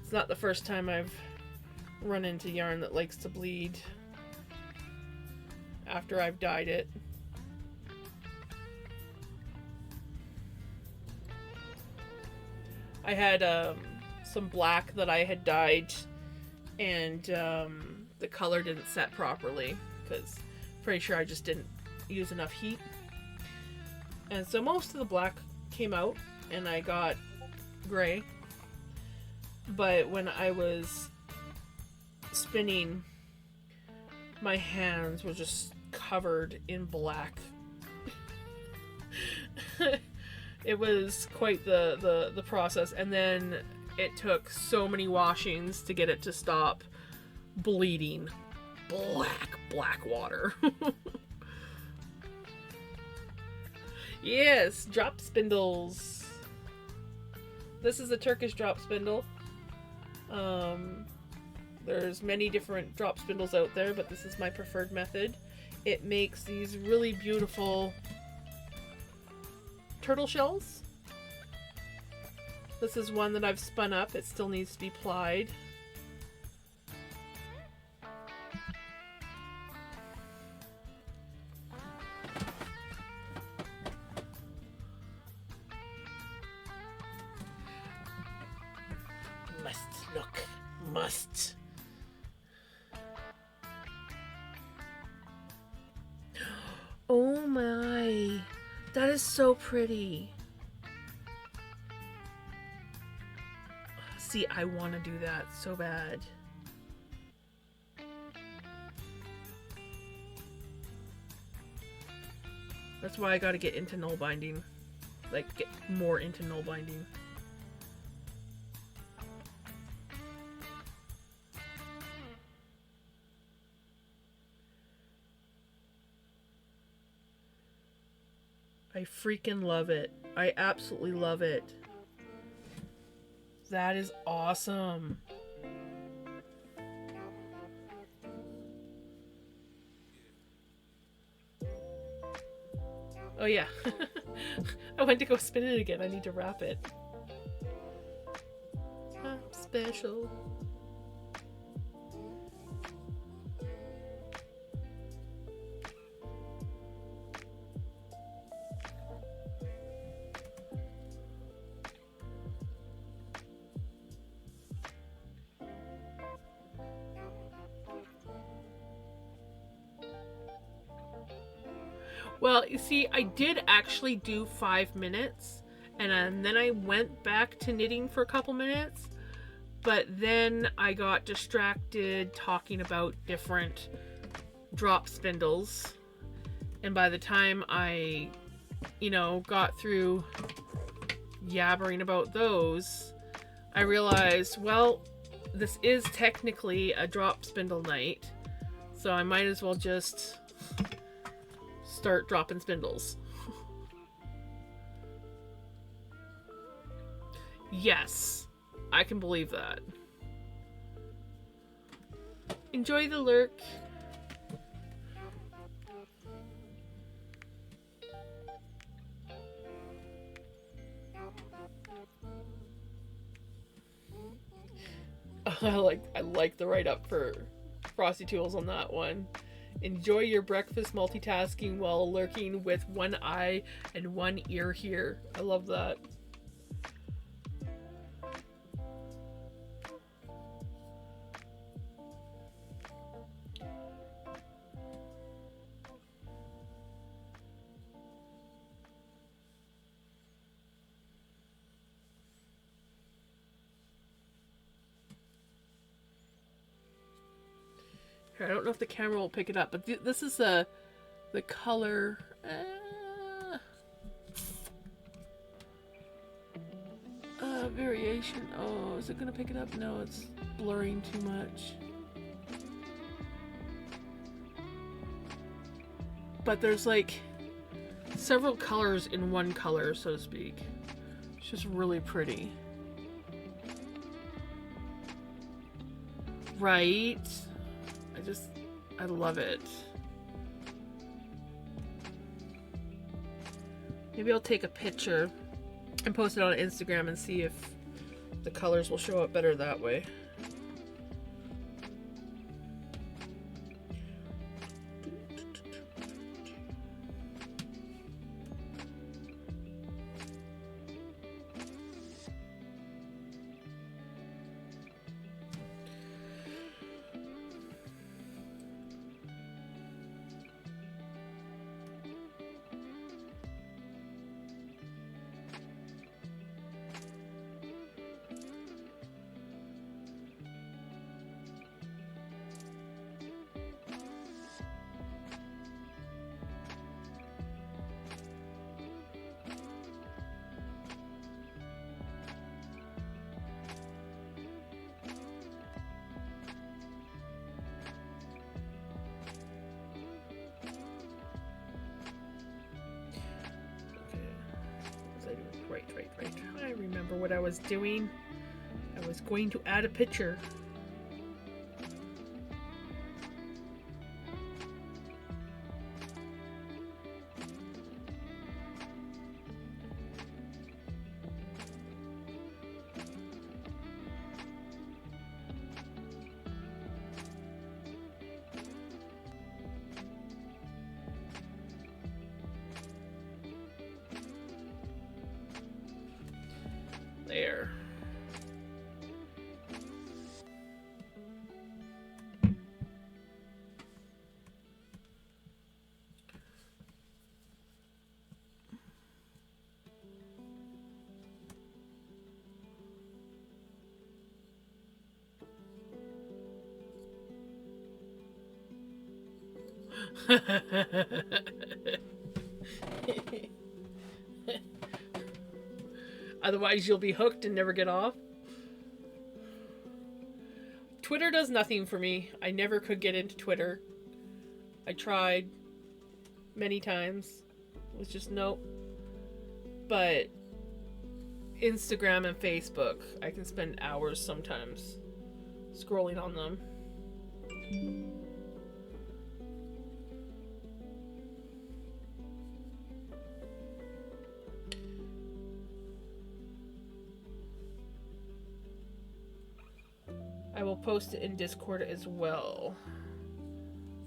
It's not the first time I've run into yarn that likes to bleed after I've dyed it. I had some black that I had dyed, and the color didn't set properly, because pretty sure I just didn't use enough heat. And so most of the black came out, and I got gray. But when I was spinning, my hands were just covered in black. It was quite the process, and then it took so many washings to get it to stop bleeding. Black water. Yes, drop spindles. This is a Turkish drop spindle. There's many different drop spindles out there, but this is my preferred method. It makes these really beautiful turtle shells. This is one that I've spun up. It still needs to be plied. Must. Oh my, that is so pretty. See, I want to do that so bad. That's why I gotta get into null binding. Like, get more into null binding. I freaking love it. I absolutely love it. That is awesome. Oh yeah. I went to go spin it again. I need to wrap it. I'm special. Well, you see, I did actually do 5 minutes, and then I went back to knitting for a couple minutes, but then I got distracted talking about different drop spindles, and by the time I, got through yabbering about those, I realized, well, this is technically a drop spindle night, so I might as well just start dropping spindles. Yes, I can believe that. Enjoy the lurk. I like the write up for Frosty Tools on that one. Enjoy your breakfast multitasking while lurking with one eye and one ear here. I love that. Here, I don't know if the camera will pick it up, but this is the color. Variation. Oh, is it gonna pick it up? No, it's blurring too much. But there's like several colors in one color, so to speak. It's just really pretty. Right? I love it. Maybe I'll take a picture and post it on Instagram and see if the colors will show up better that way. Right. I remember what I was doing. I was going to add a picture. There. Otherwise, you'll be hooked and never get off. Twitter does nothing for me. I never could get into Twitter. I tried many times. It was just nope. But Instagram and Facebook, I can spend hours sometimes scrolling on them. I will post it in Discord as well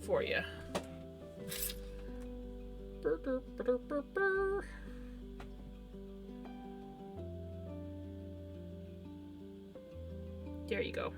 for you. There you go.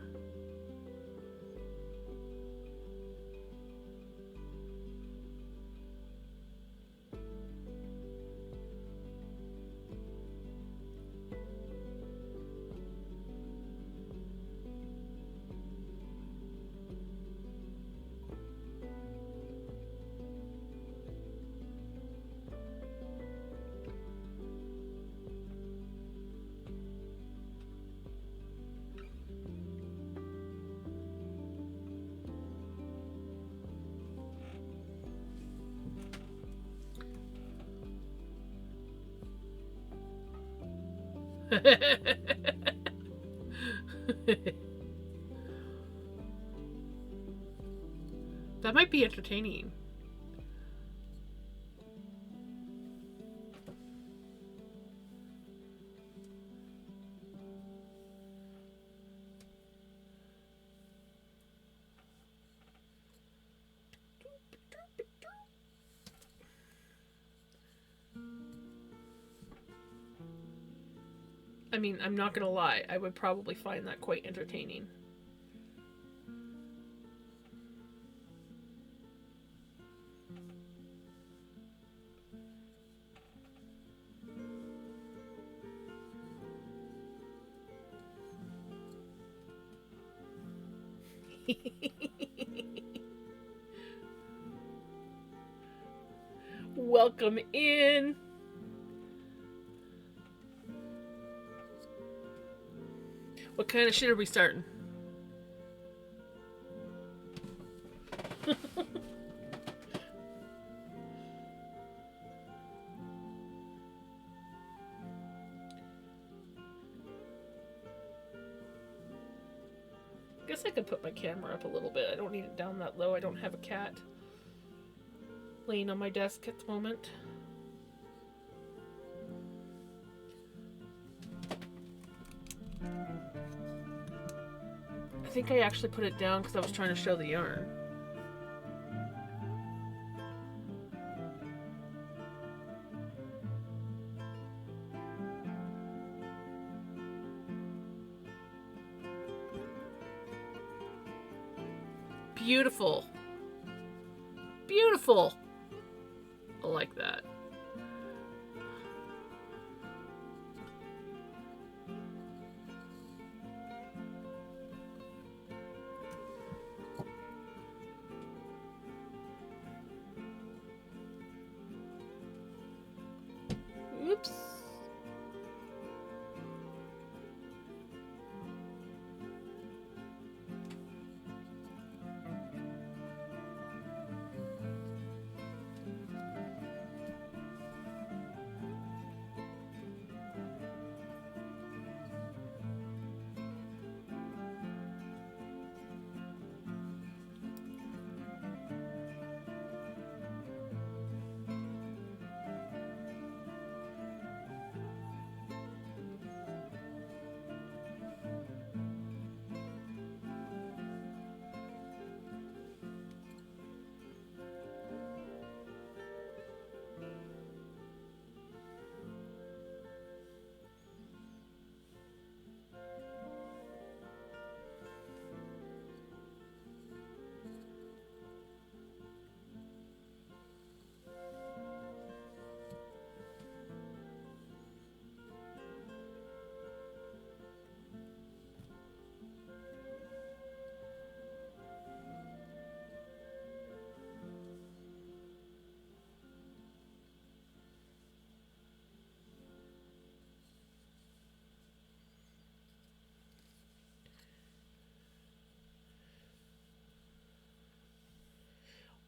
That might be entertaining. I mean, I'm not gonna lie, I would probably find that quite entertaining. Welcome in. What kind of shit are we starting? Guess I could put my camera up a little bit. I don't need it down that low. I don't have a cat laying on my desk at the moment. I think I actually put it down because I was trying to show the yarn. Beautiful. Beautiful. I like that. Oops.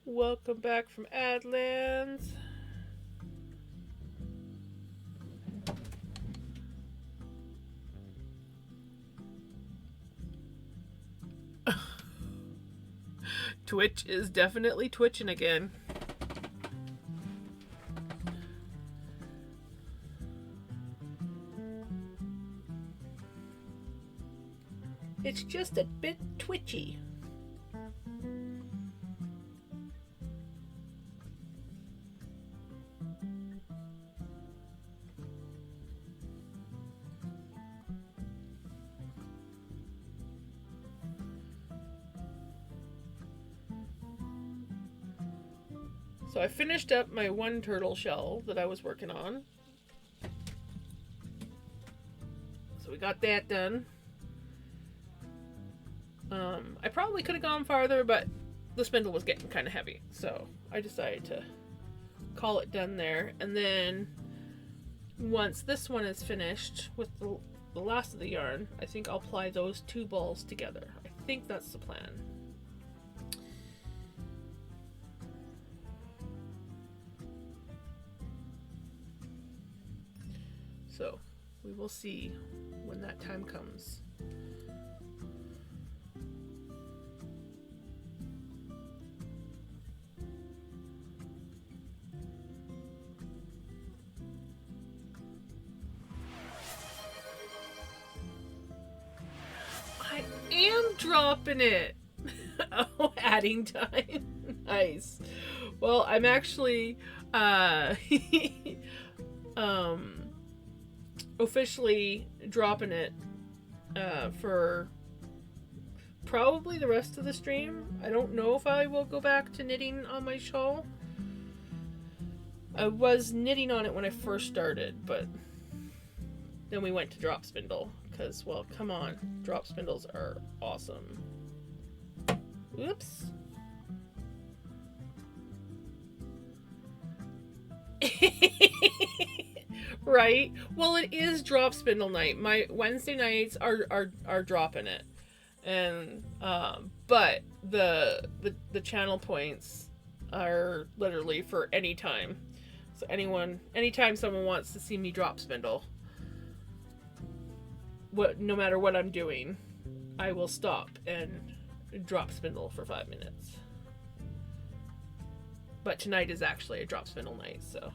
Welcome back from Adlands. Twitch is definitely twitching again. It's just a bit twitchy. So I finished up my one turtle shell that I was working on. So we got that done. I probably could have gone farther, but the spindle was getting kind of heavy. So I decided to call it done there. And then once this one is finished with the last of the yarn, I think I'll ply those two balls together. I think that's the plan. So we will see when that time comes. dropping it. Oh, adding time. Nice. Well, I'm actually officially dropping it for probably the rest of the stream. I don't know if I will go back to knitting on my shawl. I was knitting on it when I first started, but then we went to drop spindle because, well, come on, drop spindles are awesome. Oops. Right? Well, it is drop spindle night. My Wednesday nights are dropping it. And but the channel points are literally for any time. So anytime someone wants to see me drop spindle, no matter what I'm doing, I will stop and drop spindle for 5 minutes. But tonight is actually a drop spindle night, so.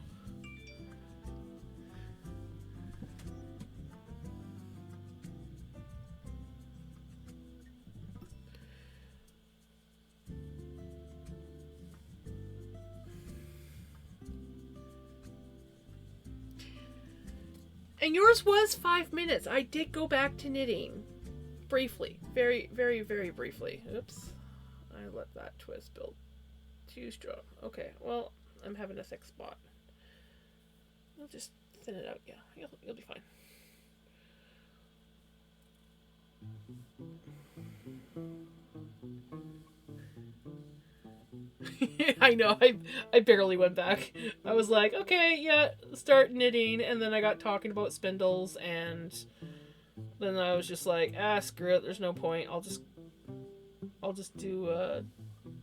And yours was 5 minutes. I did go back to knitting. Briefly. Very, very, very briefly. Oops. I let that twist build too strong. Okay, well, I'm having a thick spot. I'll just thin it out. Yeah, you'll be fine. I know, I barely went back. I was like, okay, yeah, start knitting, and then I got talking about spindles, and then I was just like, screw it, there's no point. I'll just do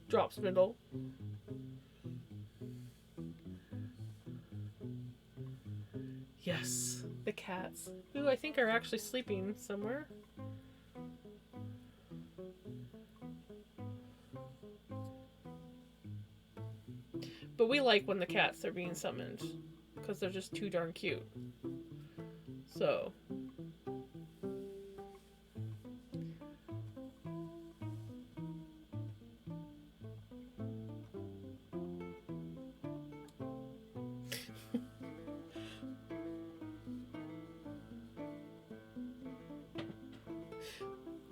drop spindle. Yes, the cats, who I think are actually sleeping somewhere. But we like when the cats are being summoned, because they're just too darn cute. So.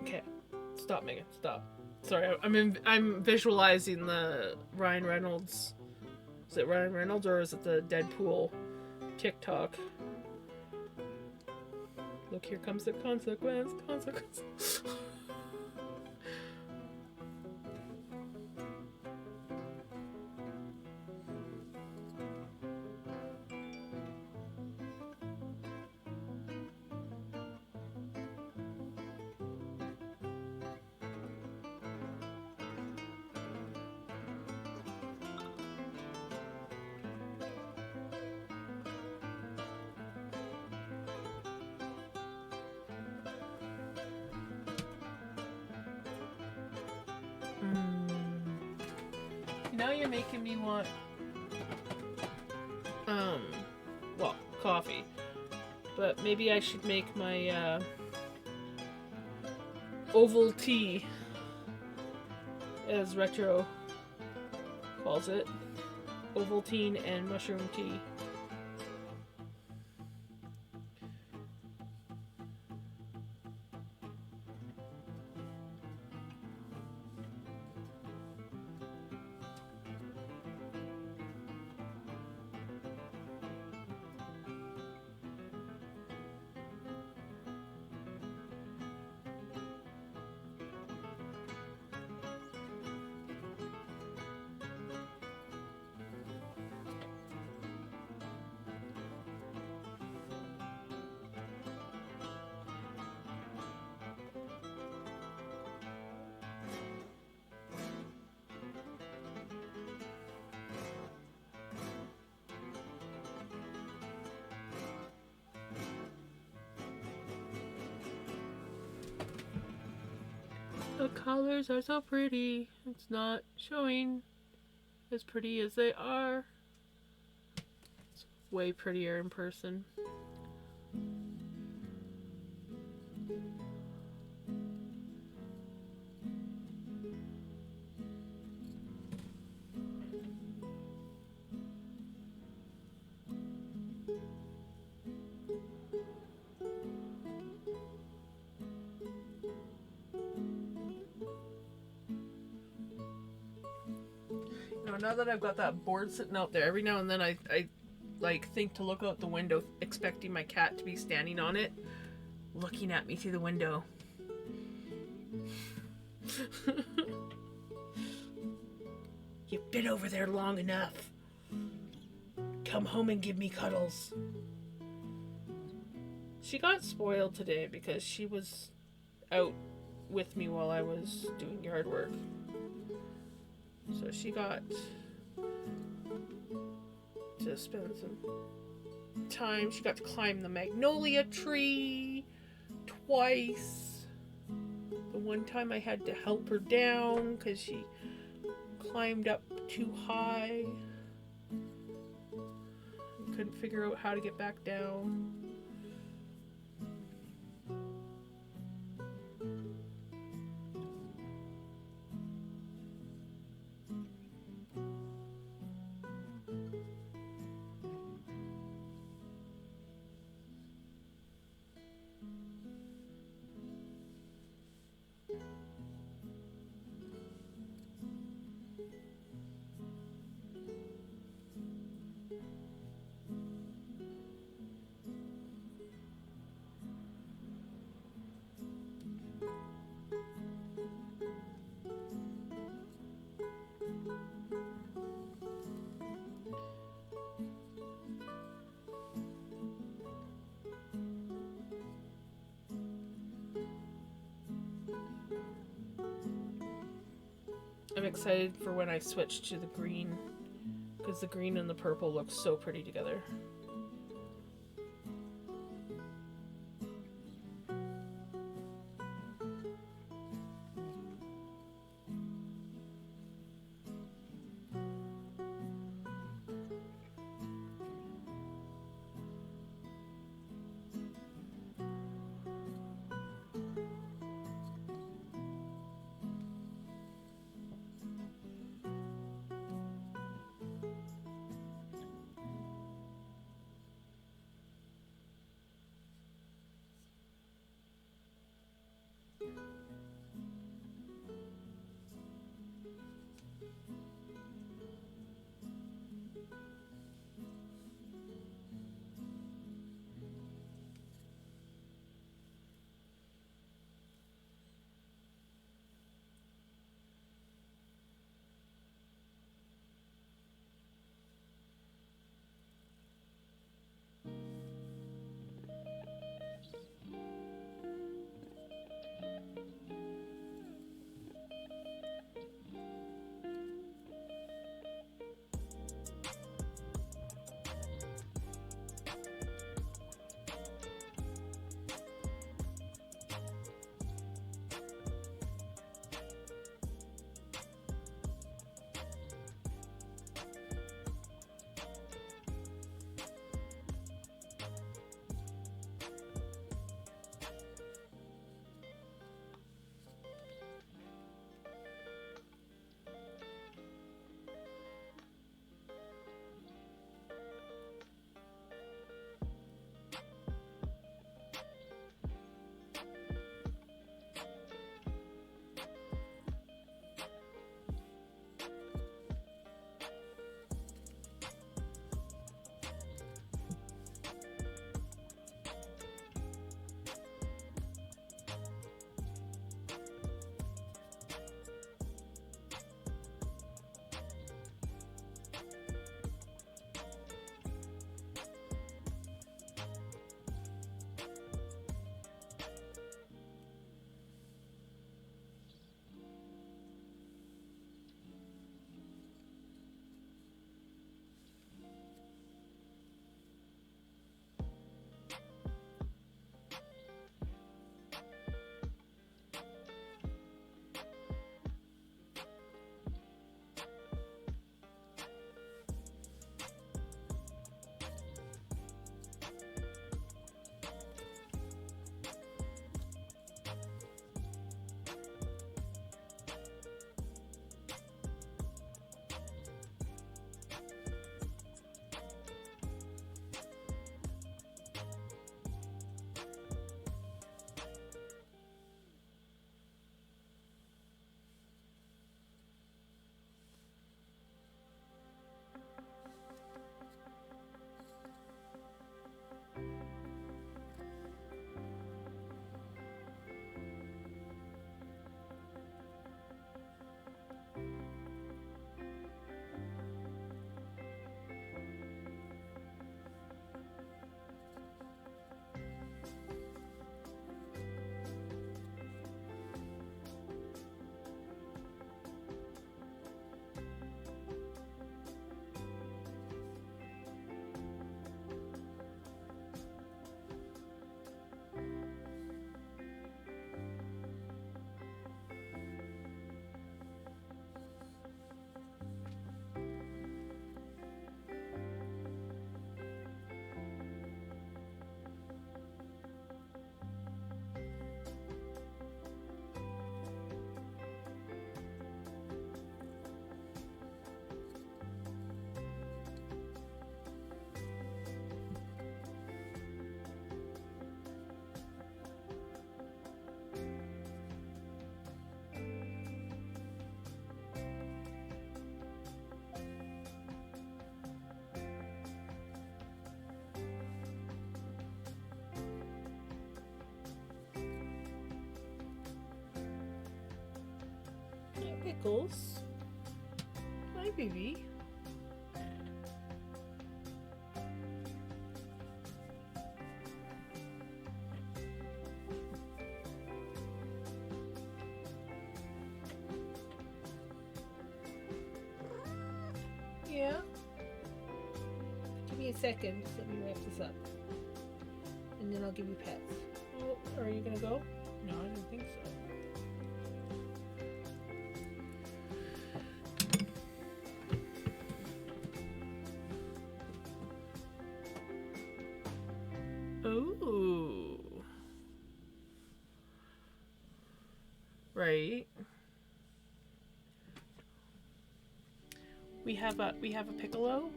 Okay, stop, Megan, stop. Sorry, I'm visualizing the Ryan Reynolds. Is it Ryan Reynolds or is it the Deadpool TikTok? Look, here comes the consequence. Now you're making me want, well, coffee. But maybe I should make my, oval tea, as Retro calls it. Ovaltine and mushroom tea. The colors are so pretty. It's not showing as pretty as they are. It's way prettier in person. know, now that I've got that board sitting out there, every now and then I like think to look out the window expecting my cat to be standing on it, looking at me through the window. You've been over there long enough. Come home and give me cuddles. She got spoiled today because she was out with me while I was doing yard work. So she got to spend some time. She got to climb the magnolia tree twice. The one time I had to help her down because she climbed up too high. Couldn't figure out how to get back down. I'm excited for when I switch to the green, because the green and the purple look so pretty together. Pickles. Hi, baby. Yeah. Give me a second. Just let me wrap this up. And then I'll give you pets. Oh, are you gonna go? No, I didn't think so. Oh. Right. We have a Piccolo.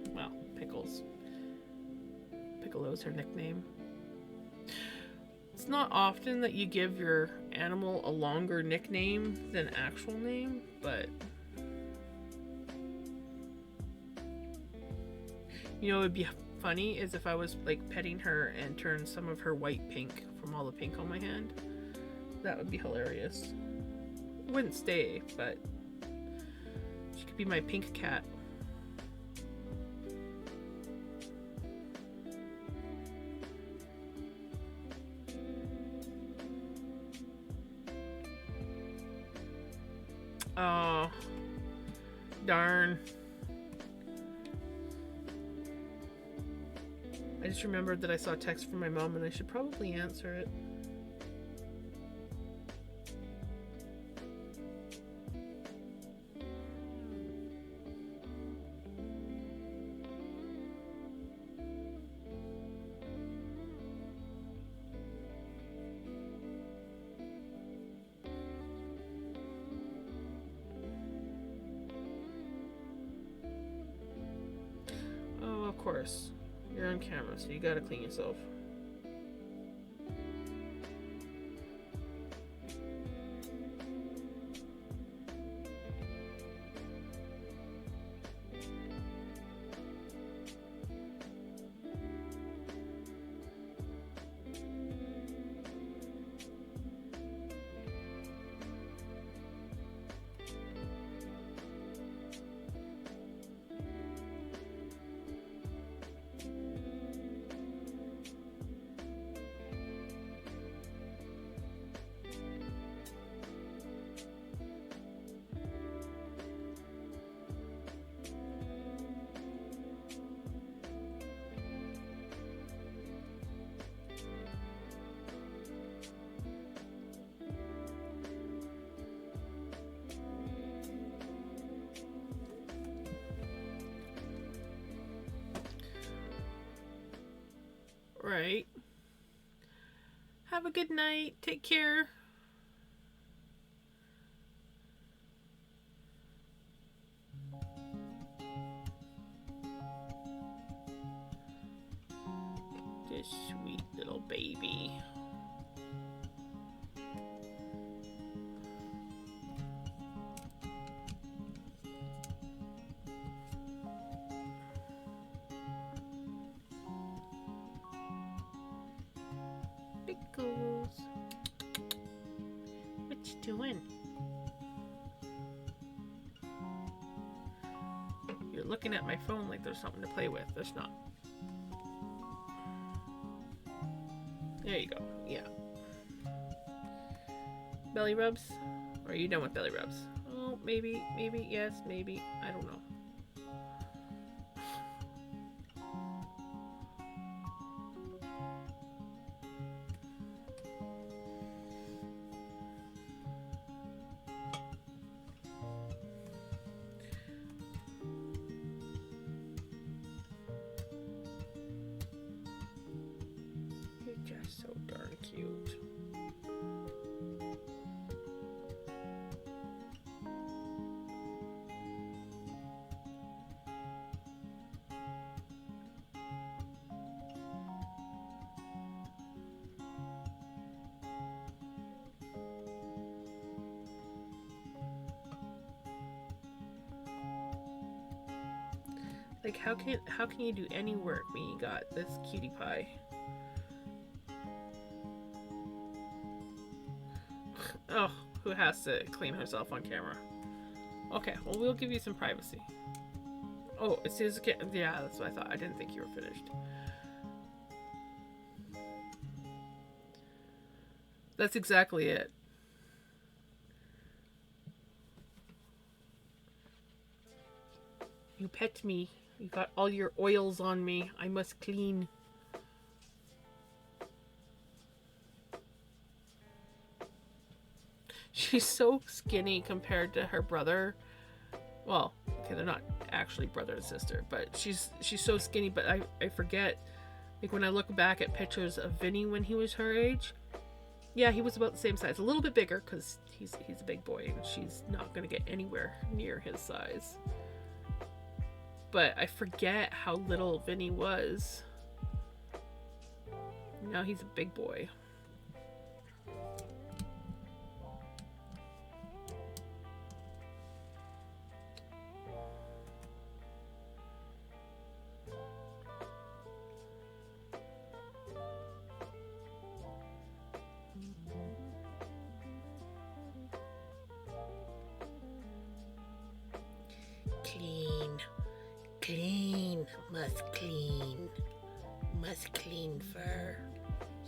Well, Pickles. Piccolo's her nickname. It's not often that you give your animal a longer nickname than actual name, but you know, it'd be funny is if I was like petting her and turned some of her white pink from all the pink on my hand. That would be hilarious. It wouldn't stay, but she could be my pink cat. Oh, darn. I just remembered that I saw a text from my mom and I should probably answer it. Oh, of course. You're on camera, so you gotta clean yourself. Right. Have a good night. Take care. This sweet little baby. Pickles. What you doing? You're looking at my phone like there's something to play with. There's not. There you go. Yeah. Belly rubs? Or are you done with belly rubs? Oh, maybe, yes, maybe. I don't know. You're just so darn cute. Like how can you do any work when you got this cutie pie? Oh, who has to clean herself on camera. Okay, well, we'll give you some privacy. Oh, it says, yeah, that's what I thought. I didn't think you were finished. That's exactly it. You pet me. You got all your oils on me. I must clean. She's so skinny compared to her brother. Well, okay, they're not actually brother and sister, but she's so skinny. But I forget, like when I look back at pictures of Vinny when he was her age, yeah, he was about the same size, a little bit bigger because he's a big boy, and she's not gonna get anywhere near his size. But I forget how little Vinny was. Now he's a big boy. Clean. Clean. Must clean fur.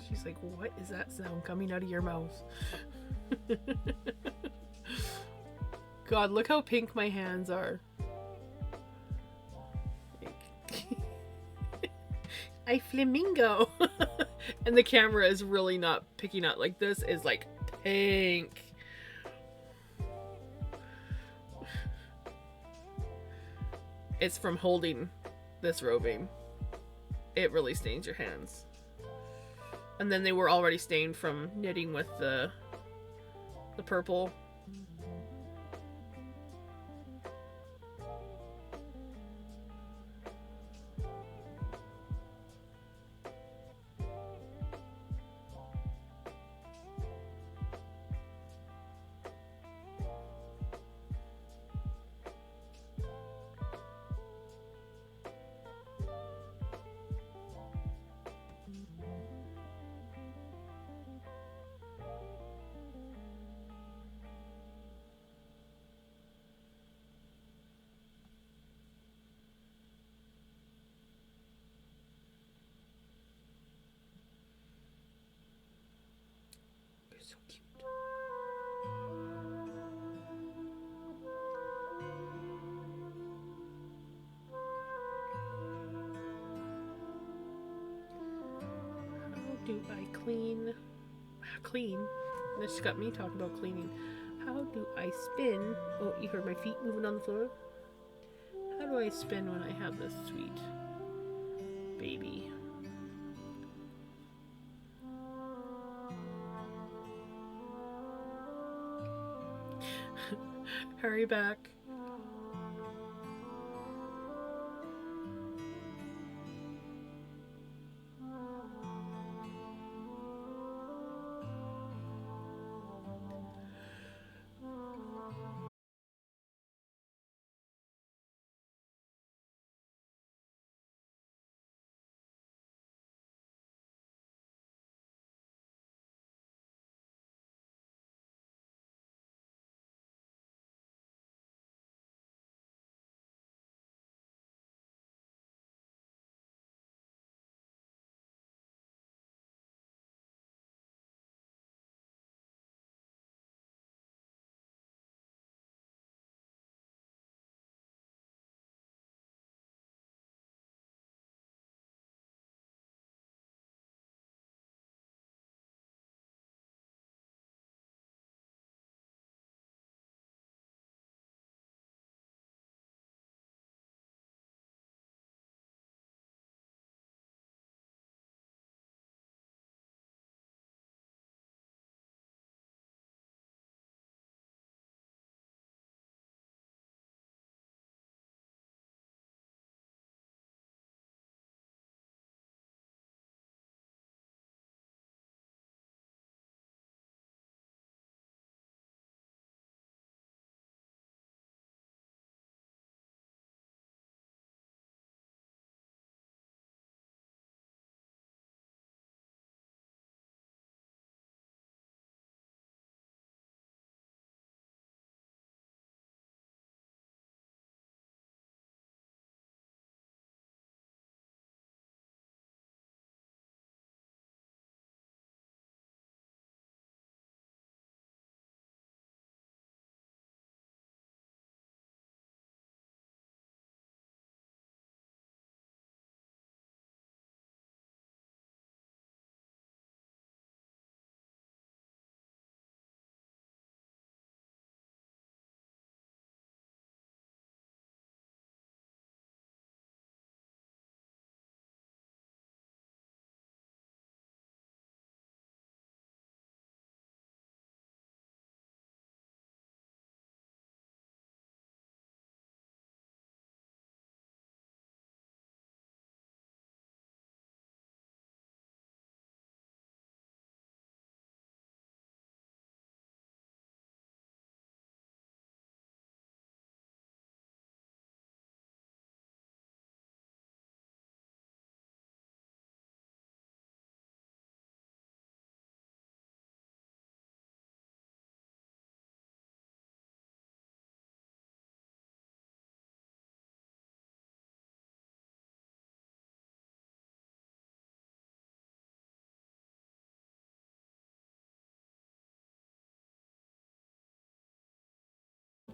She's like, what is that sound coming out of your mouth? God, look how pink my hands are. I flamingo. And the camera is really not picking up. Like, this is like pink. It's from holding this roving. It really stains your hands. And then they were already stained from knitting with the purple. So cute. How do I clean? This got me talking about cleaning. How do I spin? Oh, you heard my feet moving on the floor? How do I spin when I have this sweet baby? Hurry back.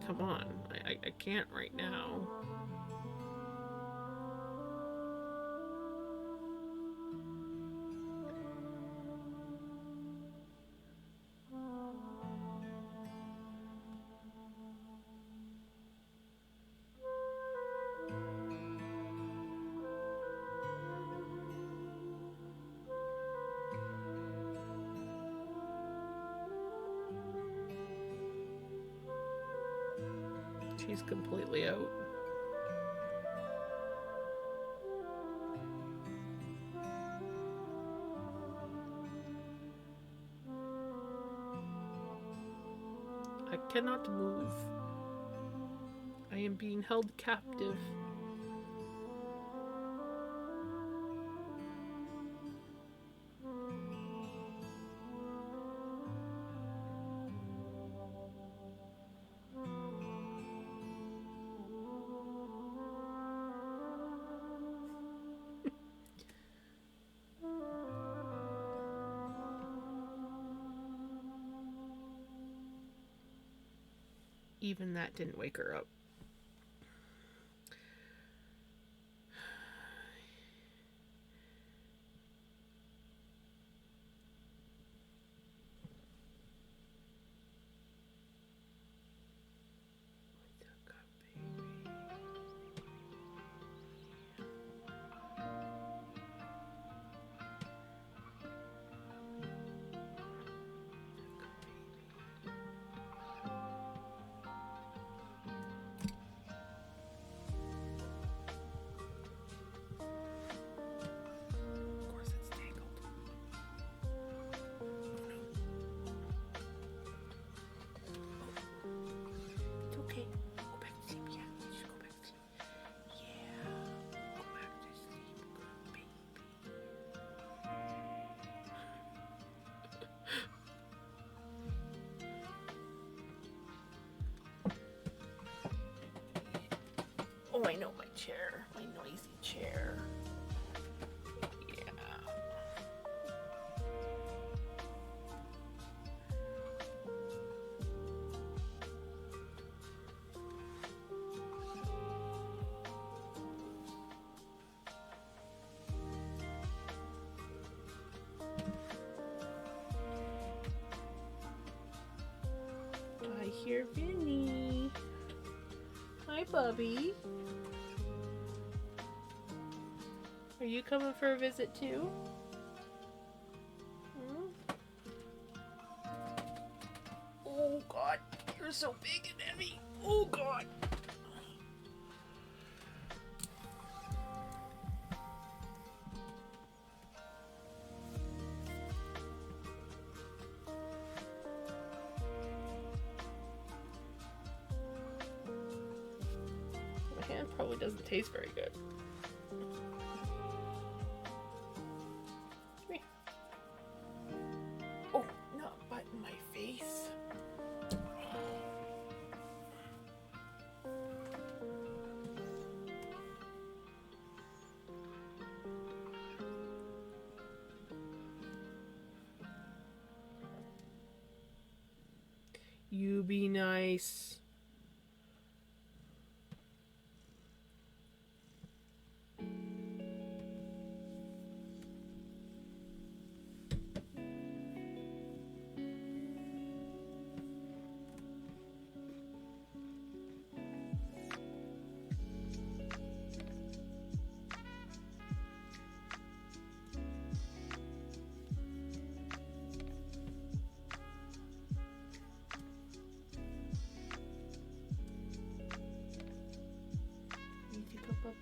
Come on. I can't right now. She's completely out. I cannot move. I am being held captive. Even that didn't wake her up. Oh, I know my chair. My noisy chair. Yeah. I hear Vinny. Hi, Bubby. Are you coming for a visit too? Oh God, you're so big and heavy. Oh God. My hand probably doesn't taste very good. You be nice.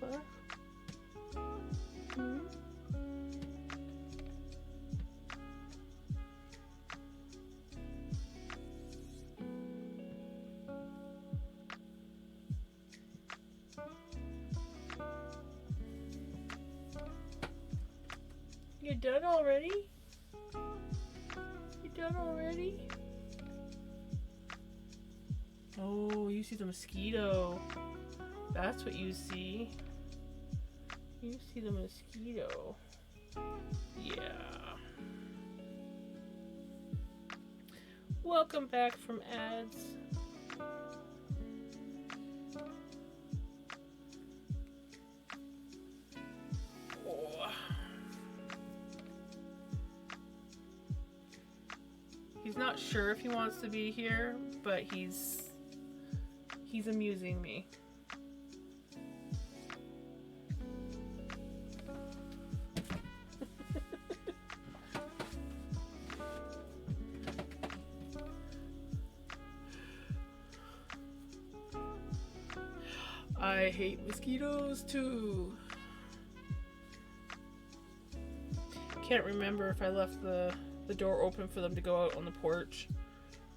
Papa? Hmm? You done already? You done already? Oh, you see the mosquito. That's what you see. You see the mosquito. Yeah. Welcome back from ads. He's not sure if he wants to be here, but he's amusing me. I hate mosquitoes too. Can't remember if I left the door open for them to go out on the porch,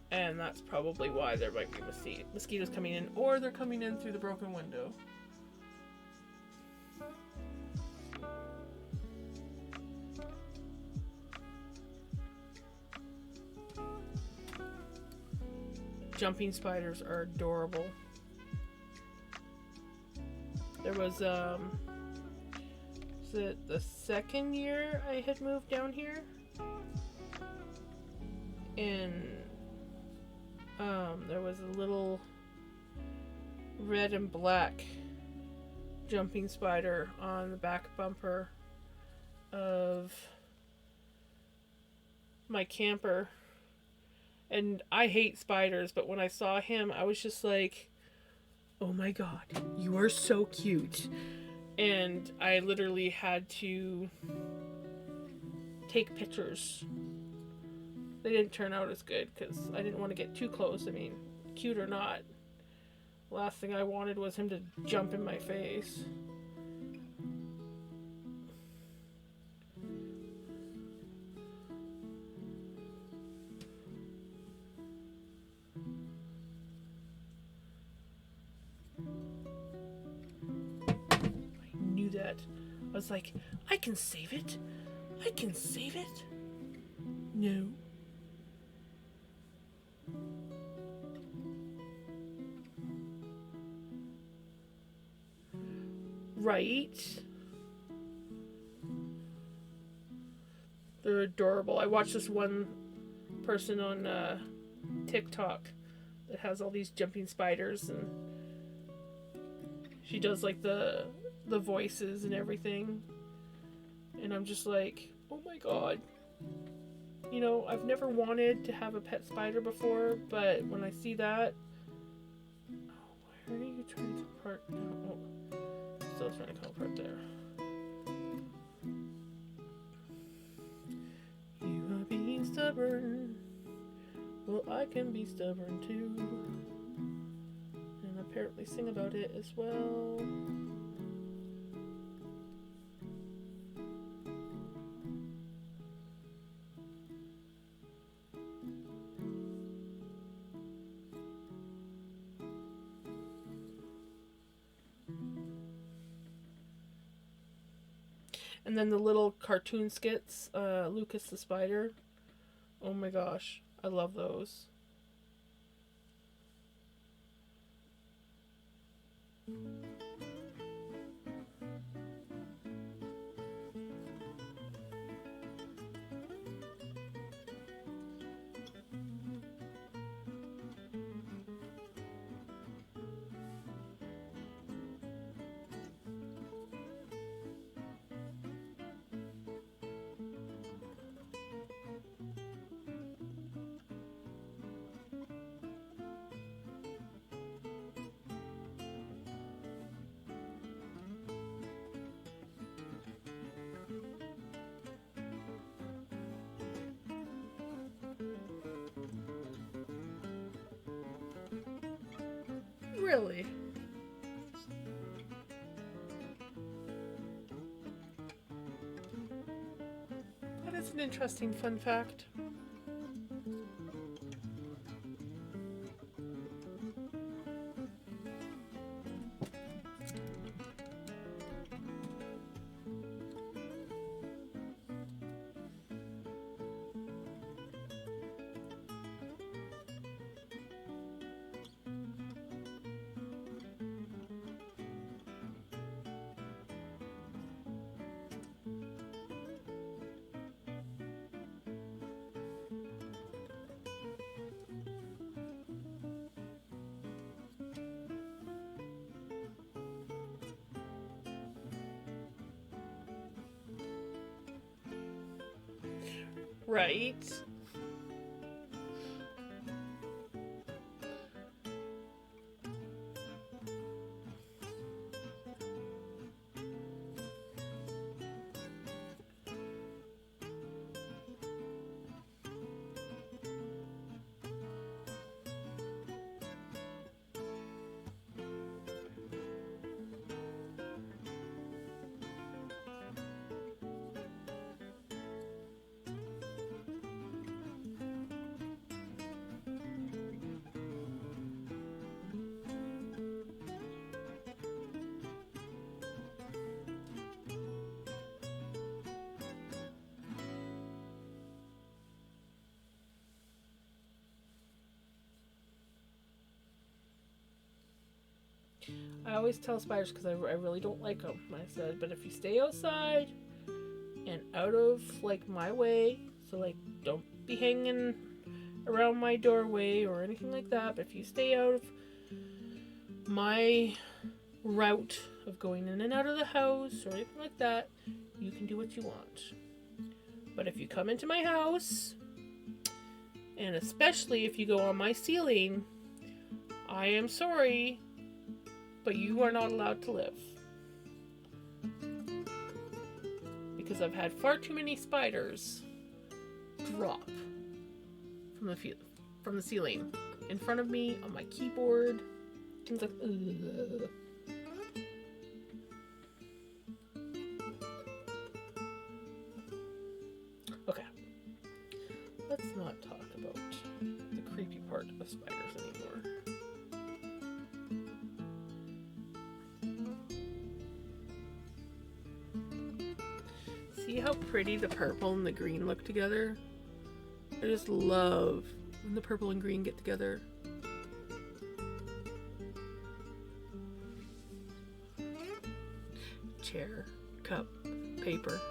and that's probably why there might be mosquitoes coming in, or they're coming in through the broken window. Jumping spiders are adorable. There was it the second year I had moved down here? And there was a little red and black jumping spider on the back bumper of my camper. And I hate spiders, but when I saw him, I was just like, oh my god, you are so cute. And I literally had to take pictures. They didn't turn out as good because I didn't want to get too close. I mean, cute or not, last thing I wanted was him to jump in my face. That. I was like, I can save it. I can save it. No. Right. They're adorable. I watched this one person on TikTok that has all these jumping spiders, and she does like the voices and everything, and I'm just like, oh my god, you know, I've never wanted to have a pet spider before, but when I see that, where are you trying to come apart now? Oh, still trying to come apart there. You are being stubborn, well, I can be stubborn too, and apparently sing about it as well. And then the little cartoon skits, Lucas the Spider. Oh my gosh, I love those. Really? That is an interesting fun fact. Right. I always tell spiders because I really don't like them. I said, but if you stay outside and out of like my way, so like don't be hanging around my doorway or anything like that. But if you stay out of my route of going in and out of the house or anything like that, you can do what you want. But if you come into my house, and especially if you go on my ceiling, I am sorry, but you are not allowed to live. Because I've had far too many spiders drop from the ceiling in front of me, on my keyboard, things like ugh. Okay, let's not talk about the creepy part of spiders anymore. See how pretty the purple and the green look together? I just love when the purple and green get together. Chair, cup, paper.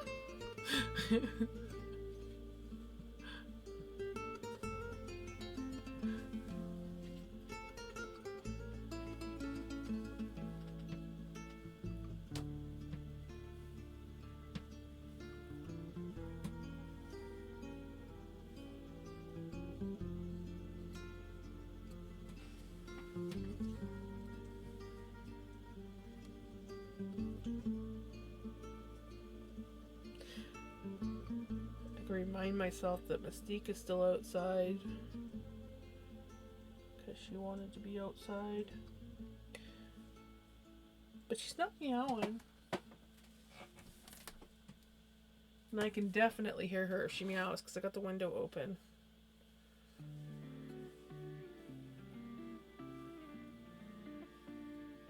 Remind myself that Mystique is still outside because she wanted to be outside, but she's not meowing, and I can definitely hear her if she meows because I got the window open.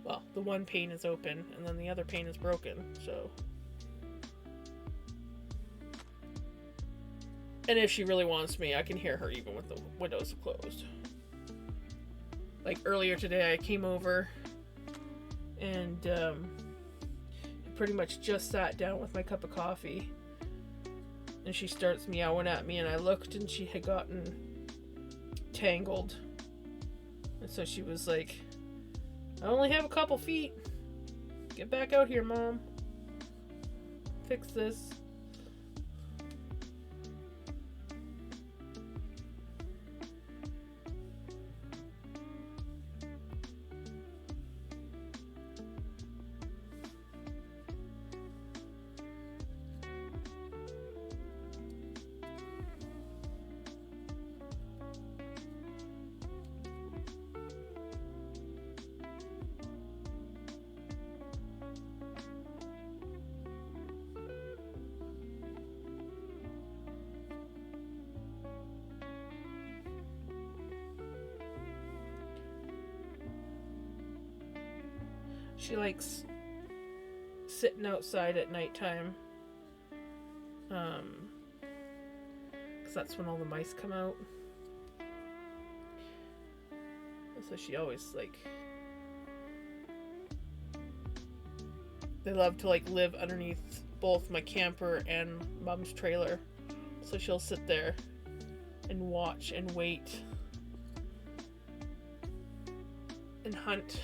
Well, the one pane is open and then the other pane is broken, so. And if she really wants me, I can hear her even with the windows closed. Like earlier today, I came over and pretty much just sat down with my cup of coffee. And she starts meowing at me, and I looked and she had gotten tangled. And so she was like, I only have a couple feet. Get back out here, Mom. Fix this. She likes sitting outside at nighttime. Because that's when all the mice come out. And so she always, like... They love to, like, live underneath both my camper and Mom's trailer. So she'll sit there and watch and wait and hunt.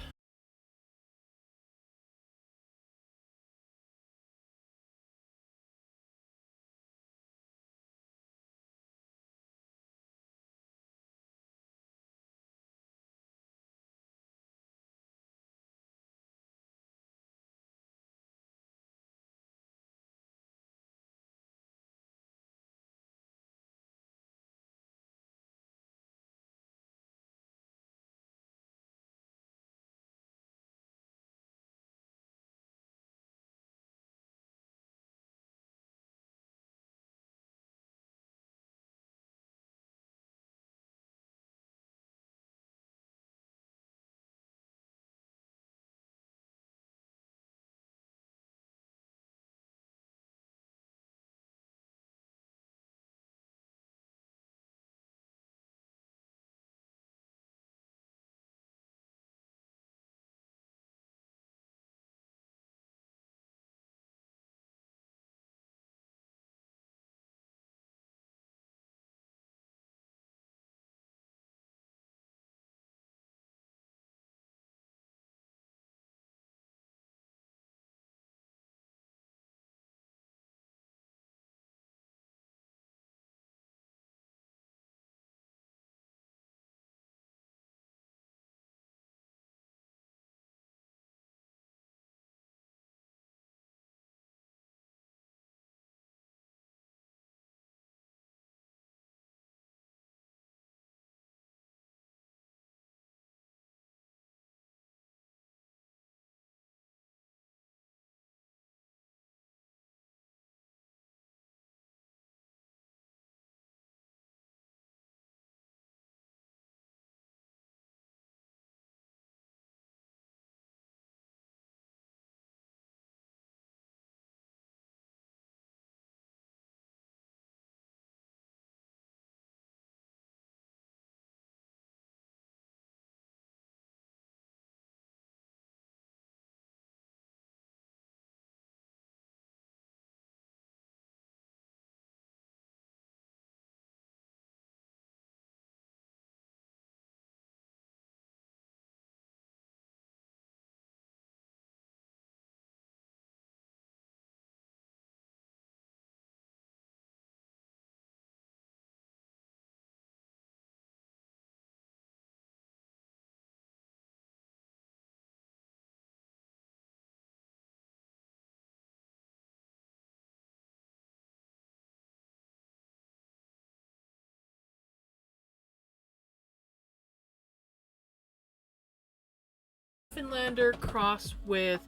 Newfoundlander crossed with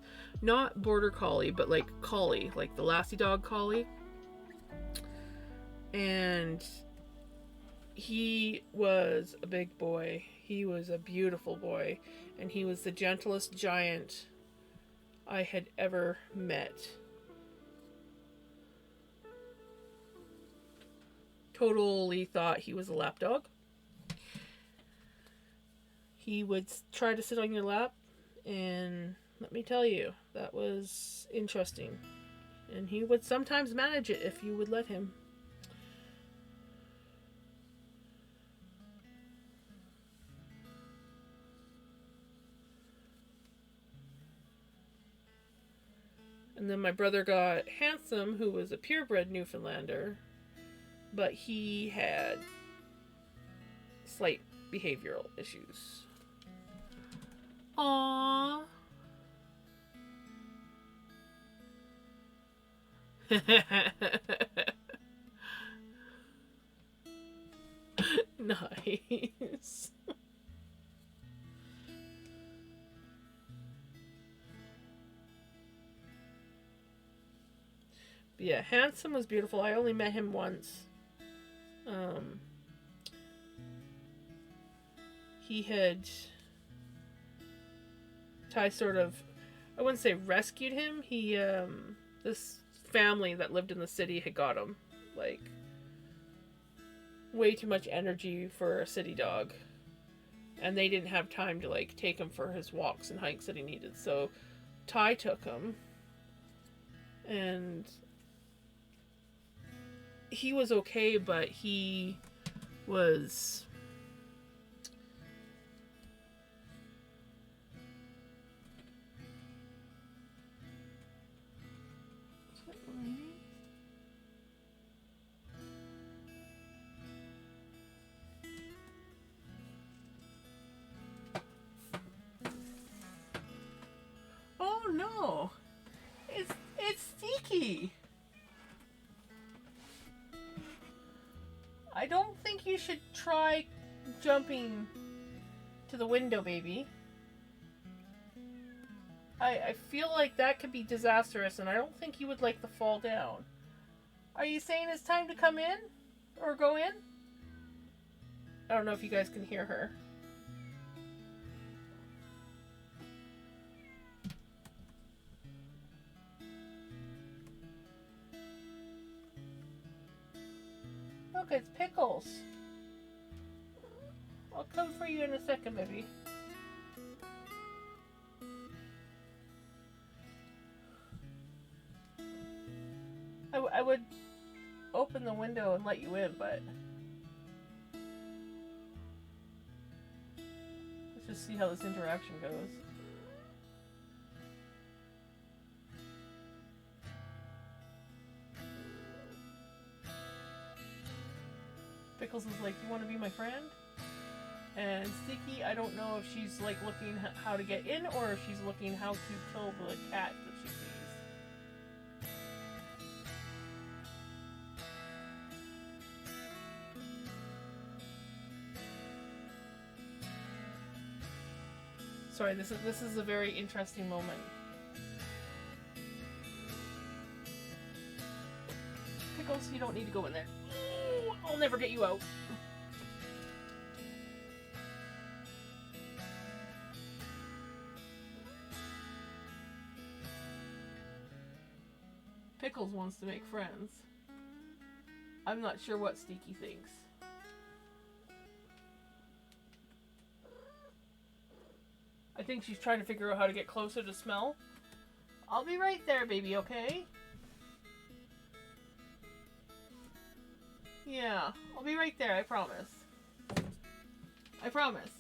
not border collie, but like collie, like the Lassie dog collie. And he was a big boy. He was a beautiful boy. And he was the gentlest giant I had ever met. Totally thought he was a lap dog. He would try to sit on your lap, and let me tell you, that was interesting. And he would sometimes manage it if you would let him. And then my brother got Handsome, who was a purebred Newfoundlander, but he had slight behavioral issues. Aww. Nice. But yeah, Handsome was beautiful. I only met him once. He had Ty sort of, I wouldn't say rescued him. He this family that lived in the city had got him. Like, way too much energy for a city dog. And they didn't have time to like take him for his walks and hikes that he needed. So Ty took him. And he was okay, but he was oh no, it's Sticky. I don't think you should try jumping to the window, baby. I feel like that could be disastrous, and I don't think you would like the fall down. Are you saying it's time to come in? Or go in? I don't know if you guys can hear her. Look, it's Pickles. I'll come for you in a second, baby. I would open the window and let you in, but let's just see how this interaction goes. Pickles is like, you want to be my friend? And Sticky, I don't know if she's like looking how to get in or if she's looking how to kill the cat that she sees. Sorry, this is a very interesting moment. Pickles, you don't need to go in there. Ooh, I'll never get you out. Pickles wants to make friends. I'm not sure what Sticky thinks. I think she's trying to figure out how to get closer to smell. I'll be right there, baby, okay? Yeah, I'll be right there, I promise. I promise.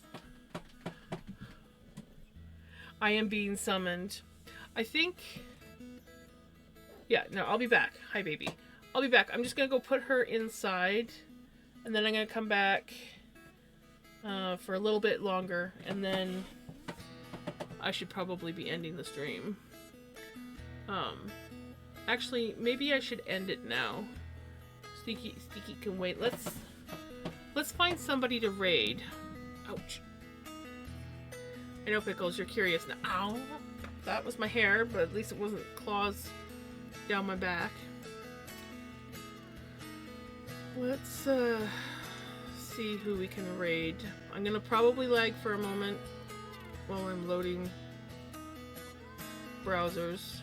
I am being summoned. I think... Yeah, no, I'll be back. Hi, baby. I'll be back. I'm just gonna go put her inside. And then I'm gonna come back for a little bit longer. And then... I should probably be ending the stream. Actually, maybe I should end it now. Sticky can wait. Let's find somebody to raid. Ouch. I know, Pickles, you're curious now. Ow! That was my hair, but at least it wasn't claws down my back. Let's see who we can raid. I'm gonna probably lag for a moment while I'm loading browsers.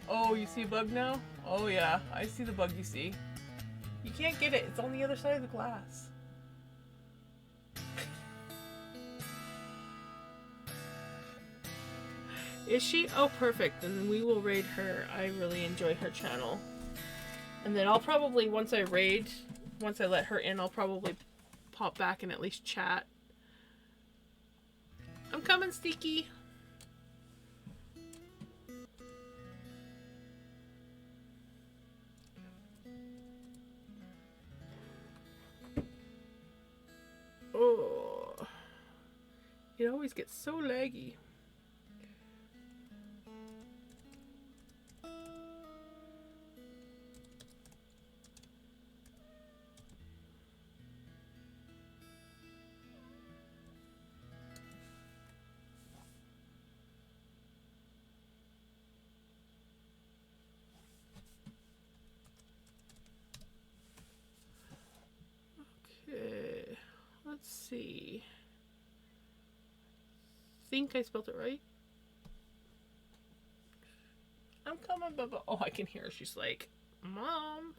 Oh, you see a bug now? Oh yeah, I see the bug you see. You can't get it, it's on the other side of the glass. Is she? Oh, perfect. Then we will raid her. I really enjoy her channel. And then I'll probably, once I let her in, I'll probably pop back and at least chat. I'm coming, Sticky. Oh. It always gets so laggy. Okay, let's see. Think I spelled it right. I'm coming, Bubba. Oh, I can hear her. She's like, Mom.